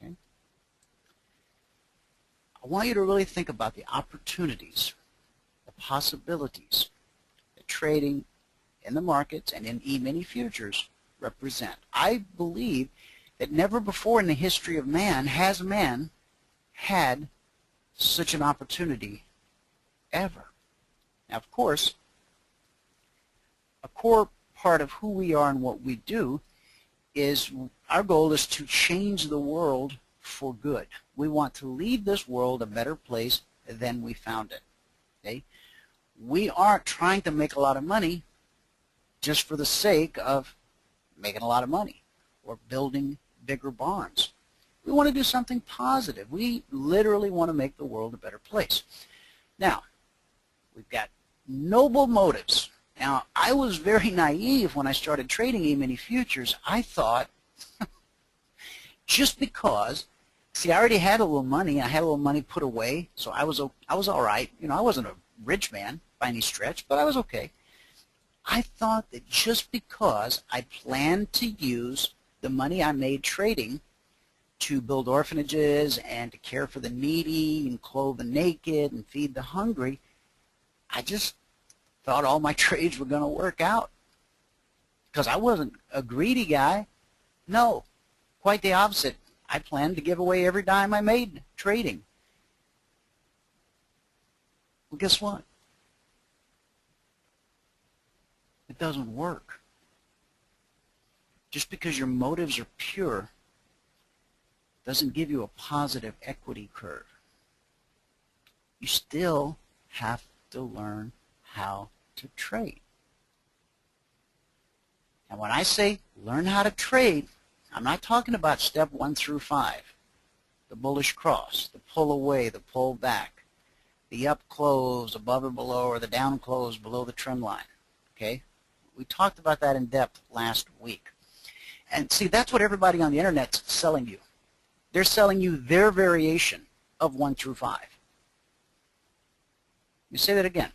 Okay? I want you to really think about the opportunities, the possibilities that trading in the markets and in E-mini futures represent. I believe that never before in the history of man has man had such an opportunity ever. Now, of course, a core part of who we are and what we do is our goal is to change the world for good. We want to leave this world a better place than we found it. Okay? We aren't trying to make a lot of money just for the sake of making a lot of money or building bigger barns. We want to do something positive. We literally want to make the world a better place. Now, we've got noble motives. Now, I was very naive when I started trading E-mini futures. I thought just because, see, I already had a little money. I had a little money put away, so I was all right. You know, I wasn't a rich man by any stretch, but I was okay. I thought that just because I planned to use the money I made trading to build orphanages and to care for the needy and clothe the naked and feed the hungry, I just thought all my trades were going to work out because I wasn't a greedy guy. No, quite the opposite. I planned to give away every dime I made trading. Well, guess what? It doesn't work. Just because your motives are pure doesn't give you a positive equity curve. You still have to learn how to trade. And when I say learn how to trade, I'm not talking about step 1 through 5. The bullish cross, the pull away, the pull back, the up close above or below, or the down close below the trend line. Okay? We talked about that in depth last week. And see, that's what everybody on the internet's selling you. They're selling you their variation of 1 through 5. Let me say that again.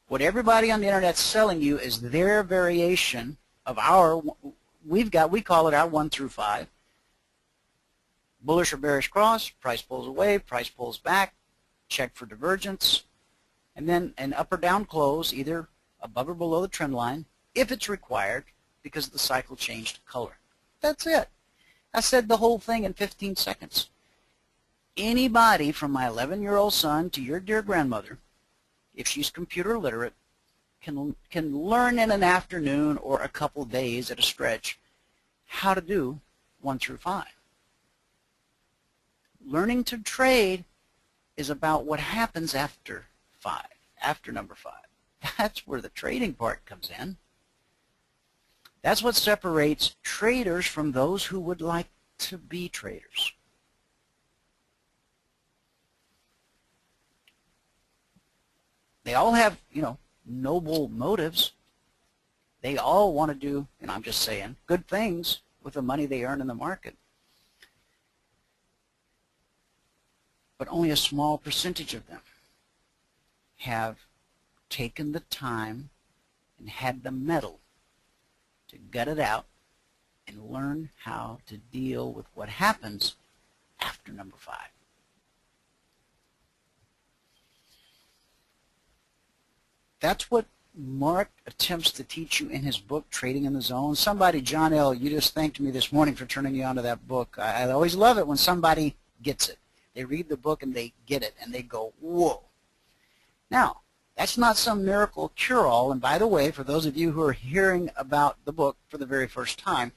What everybody on the internet's selling you is their variation of our, we call it our 1 through 5. Bullish or bearish cross, price pulls away, price pulls back, check for divergence, and then an up or down close, either above or below the trend line, if it's required, because the cycle changed color. That's it. I said the whole thing in 15 seconds. Anybody from my 11-year-old son to your dear grandmother, if she's computer literate, can learn in an afternoon or a couple days at a stretch how to do 1 through 5. Learning to trade is about what happens after 5, after number 5. That's where the trading part comes in. That's what separates traders from those who would like to be traders. They all have, you know, noble motives. They all want to do, and I'm just saying, good things with the money they earn in the market. But only a small percentage of them have taken the time and had the mettle to gut it out and learn how to deal with what happens after number 5. That's what Mark attempts to teach you in his book, Trading in the Zone. Somebody, John L., you just thanked me this morning for turning you on to that book. I always love it when somebody gets it. They read the book and they get it and they go, whoa. Now, that's not some miracle cure-all. And by the way, for those of you who are hearing about the book for the very first time,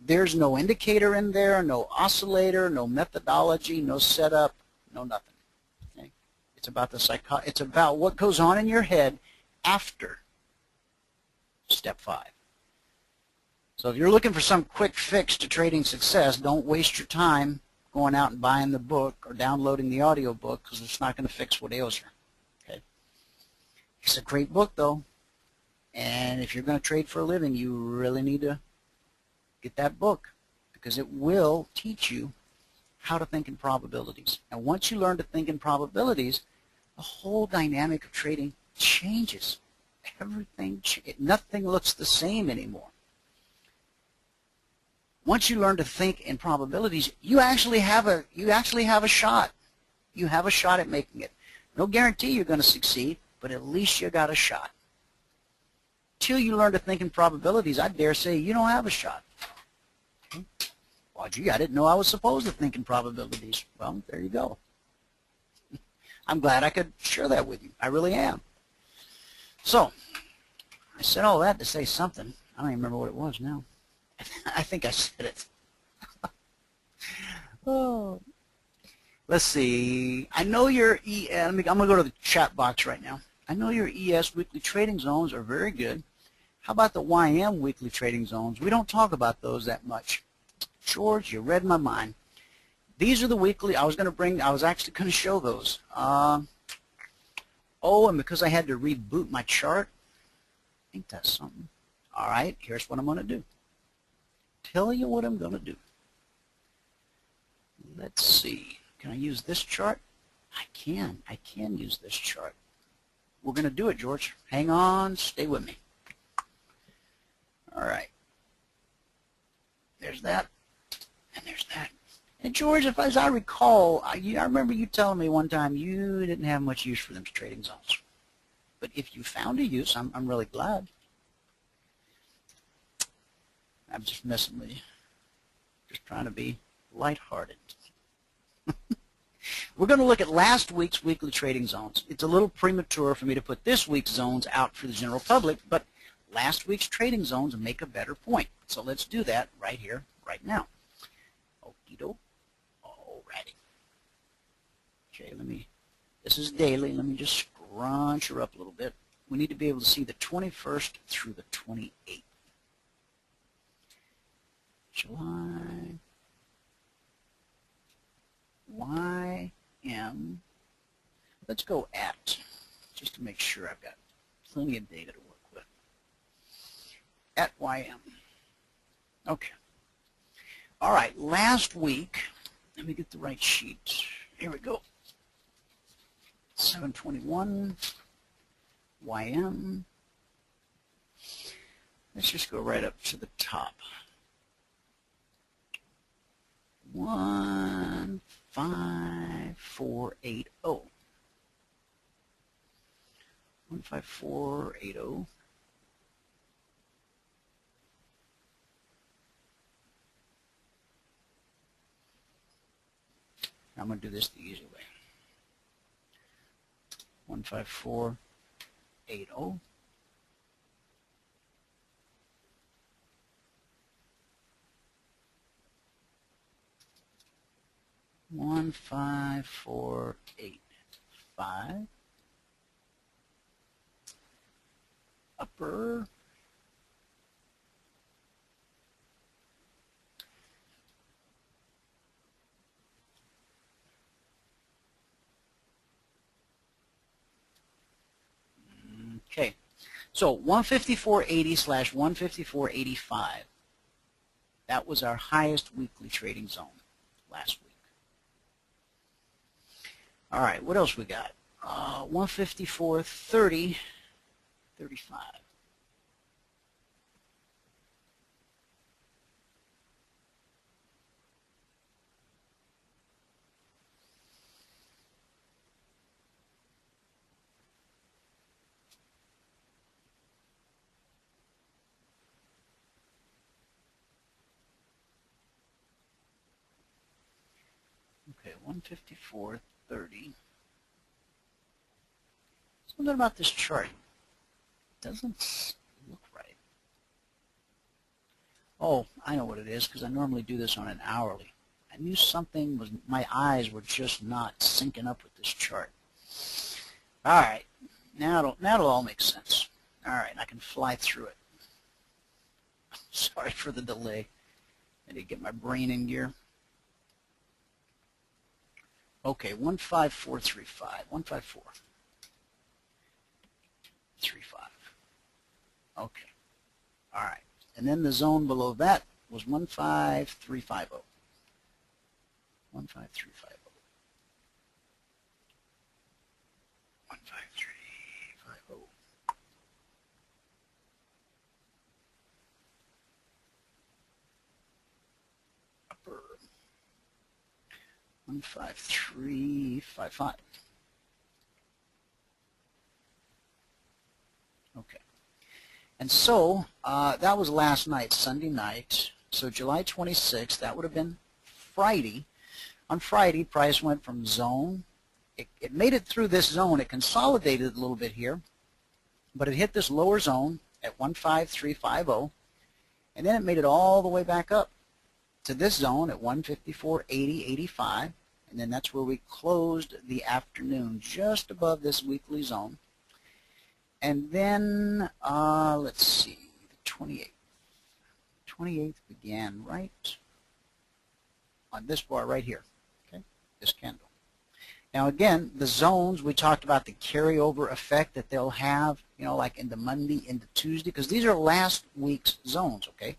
there's no indicator in there, no oscillator, no methodology, no setup, no nothing. Okay? It's about it's about what goes on in your head after step 5. So if you're looking for some quick fix to trading success, don't waste your time going out and buying the book or downloading the audio book, because it's not going to fix what ails you. Okay? It's a great book, though. And if you're going to trade for a living, you really need to get that book, because it will teach you how to think in probabilities. And once you learn to think in probabilities, the whole dynamic of trading changes. Nothing looks the same anymore. Once you learn to think in probabilities, you actually have a shot. You have a shot at making it. No guarantee you're going to succeed, but at least you got a shot. Till you learn to think in probabilities, I dare say you don't have a shot. Okay. Well, gee, I didn't know I was supposed to think in probabilities. Well, there you go. I'm glad I could share that with you. I really am. So, I said all that to say something. I don't even remember what it was now. I think I said it. Oh. Let's see. I know your I'm going to go to the chat box right now. I know your ES weekly trading zones are very good. How about the YM weekly trading zones? We don't talk about those that much. George, you read my mind. These are the weekly. I was actually going to show those. Oh, and because I had to reboot my chart, I think that's something. All right, here's what I'm going to do. Tell you what I'm going to do. Let's see. Can I use this chart? I can use this chart. We're going to do it, George. Hang on. Stay with me. All right. There's that. And there's that. And George, as I recall, I remember you telling me one time you didn't have much use for them trading zones. But if you found a use, I'm really glad. I'm just messing with you. Just trying to be lighthearted. We're going to look at last week's weekly trading zones. It's a little premature for me to put this week's zones out for the general public, but last week's trading zones make a better point. So let's do that right here, right now. Okie doke. Alrighty. Okay, this is daily. Let me just scrunch her up a little bit. We need to be able to see the 21st through the 28th. July, YM, let's go at, just to make sure I've got plenty of data to work with. At YM. Okay. All right, last week, let me get the right sheet. Here we go. 721, YM. Let's just go right up to the top. 15480. 15480. I'm going to do this the easy way. 15480. 15485. Upper. Okay, so 154.80 / 154.85. That was our highest weekly trading zone last week. All right, what else we got? 154.30, 35. Okay, 154.30. Something about this chart doesn't look right. Oh, I know what it is, because I normally do this on an hourly. I knew something was, my eyes were just not syncing up with this chart. All right, now it'll all make sense. All right, I can fly through it. Sorry for the delay. I did get my brain in gear. Okay, 15435. 15435. Okay. All right. And then the zone below that was 15350. 15350. 15350. Upper. 15355. Okay. And so that was last night, Sunday night. So July 26th, that would have been Friday. On Friday, price went from zone. It made it through this zone. It consolidated a little bit here, but it hit this lower zone at 15350, and then it made it all the way back up to this zone at 154.80.85, and then that's where we closed the afternoon, just above this weekly zone. And then, let's see, the 28th. 28th began right on this bar right here, okay, this candle. Now again, the zones, we talked about the carryover effect that they'll have, you know, like into Monday, into Tuesday, because these are last week's zones, okay?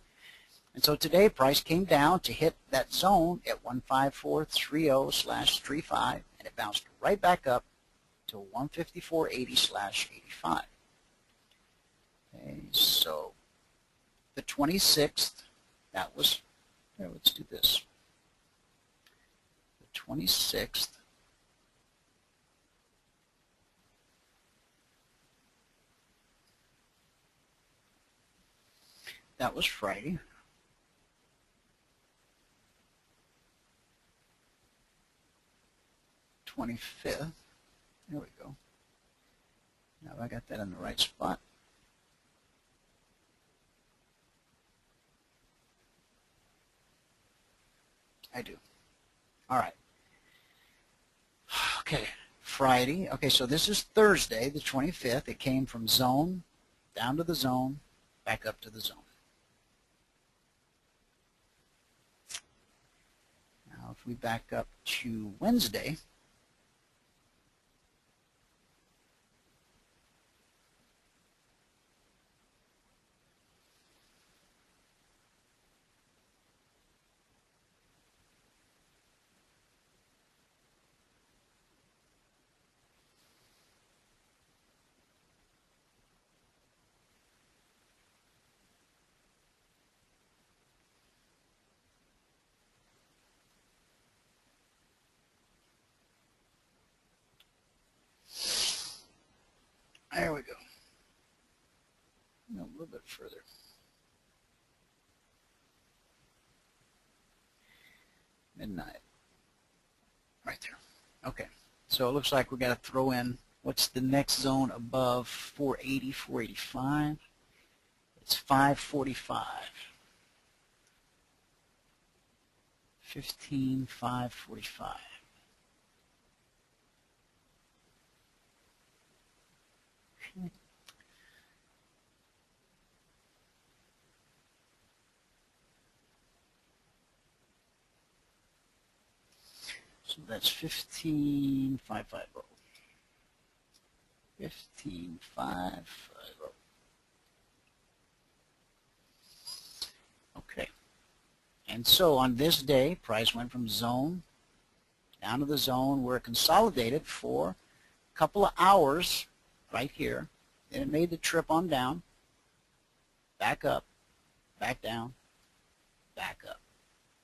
And so today, price came down to hit that zone at 15430/35, and it bounced right back up to 154.80/85. Okay, so the 26th, that was, here, let's do this. The 26th, that was Friday. '25th. There we go. Now I got that in the right spot. I do. All right. Okay, Friday. Okay, so this is Thursday, the 25th. It came from zone, down to the zone, back up to the zone. Now, if we back up to Wednesday, there we go. No, a little bit further. Midnight. Right there. Okay. So it looks like we got to throw in what's the next zone above 480, 485. It's 545. 15,545. Okay. So that's 15,550. 15,550. Okay. And so on this day, price went from zone down to the zone where it consolidated for a couple of hours right here. Then it made the trip on down, back up, back down, back up.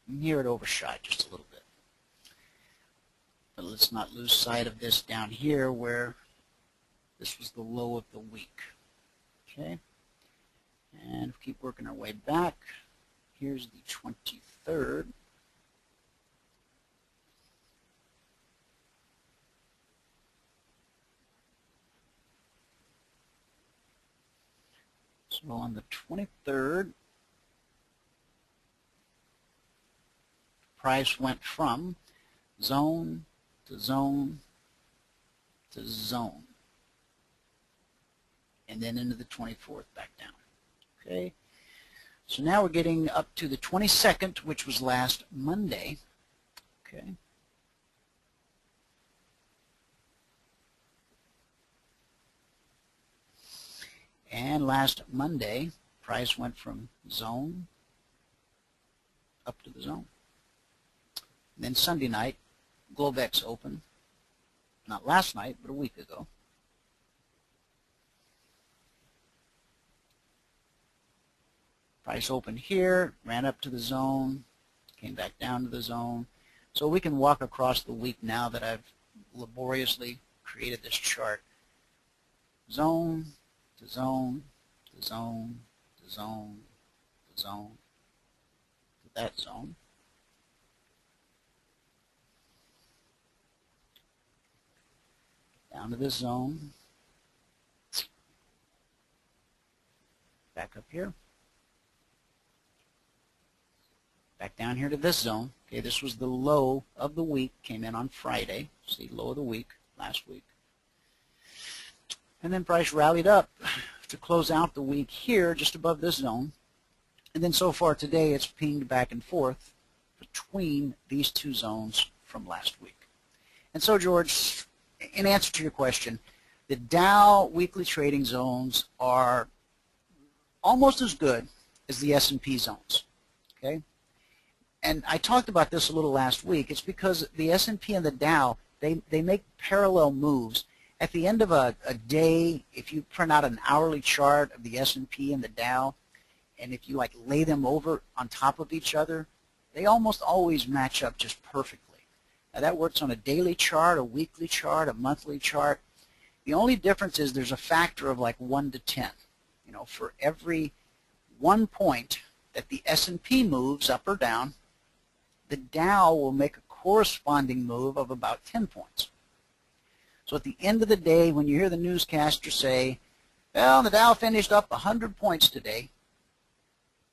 And here it overshot just a little bit. But let's not lose sight of this down here where this was the low of the week. Okay? And keep working our way back. Here's the 23rd. So on the 23rd, price went from zone to zone to zone, and then into the 24th back down. Okay, So now we're getting up to the 22nd, which was last Monday. Okay. And last Monday, price went from zone up to the zone. And then Sunday night, Globex opened. Not last night, but a week ago. Price opened here, ran up to the zone, came back down to the zone. So we can walk across the week now that I've laboriously created this chart. Zone to zone to zone to zone to zone to that zone. Down to this zone. Back up here. Back down here to this zone. Okay, this was the low of the week. Came in on Friday. See, low of the week, last week. And then price rallied up to close out the week here, just above this zone. And then so far today, it's pinged back and forth between these two zones from last week. And so, George, in answer to your question, the Dow weekly trading zones are almost as good as the S&P zones. Okay? And I talked about this a little last week. It's because the S&P and the Dow, they make parallel moves. At the end of a day, if you print out an hourly chart of the S&P and the Dow, and if you like lay them over on top of each other, they almost always match up just perfectly. Now that works on a daily chart, a weekly chart, a monthly chart. The only difference is there's a factor of like 1 to 10. You know, for every 1 point that the S&P moves up or down, the Dow will make a corresponding move of about 10 points. So at the end of the day, when you hear the newscaster say, well, the Dow finished up 100 points today,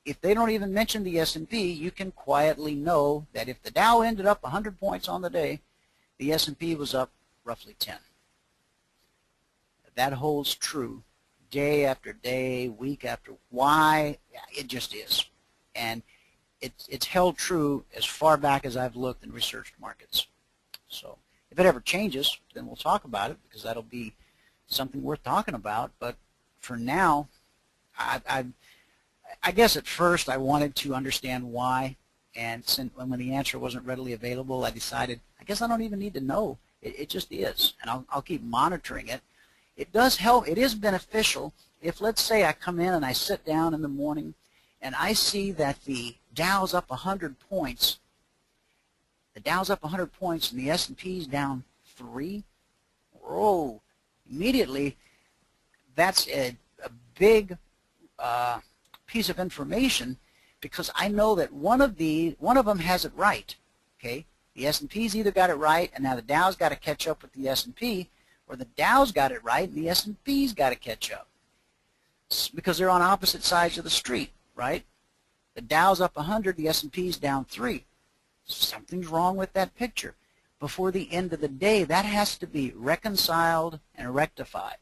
if they don't even mention the S&P, you can quietly know that if the Dow ended up 100 points on the day, the S&P was up roughly 10. That holds true day after day, week after. Why? Yeah, it just is. And it's held true as far back as I've looked and researched markets. So if it ever changes, then we'll talk about it, because that'll be something worth talking about. But for now, I guess at first I wanted to understand why, and when the answer wasn't readily available, I decided I guess I don't even need to know. It just is, and I'll keep monitoring it. It does help. It is beneficial if, let's say, I come in and I sit down in the morning and I see that the Dow's up 100 points. The Dow's up 100 points and the S&P's down 3. Whoa! Immediately, that's a big piece of information, because I know that one of them has it right. Okay, the S&P's either got it right, and now the Dow's got to catch up with the S&P, or the Dow's got it right, and the S&P's got to catch up, because they're on opposite sides of the street, right? The Dow's up 100, the S&P's down 3. Something's wrong with that picture. Before the end of the day, that has to be reconciled and rectified.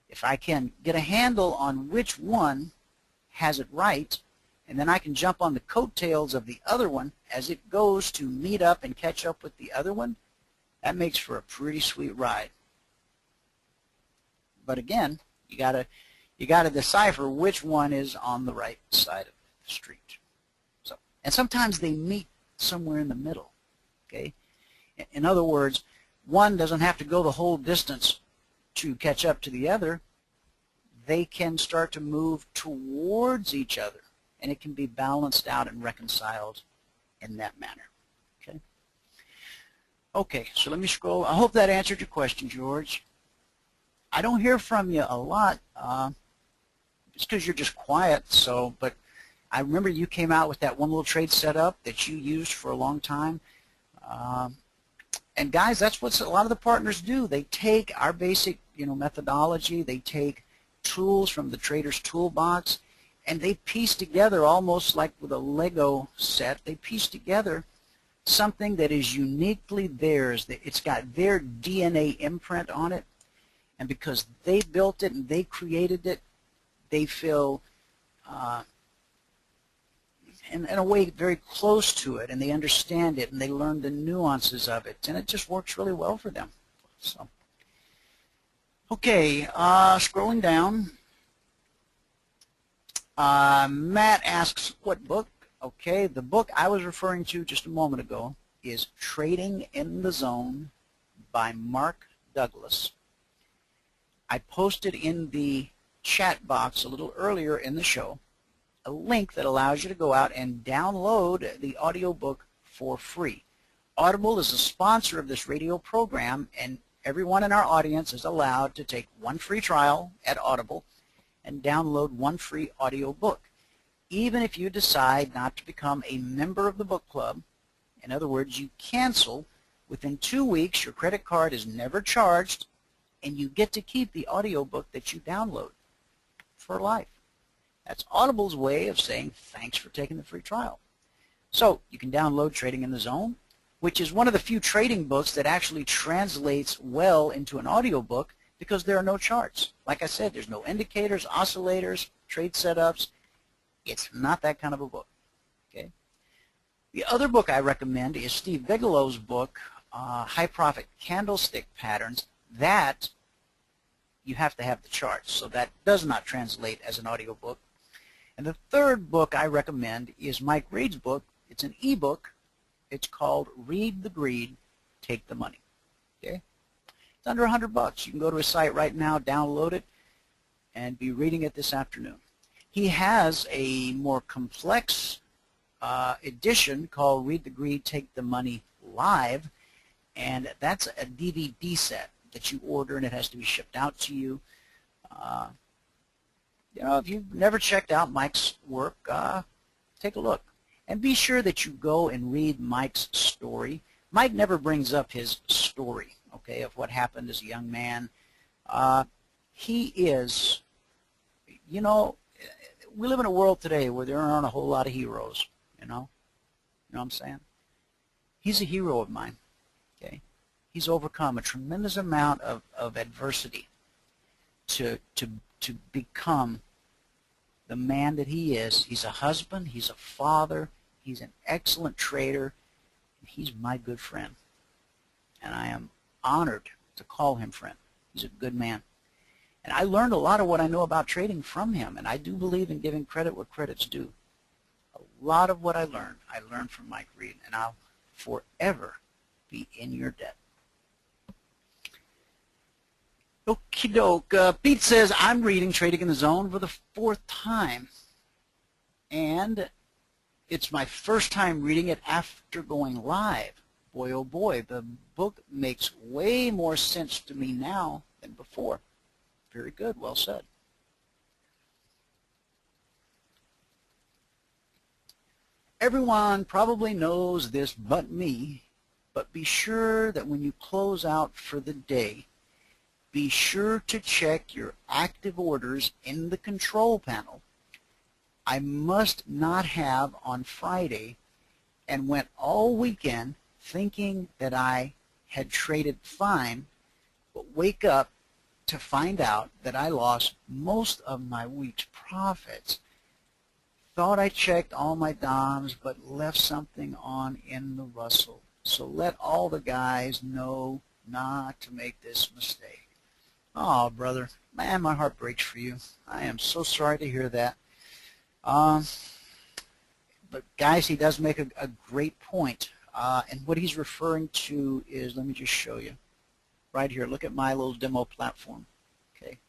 If I can get a handle on which one has it right, and then I can jump on the coattails of the other one as it goes to meet up and catch up with the other one, that makes for a pretty sweet ride. But again, you gotta decipher which one is on the right side of the street. So, and sometimes they meet somewhere in the middle. Okay, in other words, one doesn't have to go the whole distance to catch up to the other. They can start to move towards each other, and it can be balanced out and reconciled in that manner. Okay. Okay, so let me scroll. I hope that answered your question, George. I don't hear from you a lot. It's because you're just quiet. So, but I remember you came out with that one little trade setup that you used for a long time. And guys, that's what a lot of the partners do. They take our basic, methodology. They take tools from the trader's toolbox, and they piece together, almost like with a Lego set, they piece together something that is uniquely theirs. It's got their DNA imprint on it, and because they built it and they created it, they feel in a way very close to it, and they understand it, and they learn the nuances of it, and it just works really well for them. So, okay, scrolling down, Matt asks, what book? Okay, the book I was referring to just a moment ago is Trading in the Zone by Mark Douglas. I posted in the chat box a little earlier in the show a link that allows you to go out and download the audiobook for free. Audible is a sponsor of this radio program, and everyone in our audience is allowed to take one free trial at Audible and download one free audiobook. Even if you decide not to become a member of the book club, in other words, you cancel, within 2 weeks your credit card is never charged, and you get to keep the audiobook that you download for life. That's Audible's way of saying thanks for taking the free trial. So you can download Trading in the Zone, which is one of the few trading books that actually translates well into an audiobook because there are no charts. Like I said, there's no indicators, oscillators, trade setups. It's not that kind of a book. Okay. The other book I recommend is Steve Bigelow's book, High Profit Candlestick Patterns. That you have to have the charts, so that does not translate as an audiobook. And the third book I recommend is Mike Reed's book. It's an ebook. It's called Read the Greed, Take the Money. Okay? It's under $100. You can go to his site right now, download it, and be reading it this afternoon. He has a more complex edition called Read the Greed, Take the Money Live, and that's a DVD set that you order, and it has to be shipped out to you. You know, if you've never checked out Mike's work, take a look. And be sure that you go and read Mike's story. Mike never brings up his story, okay, of what happened as a young man. He is, you know, we live in a world today where there aren't a whole lot of heroes, you know what I'm saying? He's a hero of mine, okay? He's overcome a tremendous amount of adversity to become the man that he is. He's a husband, he's a father, he's an excellent trader, and he's my good friend. And I am honored to call him friend. He's a good man. And I learned a lot of what I know about trading from him, and I do believe in giving credit where credit's due. A lot of what I learned from Mike Reed, and I'll forever be in your debt. Okie doke. Pete says, I'm reading Trading in the Zone for the 4th time, and it's my first time reading it after going live. Boy, oh boy, the book makes way more sense to me now than before. Very good. Well said. Everyone probably knows this but me, but be sure that when you close out for the day, be sure to check your active orders in the control panel. I must not have on Friday and went all weekend thinking that I had traded fine, but wake up to find out that I lost most of my week's profits. Thought I checked all my DOMs, but left something on in the Russell. So let all the guys know not to make this mistake. Oh, brother, man, my heart breaks for you. I am so sorry to hear that. But guys, he does make a great point. And what he's referring to is, let me just show you. Right here, look at my little demo platform. Okay.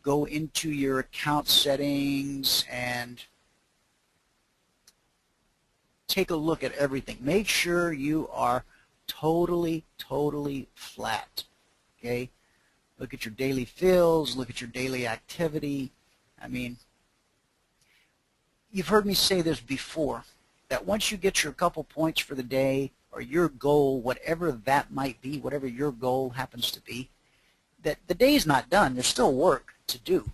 Go into your account settings and take a look at everything. Make sure you are totally flat. Okay. Look at your daily fills, look at your daily activity. I mean, you've heard me say this before, that once you get your couple points for the day, or your goal, whatever that might be, whatever your goal happens to be, that the day's not done. There's still work to do.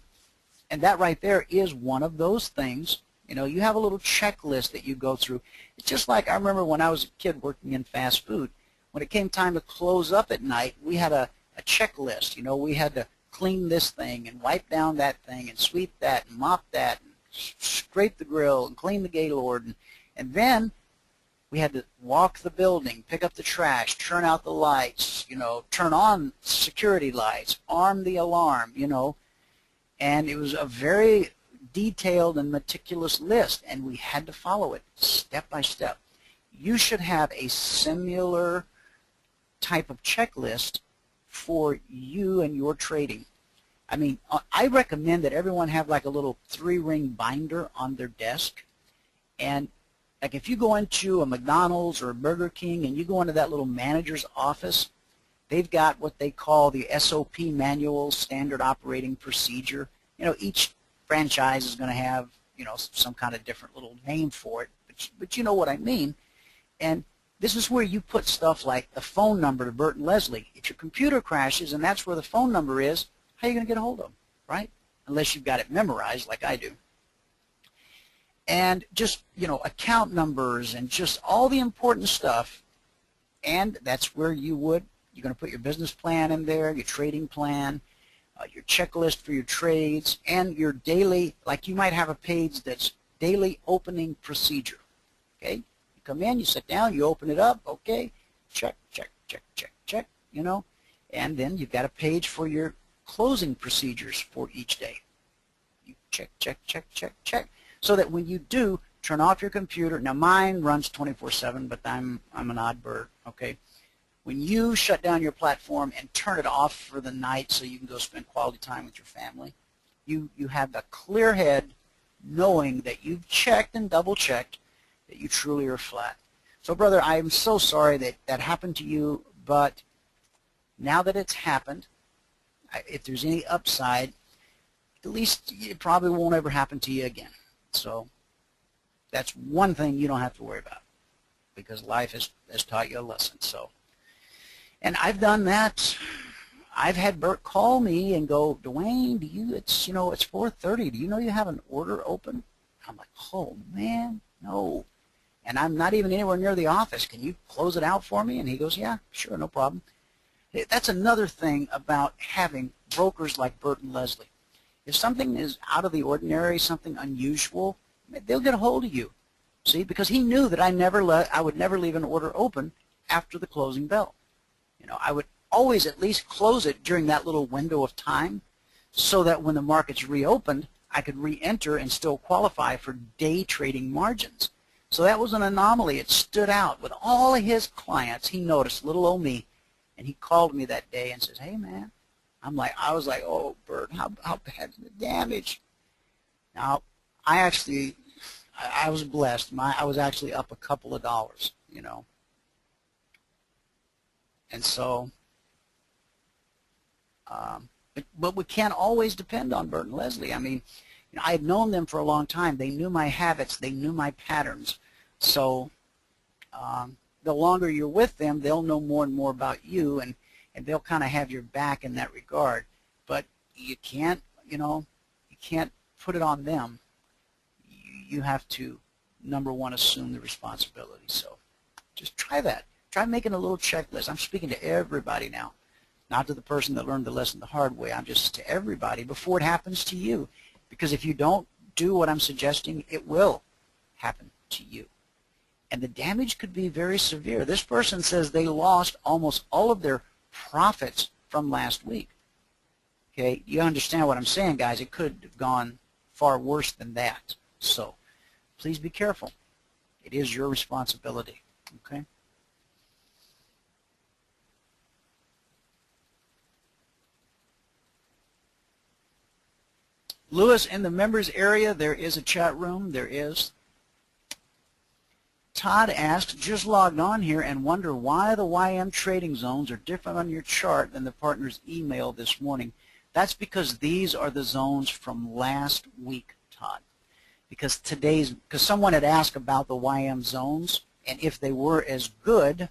And that right there is one of those things. You know, you have a little checklist that you go through. It's just like I remember when I was a kid working in fast food. When it came time to close up at night, we had a checklist. You know, we had to clean this thing and wipe down that thing and sweep that and mop that and scrape the grill and clean the Gaylord, and then we had to walk the building, pick up the trash, turn out the lights, you know, turn on security lights, arm the alarm, you know, and it was a very detailed and meticulous list, and we had to follow it step by step. You should have a similar type of checklist for you and your trading. I mean, I recommend that everyone have like a little 3-ring binder on their desk, and like if you go into a McDonald's or a Burger King and you go into that little manager's office, they've got what they call the SOP manual, standard operating procedure. You know, each franchise is going to have, you know, some kind of different little name for it, but you know what I mean. And this is where you put stuff like the phone number to Bert and Leslie. If your computer crashes and that's where the phone number is, how are you going to get a hold of them, right? Unless you've got it memorized like I do. And just, you know, account numbers and just all the important stuff. And that's where you're going to put your business plan in there, your trading plan, your checklist for your trades, and your daily, like you might have a page that's daily opening procedure. Okay? You come in, you sit down, you open it up, okay, check, check, check, check, check, you know, and then you've got a page for your closing procedures for each day. You check, check, check, check, check, so that when you do turn off your computer, now mine runs 24/7, but I'm an odd bird, okay? When you shut down your platform and turn it off for the night so you can go spend quality time with your family, you have a clear head knowing that you've checked and double-checked that you truly are flat. So, brother, I am so sorry that that happened to you, but now that it's happened, if there's any upside, at least it probably won't ever happen to you again. So that's one thing you don't have to worry about, because life has taught you a lesson. So, and I've done that. I've had Bert call me and go, Dwayne, it's 4:30. Do you know you have an order open? I'm like, oh man, no. And I'm not even anywhere near the office. Can you close it out for me? And he goes, yeah, sure, no problem. That's another thing about having brokers like Bert and Leslie. If something is out of the ordinary, something unusual, they'll get a hold of you. See, because he knew that I would never leave an order open after the closing bell. You know, I would always at least close it during that little window of time, so that when the markets reopened, I could re-enter and still qualify for day trading margins. So that was an anomaly. It stood out. With all of his clients, he noticed little old me, and he called me that day and says, hey, man. I was like, oh, Bert, how bad's the damage? Now, I was blessed. I was actually up a couple of dollars, you know. And so, but we can't always depend on Bert and Leslie. I mean, you know, I had known them for a long time. They knew my habits. They knew my patterns. So the longer you're with them, they'll know more and more about you, and they'll kind of have your back in that regard. But you can't, you know, you can't put it on them. You have to, number one, assume the responsibility. So just try that. Try making a little checklist. I'm speaking to everybody now, not to the person that learned the lesson the hard way. I'm just to everybody before it happens to you. Because if you don't do what I'm suggesting, it will happen to you. And the damage could be very severe. This person says they lost almost all of their profits from last week. Okay, you understand what I'm saying, guys. It could have gone far worse than that. So please be careful. It is your responsibility. Okay. Lewis, in the members area, there is a chat room. There is. Todd asked, just logged on here and wonder why the YM trading zones are different on your chart than the partner's email this morning. That's because these are the zones from last week, Todd. Because someone had asked about the YM zones and if they were as good,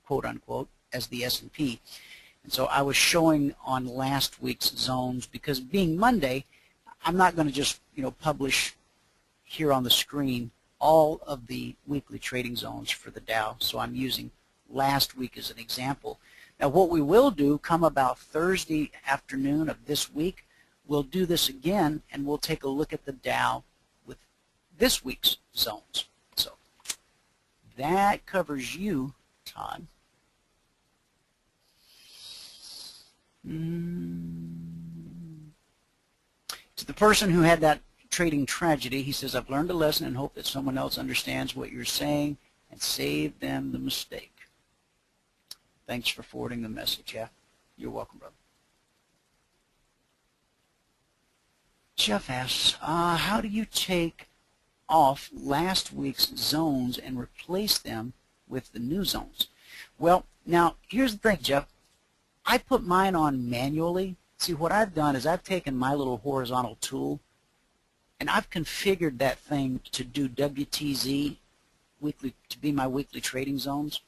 quote unquote, as the S&P. And so I was showing on last week's zones, because being Monday, I'm not going to just, you know, publish here on the screen all of the weekly trading zones for the Dow. So I'm using last week as an example. Now what we will do come about Thursday afternoon of this week, we'll do this again and we'll take a look at the Dow this week's zones. So that covers you, Todd. To the person who had that trading tragedy, he says, I've learned a lesson and hope that someone else understands what you're saying and save them the mistake. Thanks for forwarding the message. Yeah, you're welcome, brother. Jeff asks, how do you take off last week's zones and replace them with the new zones? Well, now, here's the thing, Jeff. I put mine on manually. See, what I've done is I've taken my little horizontal tool and I've configured that thing to do WTZ weekly, to be my weekly trading zones.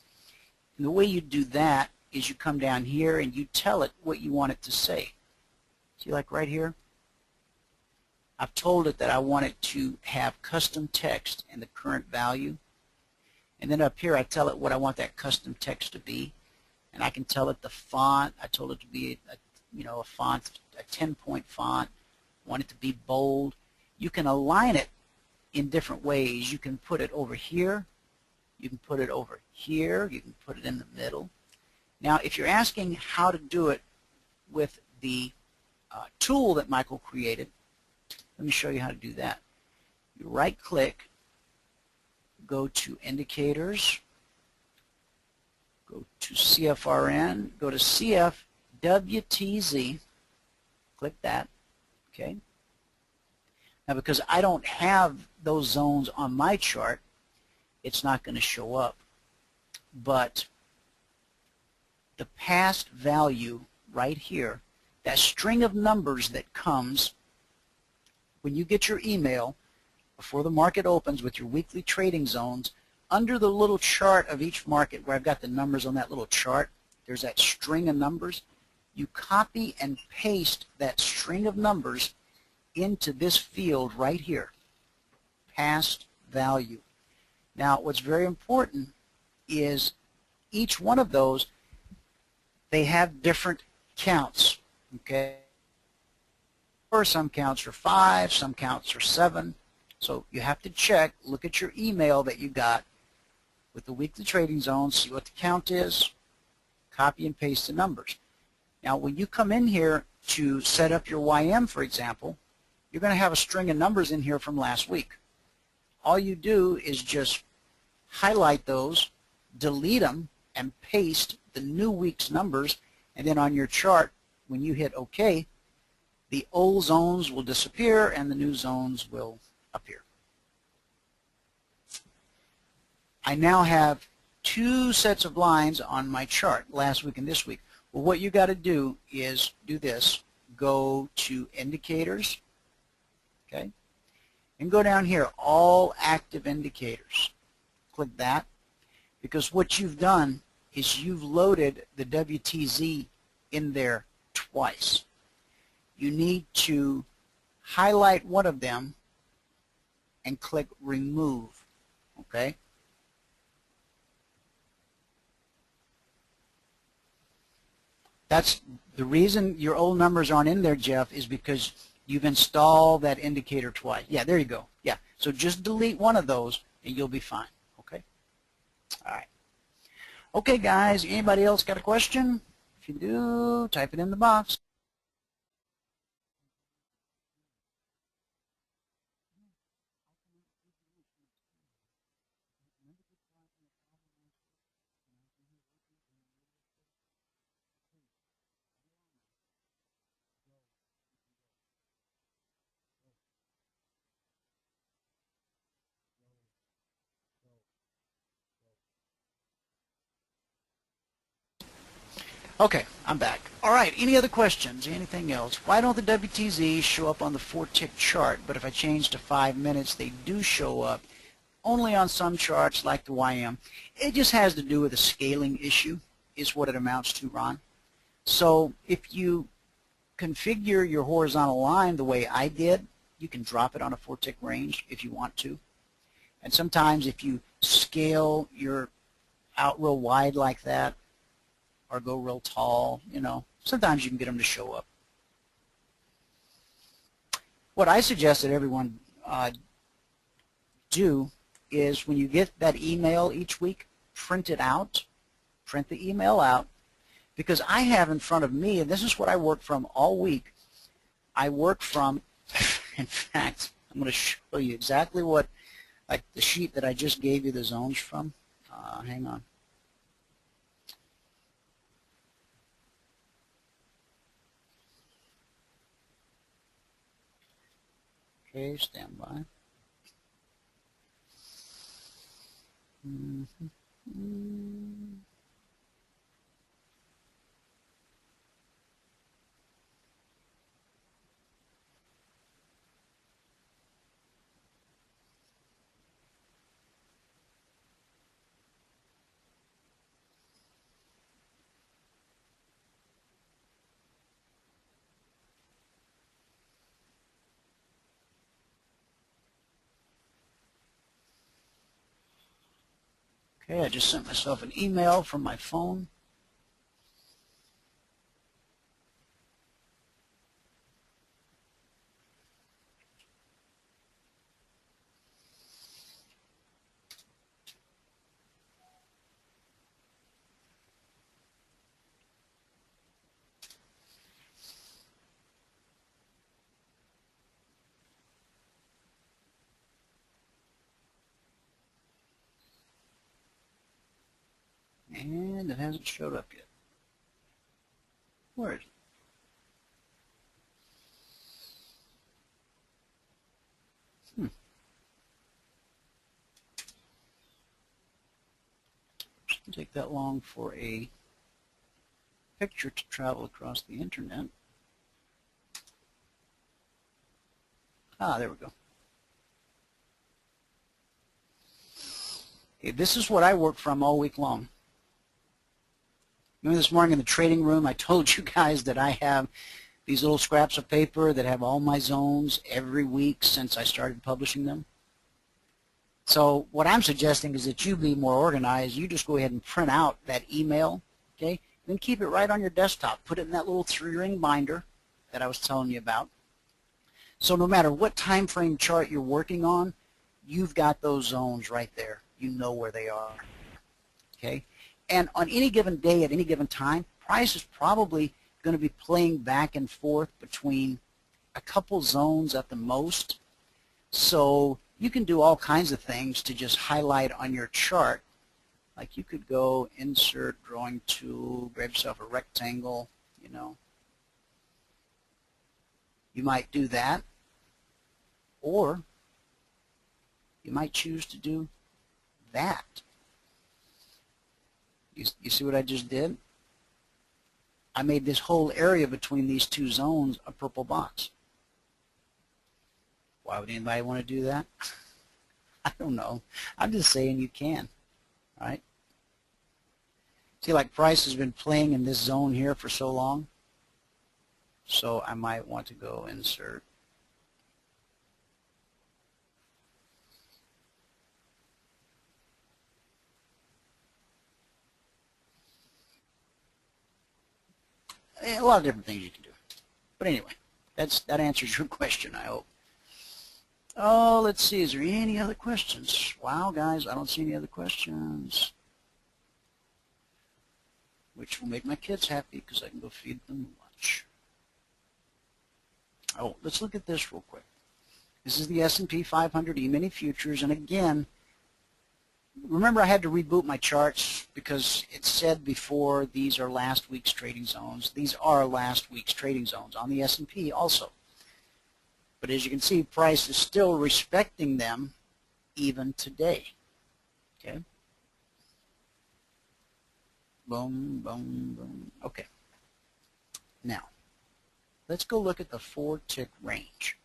And the way you do that is you come down here and you tell it what you want it to say. See, like right here? I've told it that I want it to have custom text and the current value. And then up here I tell it what I want that custom text to be. And I can tell it the font. I told it to be a font, a 10-point font. I want it to be bold. You can align it in different ways. You can put it over here. You can put it over here. You can put it in the middle. Now, if you're asking how to do it with the tool that Michael created, let me show you how to do that. You right-click, go to Indicators, go to CFRN, go to CFWTZ, click that, okay? Now, because I don't have those zones on my chart, it's not going to show up. But the past value right here, that string of numbers that comes when you get your email before the market opens with your weekly trading zones, under the little chart of each market where I've got the numbers on that little chart, there's that string of numbers. You copy and paste that string of numbers into this field right here, past value. Now, what's very important is each one of those, they have different counts, okay? Or some counts are 5, some counts are 7. So you have to check, look at your email that you got with the weekly trading zones, see what the count is, copy and paste the numbers. Now, when you come in here to set up your YM, for example, you're going to have a string of numbers in here from last week. All you do is just highlight those, delete them, and paste the new week's numbers, and then on your chart, when you hit OK, the old zones will disappear and the new zones will appear. I now have 2 sets of lines on my chart, last week and this week. Well, what you got to do is do this. Go to Indicators, okay, and go down here, All Active Indicators. Click that, because what you've done is you've loaded the WTZ in there twice. You need to highlight one of them and click Remove, okay? That's the reason your old numbers aren't in there, Jeff, is because you've installed that indicator twice. Yeah, there you go. Yeah, so just delete one of those and you'll be fine, okay? All right. Okay, guys, anybody else got a question? If you do, type it in the box. Okay, I'm back. All right, any other questions? Anything else? Why don't the WTZs show up on the 4-tick chart, but if I change to 5 minutes, they do show up only on some charts like the YM? It just has to do with a scaling issue, is what it amounts to, Ron. So if you configure your horizontal line the way I did, you can drop it on a 4-tick range if you want to. And sometimes if you scale your out real wide like that, or go real tall, you know, sometimes you can get them to show up. What I suggest that everyone do is when you get that email each week, print it out, print the email out, because I have in front of me, and this is what I work from all week, I work from, in fact, I'm going to show you exactly what, like the sheet that I just gave you the zones from. Hang on. Okay, stand by. Okay, I just sent myself an email from my phone. And it hasn't showed up yet. Where is it? Doesn't take that long for a picture to travel across the internet. Ah, there we go. Okay, this is what I work from all week long. Remember this morning in the trading room, I told you guys that I have these little scraps of paper that have all my zones every week since I started publishing them. So what I'm suggesting is that you be more organized. You just go ahead and print out that email, okay? Then keep it right on your desktop. Put it in that little 3-ring binder that I was telling you about. So no matter what time frame chart you're working on, you've got those zones right there. You know where they are, okay? And on any given day at any given time, price is probably going to be playing back and forth between a couple zones at the most. So you can do all kinds of things to just highlight on your chart. Like you could go insert drawing tool, grab yourself a rectangle, you know. You might do that. Or you might choose to do that. You see what I just did? I made this whole area between these two zones a purple box. Why would anybody want to do that? I don't know. I'm just saying you can, right? See, like price has been playing in this zone here for so long, so I might want to go insert. A lot of different things you can do. But anyway, that answers your question, I hope. Oh, let's see. Is there any other questions? Wow, guys, I don't see any other questions. Which will make my kids happy because I can go feed them lunch. Oh, let's look at this real quick. This is the S&P 500 E-mini futures, and again, remember I had to reboot my charts because it said before these are last week's trading zones. These are last week's trading zones on the S&P also. But as you can see, price is still respecting them even today. Okay. Boom, boom, boom. Okay. Now, let's go look at the 4-tick range.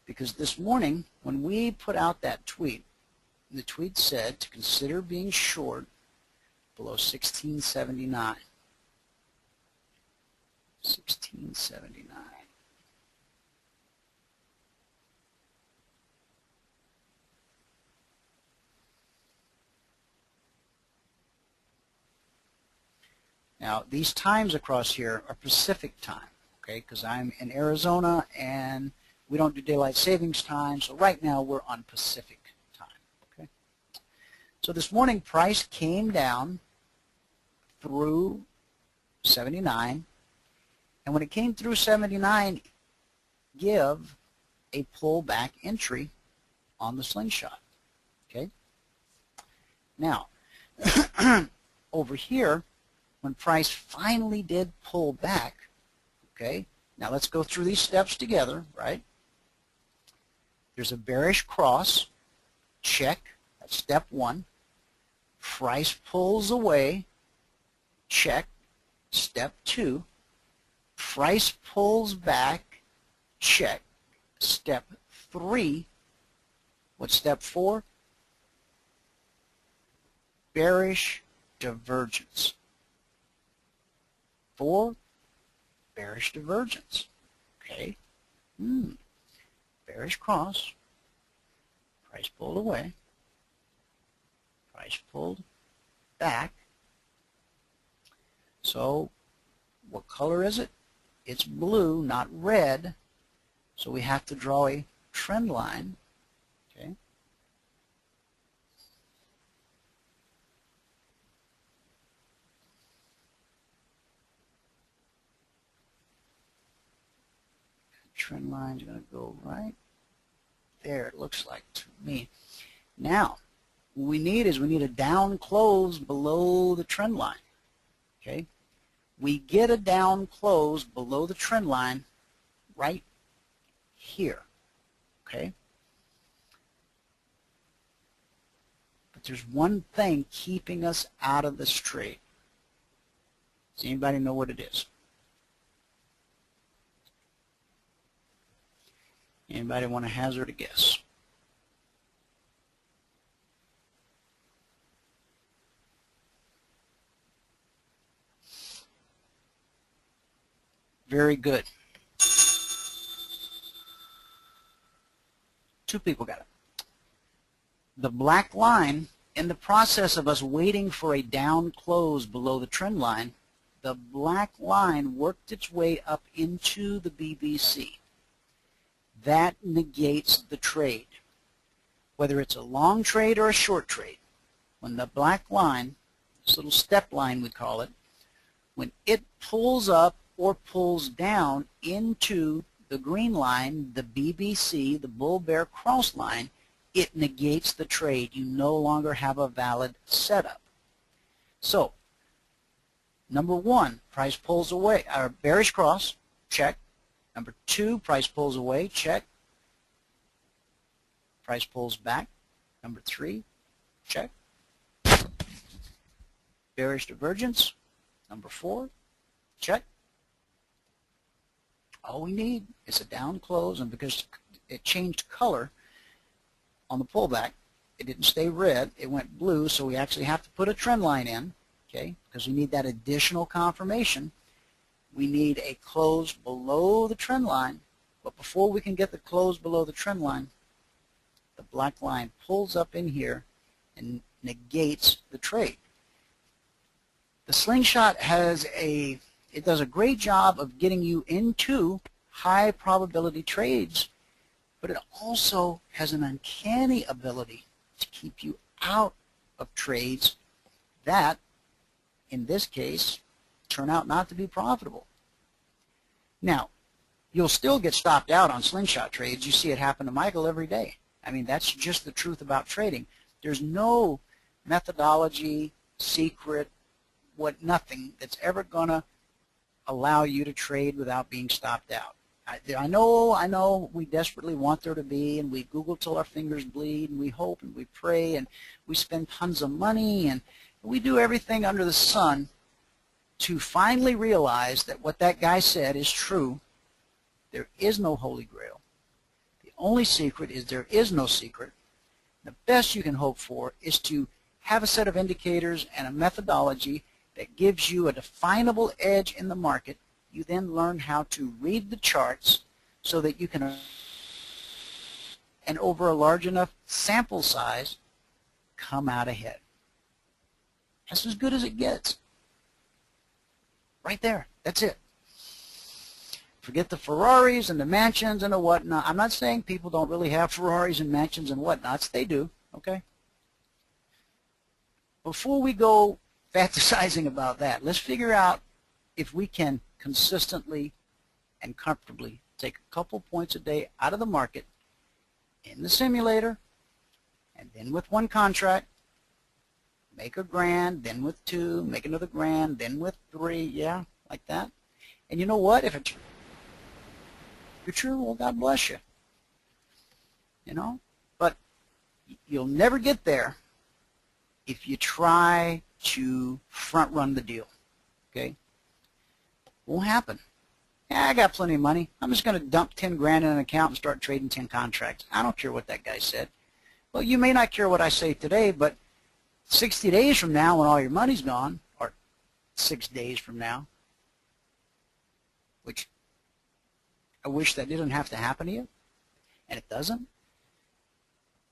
Because this morning, when we put out that tweet, the tweet said to consider being short below 1679. 1679. Now, these times across here are Pacific time. okay, because I'm in Arizona and we don't do daylight savings time, so right now we're on Pacific time. Okay. So this morning price came down through 79, and when it came through 79, give a pullback entry on the slingshot. Okay. Now, over here, when price finally did pull back, okay, now let's go through these steps together, right? There's a bearish cross, check, that's step one. Price pulls away, check, step two. Price pulls back, check, step three. What's step four? Bearish divergence. 4, bearish divergence. Okay. Bearish cross. Price pulled away. Price pulled back. So what color is it? It's blue, not red. So we have to draw a trend line. Okay. Trend line is going to go right there, it looks like to me. Now, what we need is a down close below the trend line. Okay, we get a down close below the trend line right here. Okay, but there's one thing keeping us out of this trade. Does anybody know what it is? Anybody want to hazard a guess? Very good. 2 people got it. The black line, in the process of us waiting for a down close below the trend line, the black line worked its way up into the BBC. That negates the trade. Whether it's a long trade or a short trade, when the black line, this little step line we call it, when it pulls up or pulls down into the green line, the BBC, the bull-bear cross line, it negates the trade. You no longer have a valid setup. So, number 1, price pulls away, or bearish cross, check. Number 2, price pulls away, check. Price pulls back. Number 3, check. Bearish divergence. Number 4, check. All we need is a down close, and because it changed color on the pullback, it didn't stay red, it went blue, so we actually have to put a trend line in, okay, because we need that additional confirmation. We need a close below the trend line, but before we can get the close below the trend line, the black line pulls up in here and negates the trade. The slingshot it does a great job of getting you into high probability trades, but it also has an uncanny ability to keep you out of trades that, in this case, turn out not to be profitable. Now, you'll still get stopped out on slingshot trades. You see it happen to Michael every day. I mean, that's just the truth about trading. There's no methodology, secret, nothing that's ever going to allow you to trade without being stopped out. I know we desperately want there to be, and we Google till our fingers bleed, and we hope and we pray, and we spend tons of money, and we do everything under the sun to finally realize that what that guy said is true. There is no holy grail. The only secret is there is no secret. The best you can hope for is to have a set of indicators and a methodology that gives you a definable edge in the market. You then learn how to read the charts so that you can, and over a large enough sample size, come out ahead. That's as good as it gets. Right there. That's it. Forget the Ferraris and the mansions and the whatnot. I'm not saying people don't really have Ferraris and mansions and whatnots. They do, okay? Before we go fantasizing about that, let's figure out if we can consistently and comfortably take a couple points a day out of the market in the simulator, and then with one contract, make $1,000, then with 2, make another $1,000, then with 3, yeah, like that. And you know what? If you're true, well, God bless you. You know, but you'll never get there if you try to front run the deal. Okay, won't happen. Yeah, I got plenty of money. I'm just going to dump 10 grand in an account and start trading 10 contracts. I don't care what that guy said. Well, you may not care what I say today, but 60 days from now when all your money's gone, or 6 days from now, which I wish that didn't have to happen to you, and it doesn't.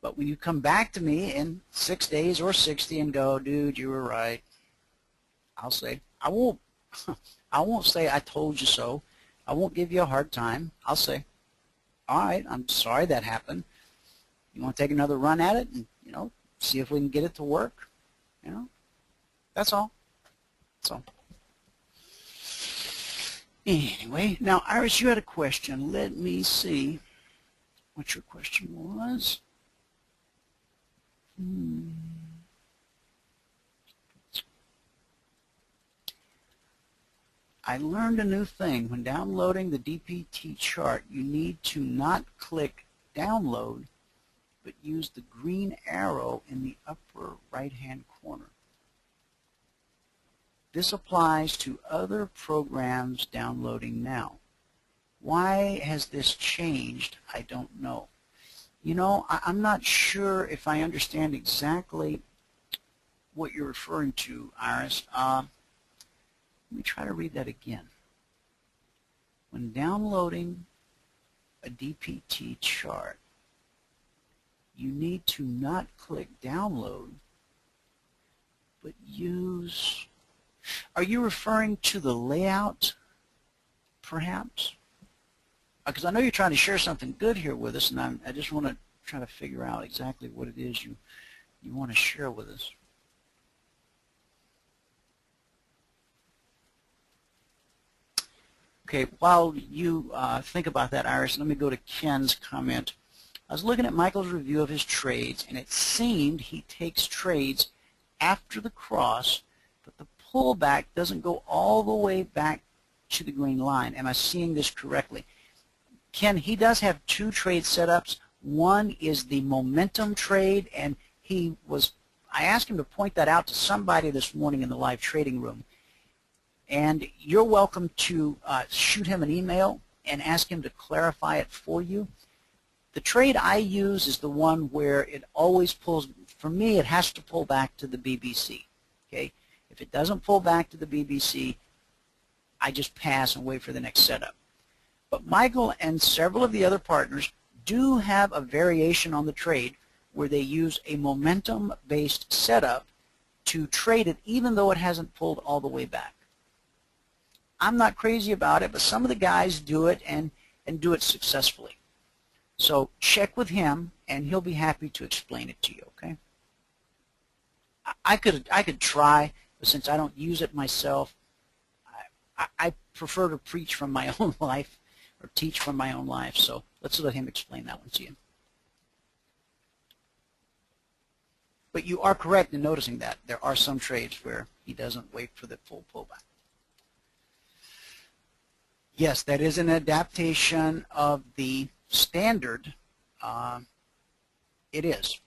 But when you come back to me in 6 days or 60 and go, dude, you were right, I'll say, I won't say I told you so. I won't give you a hard time. I'll say, all right, I'm sorry that happened. You want to take another run at it and, you know, see if we can get it to work? You know, that's all. That's all. Anyway, now, Iris, you had a question. Let me see what your question was. I learned a new thing. When downloading the DPT chart, you need to not click download, but use the green arrow in the upper right-hand corner. This applies to other programs downloading now. Why has this changed? I don't know. You know, I'm not sure if I understand exactly what you're referring to, Iris. Let me try to read that again. When downloading a DPT chart, you need to not click download, but use... Are you referring to the layout, perhaps? Because I know you're trying to share something good here with us, and I just want to try to figure out exactly what it is you want to share with us. Okay, while you think about that, Iris, let me go to Ken's comment. I was looking at Michael's review of his trades, and it seemed he takes trades after the cross, but the pullback doesn't go all the way back to the green line. Am I seeing this correctly? Ken, he does have 2 trade setups. One is the momentum trade, and I asked him to point that out to somebody this morning in the live trading room. And you're welcome to shoot him an email and ask him to clarify it for you. The trade I use is the one where it always pulls, for me, it has to pull back to the BBC. Okay? If it doesn't pull back to the BBC, I just pass and wait for the next setup. But Michael and several of the other partners do have a variation on the trade where they use a momentum-based setup to trade it even though it hasn't pulled all the way back. I'm not crazy about it, but some of the guys do it and do it successfully. So check with him, and he'll be happy to explain it to you, okay? I could try, but since I don't use it myself, I prefer to preach from my own life or teach from my own life. So let's let him explain that one to you. But you are correct in noticing that there are some trades where he doesn't wait for the full pullback. Yes, that is an adaptation of the standard. It is.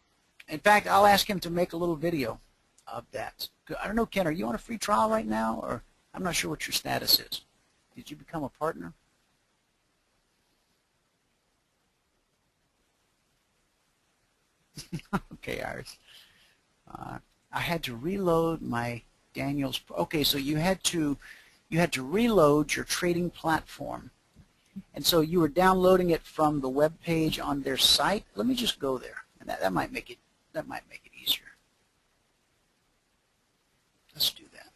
In fact, I'll ask him to make a little video of that. I don't know, Ken, are you on a free trial right now? Or I'm not sure what your status is. Did you become a partner? Okay, Iris. I had to reload my Daniel's. Okay, so you had to reload your trading platform, and so you were downloading it from the web page on their site. Let me just go there, and that might make it easier. Let's do that.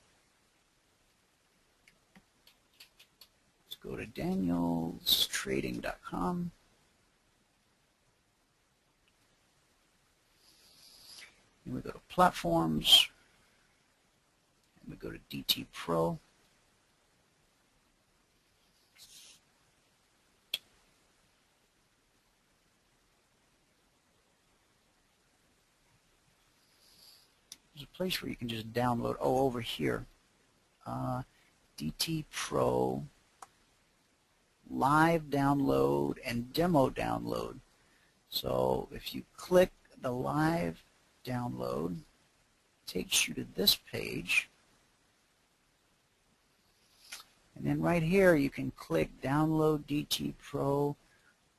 Let's go to danielstrading.com. And we go to platforms. And we go to DT Pro. There's a place where you can just download. Oh, over here. DT Pro live download and demo download. So if you click the live download, it takes you to this page. And then right here you can click download DT Pro,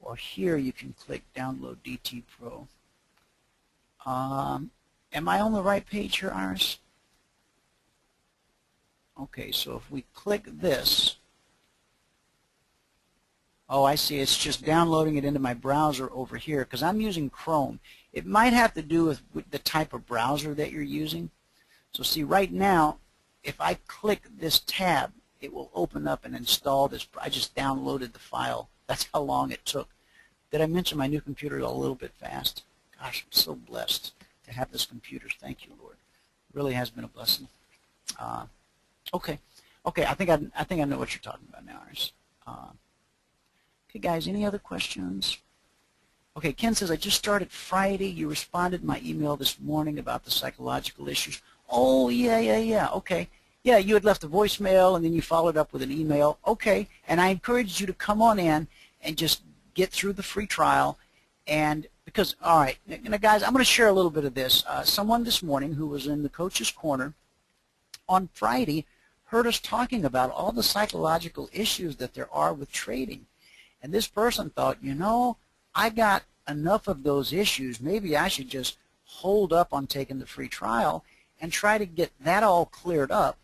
or here you can click download DT Pro. Am I on the right page here, Iris? Okay, so if we click this, oh, I see, it's just downloading it into my browser over here because I'm using Chrome. It might have to do with the type of browser that you're using. So see, right now, if I click this tab, it will open up and install this. I just downloaded the file. That's how long it took. Did I mention my new computer is a little bit fast? Gosh, I'm so blessed to have this computer. Thank you, Lord. It really has been a blessing. Okay, I think I know what you're talking about now, Iris. Okay, guys, any other questions? Okay, Ken says, I just started Friday. You responded to my email this morning about the psychological issues. Oh, yeah. Okay. Yeah, you had left a voicemail, and then you followed up with an email. Okay, and I encouraged you to come on in and just get through the free trial. And because, all right, now, guys, I'm going to share a little bit of this. Someone this morning who was in the Coach's Corner on Friday heard us talking about all the psychological issues that there are with trading. And this person thought, you know, I got enough of those issues. Maybe I should just hold up on taking the free trial and try to get that all cleared up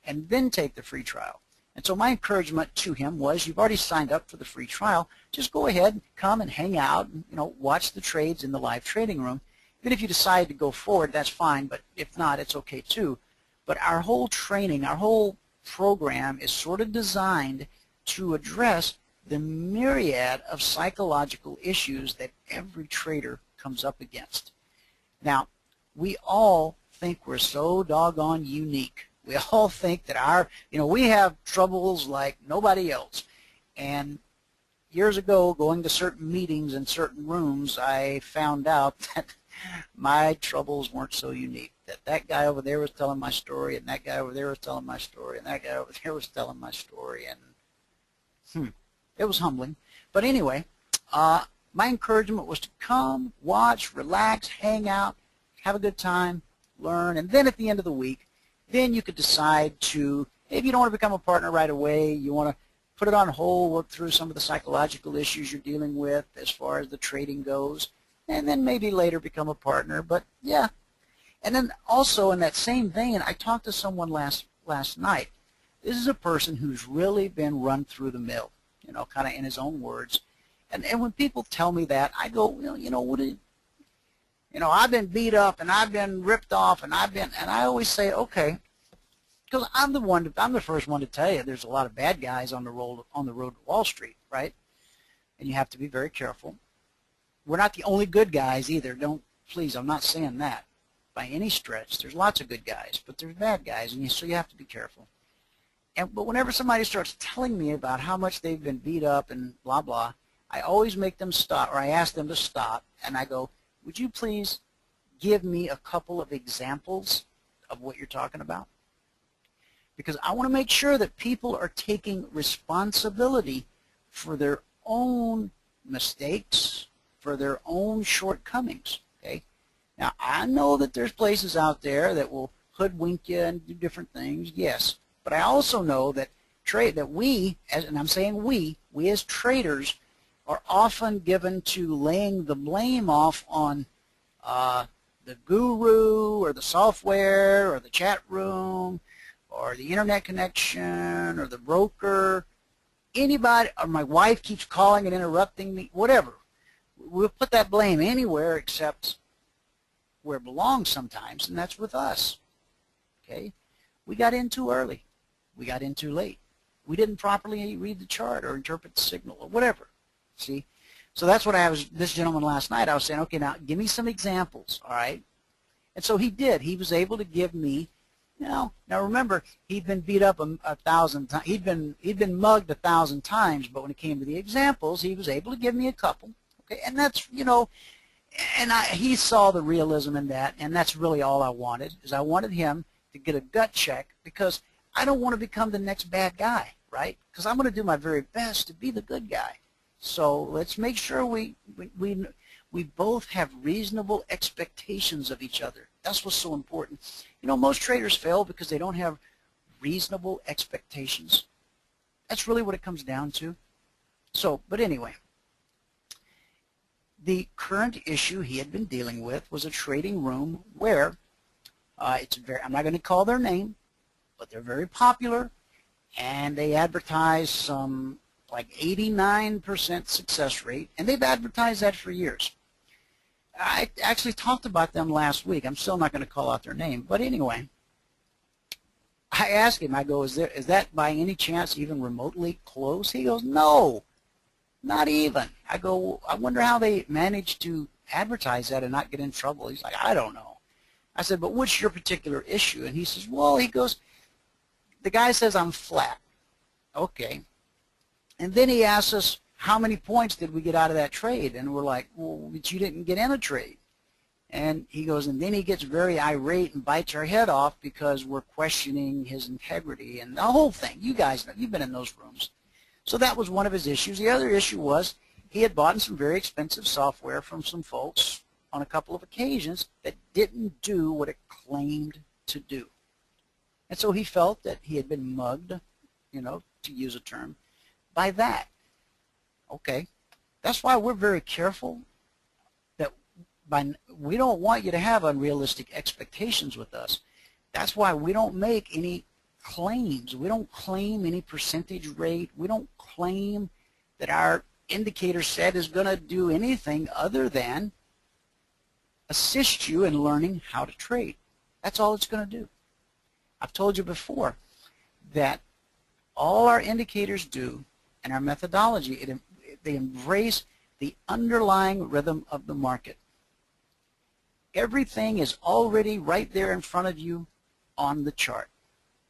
and then take the free trial. And so my encouragement to him was, you've already signed up for the free trial. Just go ahead and come and hang out and, you know, watch the trades in the live trading room. Even if you decide to go forward, that's fine, but if not, it's okay too. But our whole training, our whole program is sort of designed to address the myriad of psychological issues that every trader comes up against. Now, we all think we're so doggone unique. We all think that we have troubles like nobody else. And years ago, going to certain meetings in certain rooms, I found out that my troubles weren't so unique. That guy over there was telling my story, and that guy over there was telling my story, and that guy over there was telling my story, and it was humbling. But anyway, my encouragement was to come, watch, relax, hang out, have a good time, learn, and then at the end of the week, then you could decide to, maybe you don't want to become a partner right away, you want to put it on hold, work through some of the psychological issues you're dealing with as far as the trading goes, and then maybe later become a partner. But yeah. And then also in that same vein, I talked to someone last night. This is a person who's really been run through the mill, you know, kind of in his own words. And when people tell me that, I go, well, you know, I've been beat up and I've been ripped off and I always say, okay, because I'm the first one to tell you there's a lot of bad guys on the road to Wall Street, right? And you have to be very careful. We're not the only good guys either. Please, I'm not saying that by any stretch. There's lots of good guys, but there's bad guys, and so you have to be careful. But whenever somebody starts telling me about how much they've been beat up and blah, blah, I always make them stop, or I ask them to stop, and I go, would you please give me a couple of examples of what you're talking about? Because I want to make sure that people are taking responsibility for their own mistakes, for their own shortcomings, okay? Now, I know that there's places out there that will hoodwink you and do different things, yes. But I also know that we, and I'm saying we as traders, are often given to laying the blame off on the guru or the software or the chat room or the internet connection or the broker, anybody, or my wife keeps calling and interrupting me, whatever. We'll put that blame anywhere except where it belongs sometimes, and that's with us. Okay? We got in too early. We got in too late. we didn't properly read the chart or interpret the signal or whatever. See? So that's what I was, this gentleman last night, I was saying, okay, now give me some examples, all right? And so he did. He was able to give me, now remember, he'd been beat up a 1,000 times. He'd been mugged 1,000 times, but when it came to the examples, he was able to give me a couple. Okay, and that's, and he saw the realism in that, and that's really all I wanted, is I wanted him to get a gut check, because I don't want to become the next bad guy, right? Because I'm going to do my very best to be the good guy. So let's make sure we both have reasonable expectations of each other. That's what's so important. Most traders fail because they don't have reasonable expectations. That's really what it comes down to. So, but anyway, the current issue he had been dealing with was a trading room where I'm not going to call their name, but they're very popular, and they advertise some like 89% success rate, and they've advertised that for years. I actually talked about them last week. I'm still not going to call out their name, but anyway, I asked him, I go, is that by any chance even remotely close? He goes, no, not even. I go, I wonder how they managed to advertise that and not get in trouble. He's like, I don't know. I said, but what's your particular issue? And he says, well, he goes, the guy says I'm flat. Okay. And then he asks us, how many points did we get out of that trade? And we're like, well, but you didn't get in a trade. And he goes, and then he gets very irate and bites our head off because we're questioning his integrity and the whole thing. You guys know, you've been in those rooms. So that was one of his issues. The other issue was he had bought some very expensive software from some folks on a couple of occasions that didn't do what it claimed to do. And so he felt that he had been mugged, to use a term, by that. Okay, that's why we're very careful that we don't want you to have unrealistic expectations with us. That's why we don't make any claims. We don't claim any percentage rate. We don't claim that our indicator set is going to do anything other than assist you in learning how to trade. That's all it's going to do. I've told you before that all our indicators do and our methodology, they embrace the underlying rhythm of the market. Everything is already right there in front of you on the chart.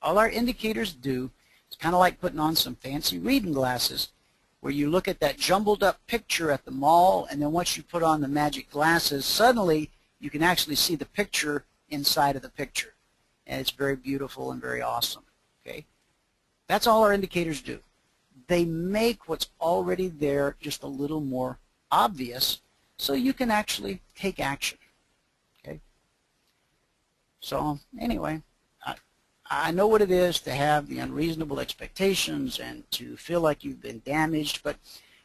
All our indicators do, it's kind of like putting on some fancy reading glasses where you look at that jumbled up picture at the mall, and then once you put on the magic glasses, suddenly you can actually see the picture inside of the picture. And it's very beautiful and very awesome. Okay? That's all our indicators do. They make what's already there just a little more obvious so you can actually take action. Okay? So anyway, I know what it is to have the unreasonable expectations and to feel like you've been damaged, but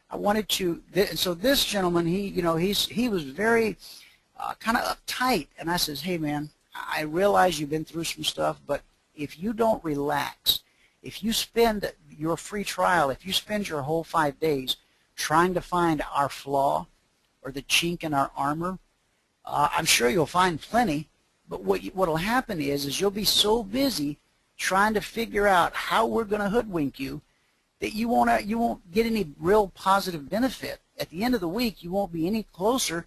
I wanted to, so this gentleman, he was very kind of uptight, and I says, hey man, I realize you've been through some stuff, but if you don't relax, if you spend your free trial, if you spend your whole 5 days trying to find our flaw or the chink in our armor, I'm sure you'll find plenty, but what'll happen is you'll be so busy trying to figure out how we're going to hoodwink you that you won't get any real positive benefit. At the end of the week, you won't be any closer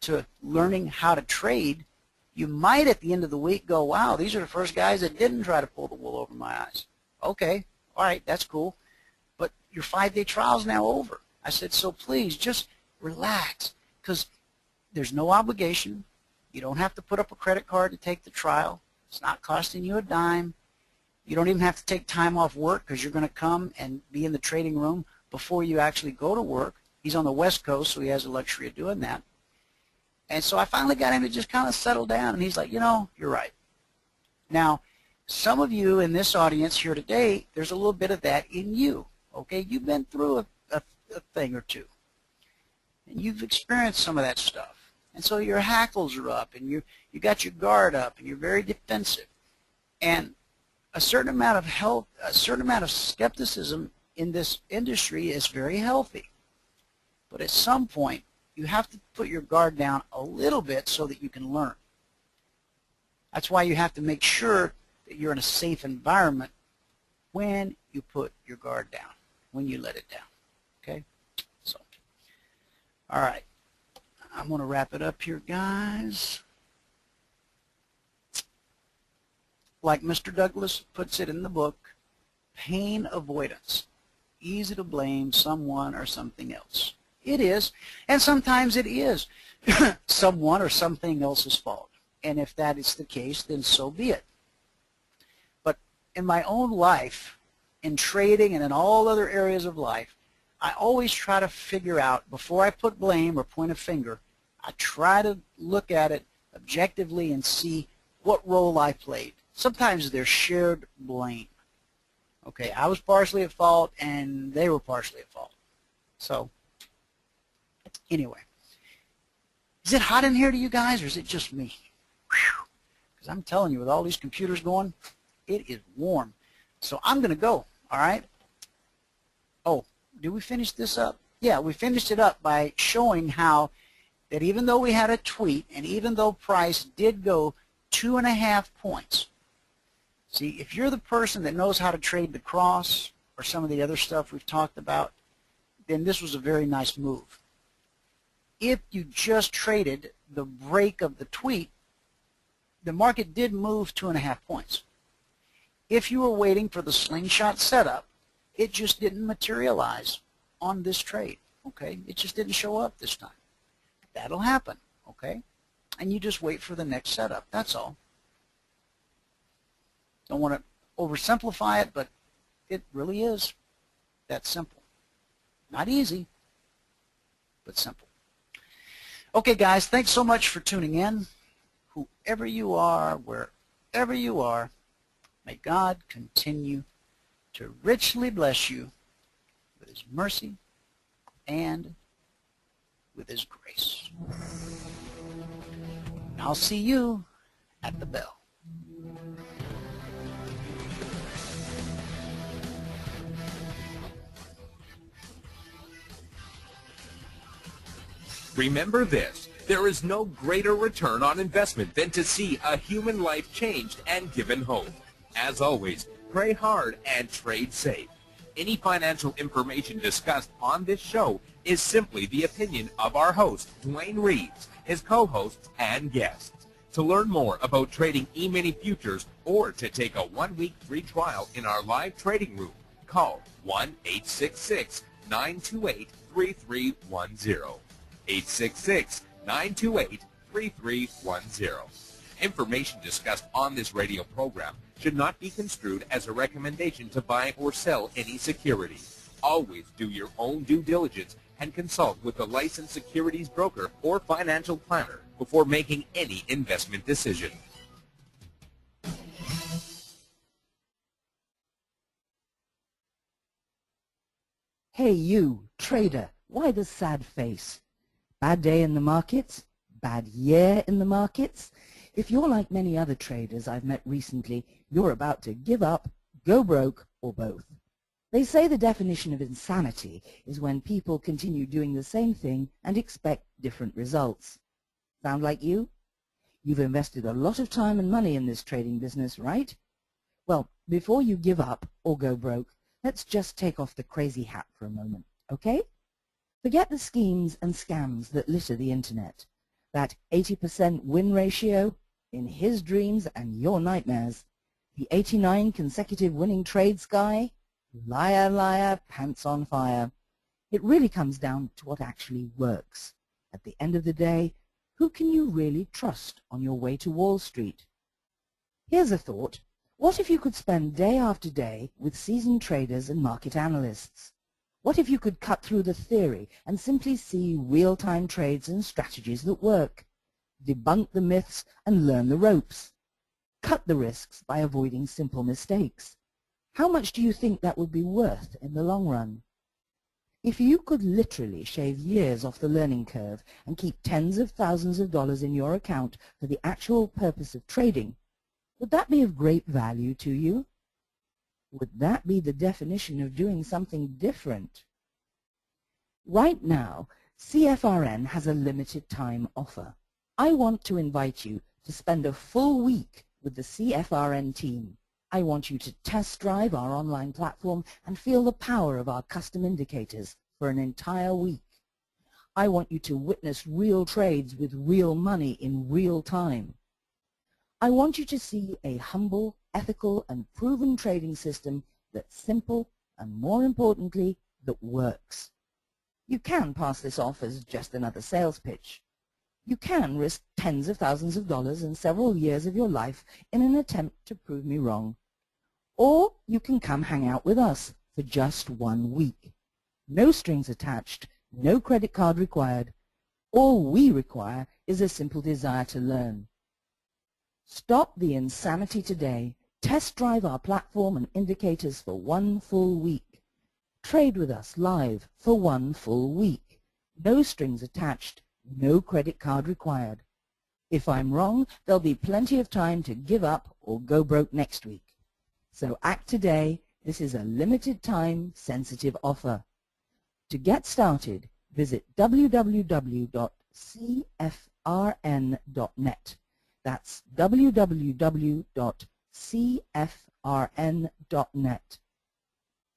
to learning how to trade. You might at the end of the week go, wow, these are the first guys that didn't try to pull the wool over my eyes. Okay, all right, that's cool, but your 5-day trial is now over. I said, so please just relax, because there's no obligation. You don't have to put up a credit card to take the trial. It's not costing you a dime. You don't even have to take time off work because you're going to come and be in the trading room before you actually go to work. He's on the West Coast, so he has the luxury of doing that. And so I finally got him to just kind of settle down, and he's like, you're right. Now, some of you in this audience here today, there's a little bit of that in you. Okay, you've been through a thing or two, and you've experienced some of that stuff, and so your hackles are up, and you got your guard up, and you're very defensive, and a certain amount of skepticism in this industry is very healthy. But at some point, you have to put your guard down a little bit so that you can learn. That's why you have to make sure that you're in a safe environment when you put your guard down, when you let it down. Okay? So, all right. I'm going to wrap it up here, guys. Like Mr. Douglas puts it in the book, pain avoidance. Easy to blame someone or something else. It is, and sometimes it is someone or something else's fault. And if that is the case, then so be it. But in my own life, in trading and in all other areas of life, I always try to figure out, before I put blame or point a finger, I try to look at it objectively and see what role I played. Sometimes there's shared blame. Okay, I was partially at fault and they were partially at fault. So, anyway. Is it hot in here to you guys, or is it just me? Because I'm telling you, with all these computers going, it is warm. So I'm going to go, all right? Oh, did we finish this up? Yeah, we finished it up by showing how that even though we had a tweet and even though price did go 2.5 points, see, if you're the person that knows how to trade the cross or some of the other stuff we've talked about, then this was a very nice move. If you just traded the break of the tweet, the market did move 2.5 points. If you were waiting for the slingshot setup, it just didn't materialize on this trade. Okay, it just didn't show up this time. That'll happen. Okay, and you just wait for the next setup. That's all. Don't want to oversimplify it, but it really is that simple. Not easy, but simple. Okay, guys, thanks so much for tuning in. Whoever you are, wherever you are, may God continue to richly bless you with His mercy and with His grace. And I'll see you at the bell. Remember this, there is no greater return on investment than to see a human life changed and given hope. As always, pray hard and trade safe. Any financial information discussed on this show is simply the opinion of our host, Dwayne Reeves, his co-hosts, and guests. To learn more about trading Emini futures or to take a 1-week free trial in our live trading room, call 1-866-928-3310. 866-928-3310. Information discussed on this radio program should not be construed as a recommendation to buy or sell any security. Always do your own due diligence and consult with a licensed securities broker or financial planner before making any investment decision. Hey you, trader, why the sad face? Bad day in the markets? Bad year in the markets? If you're like many other traders I've met recently, you're about to give up, go broke, or both. They say the definition of insanity is when people continue doing the same thing and expect different results. Sound like you? You've invested a lot of time and money in this trading business, right? Well, before you give up or go broke, let's just take off the crazy hat for a moment, okay? Forget the schemes and scams that litter the internet. That 80% win ratio, in his dreams and your nightmares. The 89 consecutive winning trades guy, liar, liar, pants on fire. It really comes down to what actually works. At the end of the day, who can you really trust on your way to Wall Street? Here's a thought. What if you could spend day after day with seasoned traders and market analysts? What if you could cut through the theory and simply see real-time trades and strategies that work? Debunk the myths and learn the ropes. Cut the risks by avoiding simple mistakes. How much do you think that would be worth in the long run? If you could literally shave years off the learning curve and keep tens of thousands of dollars in your account for the actual purpose of trading, would that be of great value to you? Would that be the definition of doing something different? Right now, CFRN has a limited time offer. I want to invite you to spend a full week with the CFRN team. I want you to test drive our online platform and feel the power of our custom indicators for an entire week. I want you to witness real trades with real money in real time. I want you to see a humble, ethical, and proven trading system that's simple and, more importantly, that works. You can pass this off as just another sales pitch. You can risk tens of thousands of dollars and several years of your life in an attempt to prove me wrong. Or you can come hang out with us for just 1 week. No strings attached, no credit card required. All we require is a simple desire to learn. Stop the insanity today. Test drive our platform and indicators for 1 full week. Trade with us live for 1 full week. No strings attached, no credit card required. If I'm wrong, there'll be plenty of time to give up or go broke next week. So act today. This is a limited time sensitive offer. To get started, visit www.cfrn.net. That's www.cfrn.net.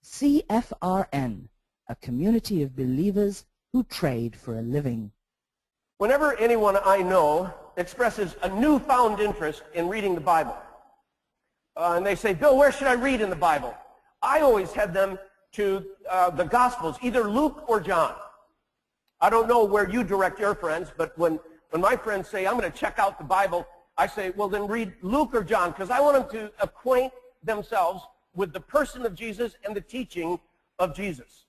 CFRN, a community of believers who trade for a living. Whenever anyone I know expresses a newfound interest in reading the Bible, and they say, Bill, where should I read in the Bible? I always head them to the Gospels, either Luke or John. I don't know where you direct your friends, but when my friends say, I'm going to check out the Bible, I say, well, then read Luke or John, because I want them to acquaint themselves with the person of Jesus and the teaching of Jesus.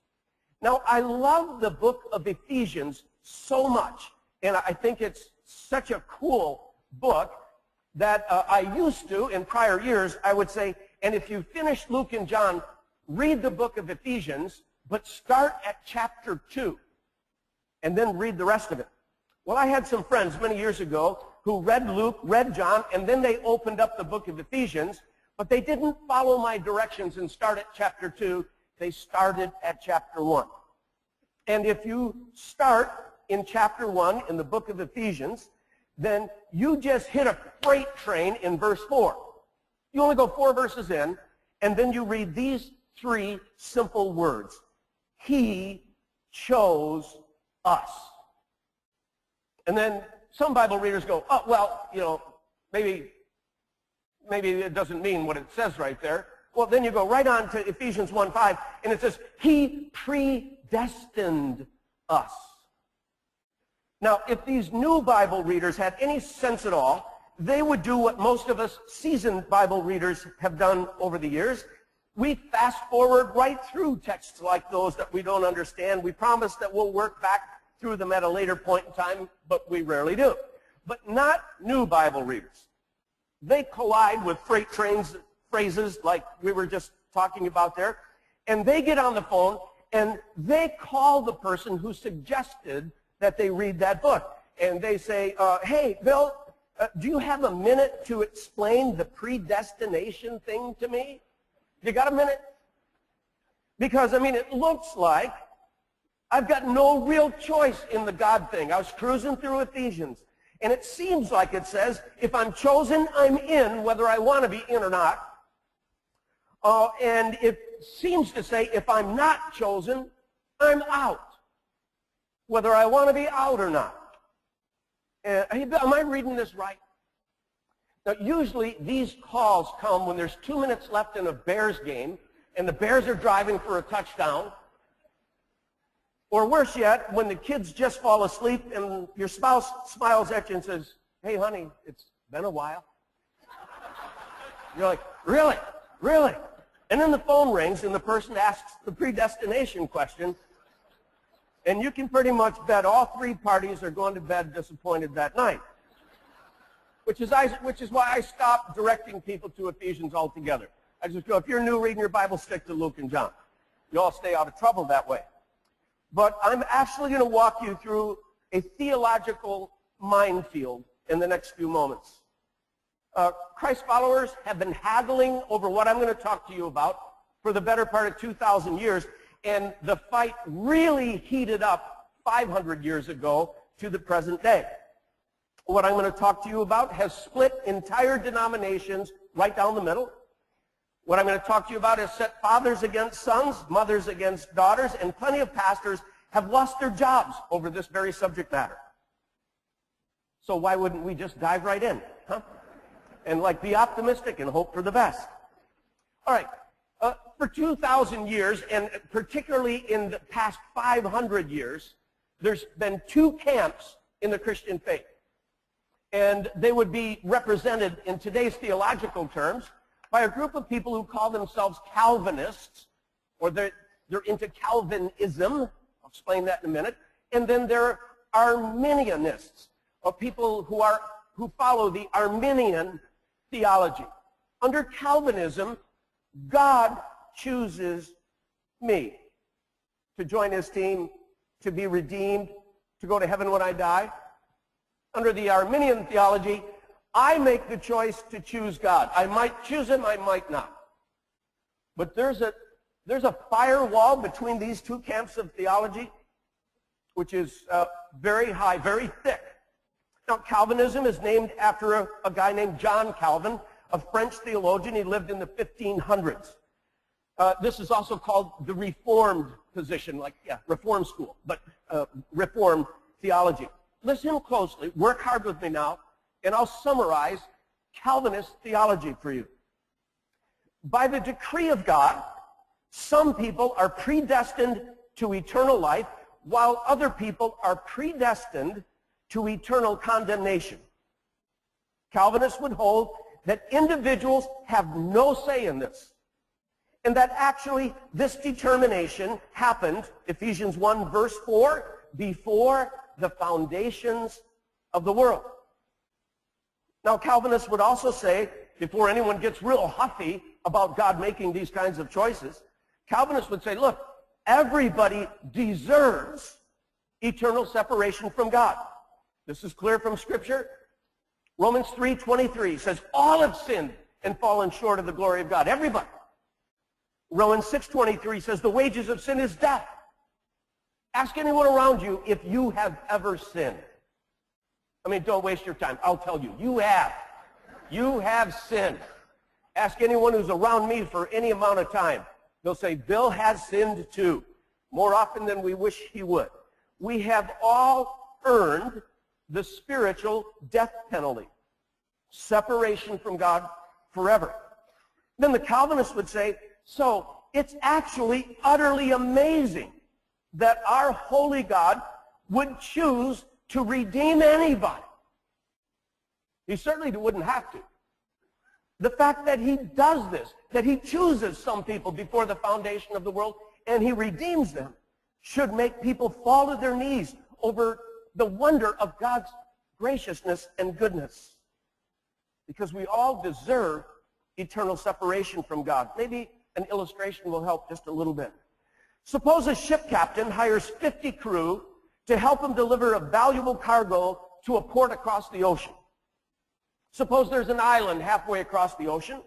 Now, I love the book of Ephesians so much, and I think it's such a cool book that I used to, in prior years, I would say, and if you finish Luke and John, read the book of Ephesians, but start at chapter 2, and then read the rest of it. Well, I had some friends many years ago who read Luke, read John, and then they opened up the book of Ephesians, but they didn't follow my directions and start at chapter 2. They started at chapter 1. And if you start in chapter 1 in the book of Ephesians, then you just hit a freight train in verse 4. You only go 4 verses in, and then you read these 3 simple words. He chose us. And then some Bible readers go, oh, well, you know, maybe it doesn't mean what it says right there. Well, then you go right on to Ephesians 1:5, and it says, he predestined us. Now, if these new Bible readers had any sense at all, they would do what most of us seasoned Bible readers have done over the years. We fast forward right through texts like those that we don't understand. We promise that we'll work back through them at a later point in time, but we rarely do. But not new Bible readers. They collide with freight trains phrases like we were just talking about there, and they get on the phone and they call the person who suggested that they read that book. And they say, hey, Bill, do you have a minute to explain the predestination thing to me? You got a minute? Because, I mean, it looks like I've got no real choice in the God thing. I was cruising through Ephesians, and it seems like it says, if I'm chosen, I'm in, whether I want to be in or not. And it seems to say, if I'm not chosen, I'm out, whether I want to be out or not. Am I reading this right? Now, usually these calls come when there's 2 minutes left in a Bears game, and the Bears are driving for a touchdown. Or worse yet, when the kids just fall asleep and your spouse smiles at you and says, hey, honey, it's been a while. You're like, really? Really? And then the phone rings and the person asks the predestination question, and you can pretty much bet all 3 parties are going to bed disappointed that night. Which is why I stopped directing people to Ephesians altogether. I just go, if you're new reading your Bible, stick to Luke and John. You all stay out of trouble that way. But I'm actually going to walk you through a theological minefield in the next few moments. Christ followers have been haggling over what I'm going to talk to you about for the better part of 2,000 years, and the fight really heated up 500 years ago to the present day. What I'm going to talk to you about has split entire denominations right down the middle. What I'm going to talk to you about is set fathers against sons, mothers against daughters, and plenty of pastors have lost their jobs over this very subject matter. So why wouldn't we just dive right in, huh? And be optimistic and hope for the best. All right. For 2,000 years, and particularly in the past 500 years, there's been two camps in the Christian faith. And they would be represented in today's theological terms by a group of people who call themselves Calvinists, or they're into Calvinism. I'll explain that in a minute. And then there are Arminianists, or people who follow the Arminian theology. Under Calvinism, God chooses me to join his team, to be redeemed, to go to heaven when I die. Under the Arminian theology, I make the choice to choose God. I might choose him, I might not. But there's a firewall between these two camps of theology, which is very high, very thick. Now, Calvinism is named after a guy named John Calvin, a French theologian. He lived in the 1500s. This is also called the Reformed position, Reform school, but Reformed theology. Listen closely, work hard with me now, and I'll summarize Calvinist theology for you. By the decree of God, some people are predestined to eternal life, while other people are predestined to eternal condemnation. Calvinists would hold that individuals have no say in this, and that actually this determination happened, Ephesians 1 verse 4, before the foundations of the world. Now, Calvinists would also say, before anyone gets real huffy about God making these kinds of choices, Calvinists would say, look, everybody deserves eternal separation from God. This is clear from Scripture. Romans 3:23 says, all have sinned and fallen short of the glory of God. Everybody. Romans 6:23 says, the wages of sin is death. Ask anyone around you if you have ever sinned. I mean, don't waste your time. I'll tell you. You have. You have sinned. Ask anyone who's around me for any amount of time. They'll say, Bill has sinned too, more often than we wish he would. We have all earned the spiritual death penalty, separation from God forever. Then the Calvinists would say, so it's actually utterly amazing that our holy God would choose to redeem anybody. He certainly wouldn't have to. The fact that he does this, that he chooses some people before the foundation of the world and he redeems them, should make people fall to their knees over the wonder of God's graciousness and goodness. Because we all deserve eternal separation from God. Maybe an illustration will help just a little bit. Suppose a ship captain hires 50 crew to help him deliver a valuable cargo to a port across the ocean. Suppose there's an island halfway across the ocean,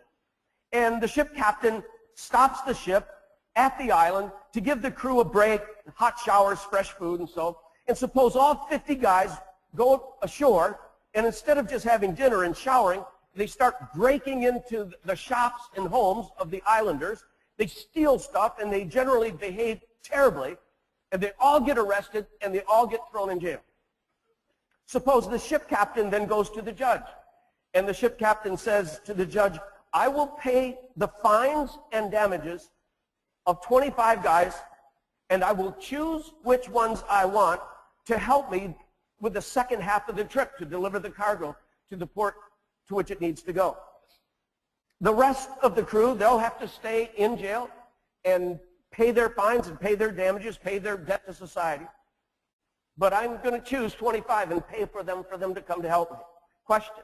and the ship captain stops the ship at the island to give the crew a break, hot showers, fresh food, and so. And suppose all 50 guys go ashore, and instead of just having dinner and showering, they start breaking into the shops and homes of the islanders. They steal stuff, and they generally behave terribly, and they all get arrested, and they all get thrown in jail. Suppose the ship captain then goes to the judge, and the ship captain says to the judge, I will pay the fines and damages of 25 guys, and I will choose which ones I want to help me with the second half of the trip to deliver the cargo to the port to which it needs to go. The rest of the crew, they'll have to stay in jail and pay their fines and pay their damages, pay their debt to society. But I'm going to choose 25 and pay for them to come to help me. Question.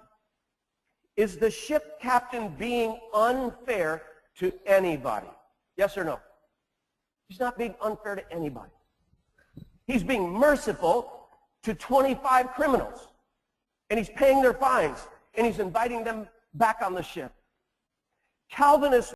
Is the ship captain being unfair to anybody? Yes or no? He's not being unfair to anybody. He's being merciful to 25 criminals. And he's paying their fines. And he's inviting them back on the ship. Calvinists